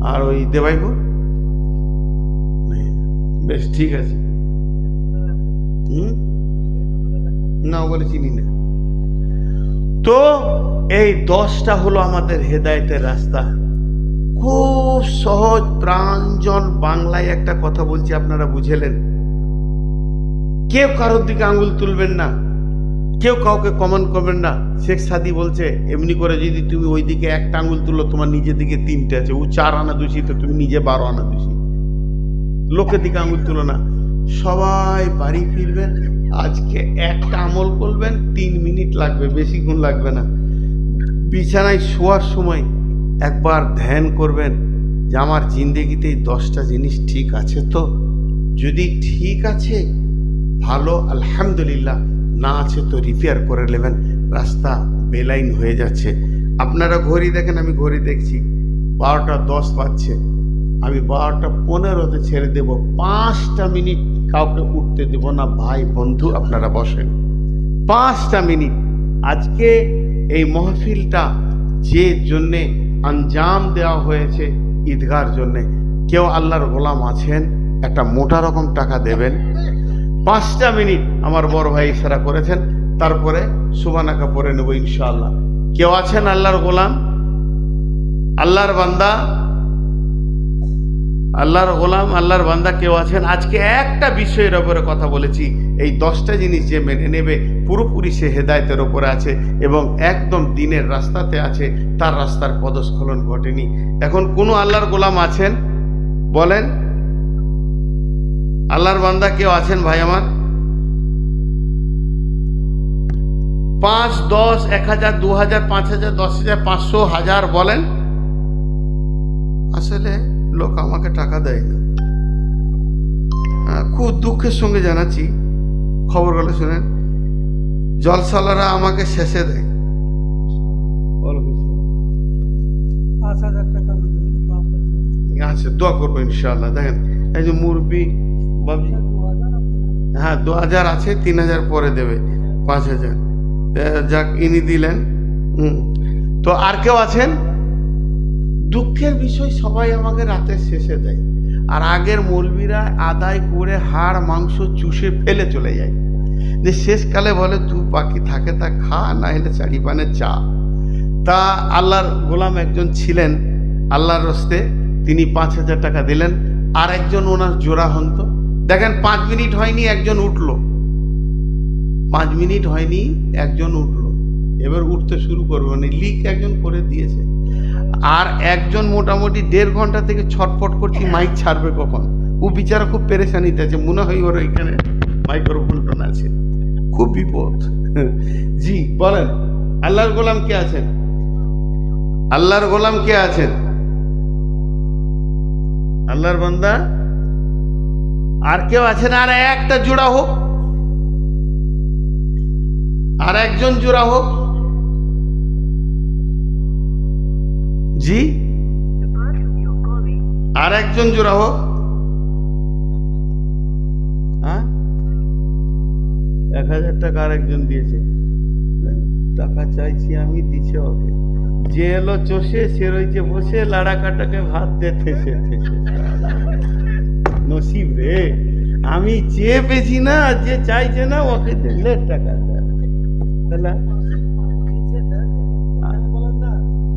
আর ওই দেবাইপুর? বেশ, ঠিক আছে। না, বলে চিনি না। তো এই 10টা হলো আমাদের হেদায়েতের রাস্তা। খুব সহজ প্রাঞ্জল বাংলায় একটা কথা বলছি, আপনারা বুঝেলেন। কেউ কারোর দিকে আঙ্গুল তুলবেন না, কেউ কাউকে কমেন্ট করবেন না। শেখ সাদি বলছে এমনি করে যদি তুমি ওই দিকে একটা আঙ্গুল তুলো, তোমার নিজের দিকে 3টে আছে, ও 4 আনা দোষী, তো তুমি নিজে 12 আনা দোষী। লোকের দিকে আঙ্গুল তুলো না। সবাই বাড়ি ফিরবেন, আজকে একটা আমল করবেন, 3 মিনিট লাগবে, বেশিক্ষণ লাগবে না। বিছানায় শোয়ার সময় একবার ধ্যান করবেন যে আমার জিন্দেগিতে এই 10টা জিনিস ঠিক আছে তো। যদি ঠিক আছে ভালো, আলহামদুলিল্লাহ, না আছে তো রিপেয়ার করে নেবেন। রাস্তা বেলাইন হয়ে যাচ্ছে। আপনারা ঘড়ি দেখেন, আমি ঘড়ি দেখছি 12টা 10 বাজছে। আমি 12টা 15-তে ছেড়ে দেব, 5টা মিনিট কাউকে উঠতে দেব না। ভাই বন্ধু আপনারা বসেন, 5টা মিনিট। আজকে এই মাহফিলটা যে জন্যে আঞ্জাম দেওয়া হয়েছে, ঈদগার জন্যে, কেউ আল্লাহর গোলাম আছেন, একটা মোটা রকম টাকা দেবেন। 5টা মিনিট আমার বড় ভাই ইশারা করেছেন, তারপরে সুবহানাকা পড়ে নেব ইনশাআল্লাহ। কেউ আছেন আল্লাহর গোলাম, আল্লাহর বান্দা, আল্লাহর গোলাম, আল্লাহর বান্দা কেউ আছেন? আজকে একটা বিষয়ের উপরে কথা বলেছি, এই 10টা জিনিস যে মেনে নেবে পুরোপুরি সে হেদায়েতের ওপরে আছে এবং একদম দিনের রাস্তাতে আছে, তার রাস্তার পদস্খলন ঘটেনি। এখন কোনো আল্লাহর গোলাম আছেন? বলেন, আল্লাহর বান্দা কেউ আছেন ভাই আমার? 5, 10, 1000, 2000, 5000, 10000, 500, 1000 বলেন। আসলে লোক আমাকে টাকা দেয় না। খুব দুঃখের সঙ্গে জানাচ্ছি, খবরগুলো শুনেন, জলসালারা আমাকে শেষে দেয়। 5000 টাকা আচ্ছা, দোয়া করবো ইনশাআল্লাহ। দেখেন এই যে মুরব্বি বাবজি, হ্যাঁ 2000 আছে, 3000 পরে দেবে, 5000 যাক ইনি দিলেন। তো আর কেউ আছেন? দুঃখের বিষয়, সবাই আমাকে রাতের শেষে দেয়, আর আগের মৌলবীরা আদায় করে হাড় মাংস চুষে ফেলে চলে যায়। যে শেষকালে বলে তুই বাকি থাকে তা খা, না হলে চারি পানে চা। তা আল্লাহর গোলাম একজন ছিলেন আল্লাহর রস্তে, তিনি 5000 টাকা দিলেন। আর একজন ওনার জোড়া হন্ত, দেখেন 5 মিনিট হয়নি একজন উঠলো, 5 মিনিট হয়নি একজন উঠলো, এবার উঠতে শুরু করবে, মানে লিক একজন করে দিয়েছে। আর একজন মোটামুটি 1.5 ঘন্টা থেকে ছটফট করছি মাইক ছাড়বে কখন। ও বিচারা খুব পেরেশানিতে আছে, মনে হয় ওর এখানে মাইক্রোফোন আছে, খুব বিপদ। জি বলেন, আল্লাহর গোলাম কে আছেন? আল্লাহর গোলাম কে আছেন? আল্লাহর বান্দা আর কেউ আছেন? আর একটা জোড়া হোক, আর একজন জোড়া হোক। জি, আর একজন জোড়া হোক। হ্যাঁ, 1000 টাকা আর একজন দিয়েছে। টাকা চাইছি আমি, দিছে ওকে। যে এলো চষে, সে রয়েছে বসে, লাড়া কাটাকে ভাত দে ঠেসে ঠেসে। নসিব রে, আমি চেয়ে পেয়েছি না, যে চাইছে না ওকে দিলে টাকা দেয়।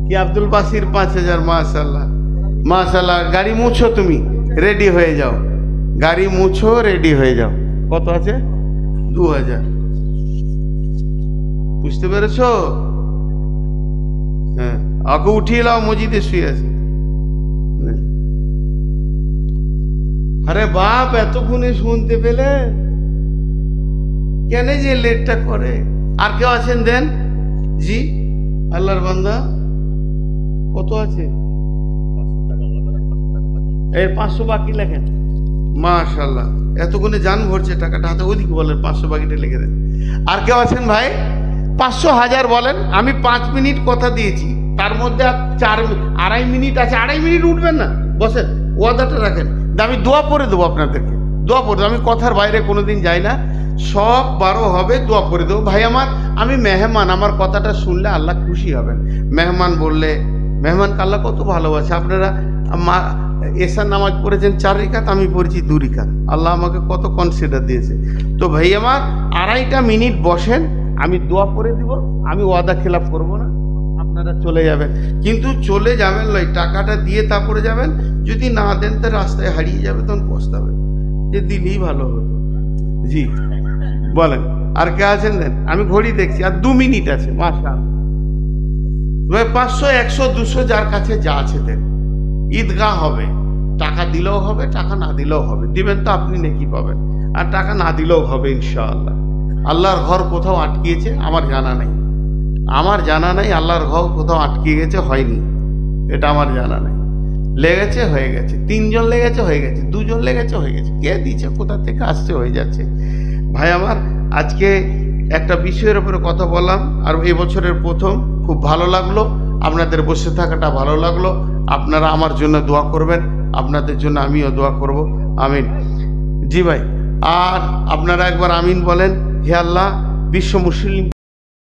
কি আব্দুল বাসির 5000, মাশাআল্লাহ মাশাআল্লাহ। গাড়ি মুছো, তুমি রেডি হয়ে যাও, গাড়ি মুছো রেডি হয়ে যাও। কত আছে? 2000। বুঝতে পেরেছো? হ্যাঁ, আগে উঠিয়ে নাও, মসজিদে শুয়ে আছে। আরে বাপ, এতক্ষণে শুনতে পেলে? কেন যে লেটটা করে? আর কেউ আছেন? দেন জি, আল্লাহর বান্দা। কত আছে? এর 500 বাকি লেখেন। মাশাআল্লাহ, এতক্ষণে জান ভরছে টাকাটা হাতে। ওইদিকে বলেন 500 বাকিটা লিখে দেন। আর কেউ আছেন ভাই? 500 1000 বলেন। আমি 5 মিনিট কথা দিয়েছি, তার মধ্যে আর 2.5 মিনিট আছে। 2.5 মিনিট উঠবেন না, বসেন, ওয়াদাটা রাখেন। আমি দোয়া পড়ে দেবো আপনাদেরকে, দোয়া পড়ে দেবো। আমি কথার বাইরে কোনোদিন যাই না, সব 12 হবে, দোয়া পড়ে দেবো। ভাই আমার, আমি মেহমান, আমার কথাটা শুনলে আল্লাহ খুশি হবেন। মেহমান বললে, মেহমানকে আল্লাহ কত ভালোবাসে। আপনারা এশার নামাজ পড়েছেন 4 রিকাত, আমি পড়েছি 2 রিকাত। আল্লাহ আমাকে কত কনসিডার দিয়েছে। তো ভাই আমার, 2.5 মিনিট বসেন, আমি দোয়া পড়ে দিব। আমি ওয়াদা খেলাপ করব না, আপনারা চলে যাবেন। কিন্তু চলে যাবেন লয়, টাকাটা দিয়ে তারপরে যাবেন। যদি না দেন তো রাস্তায় হারিয়ে যাবে, তখন পস্তাবেন। যে দিলেই ভালো হতো। জি বলেন, আর কে আছেন? দেন, আমি ঘড়ি দেখছি, আর 2 মিনিট আছে। মাশাআল্লাহ, 500 100 200 যার কাছে যা আছে দেন। ঈদগাহ হবে, টাকা দিলেও হবে, টাকা না দিলেও হবে। দিবেন তো আপনি নেকি পাবেন, আর টাকা না দিলেও হবে ইনশাআল্লাহ। আল্লাহর ঘর কোথাও আটকিয়েছে আমার জানা নাই, আমার জানা নাই। আল্লাহর ঘর কোথাও আটকিয়ে গেছে, হয়নি, এটা আমার জানা নাই। লেগেছে, হয়ে গেছে। 3 জন লেগেছে, হয়ে গেছে। 2 জন লেগেছে, হয়ে গেছে। কে দিচ্ছে, কোথা থেকে আসছে, হয়ে যাচ্ছে। ভাই আমার, আজকে একটা বিষয়ের উপরে কথা বললাম, আর এই বছরের প্রথম, খুব ভালো লাগলো। আপনাদের বসে থাকাটা ভালো লাগলো। আপনারা আমার জন্য দোয়া করবেন, আপনাদের জন্য আমিও দোয়া করব। আমিন। জি ভাই, আর আপনারা একবার আমিন বলেন। হে আল্লাহ, বিশ্ব মুসলিম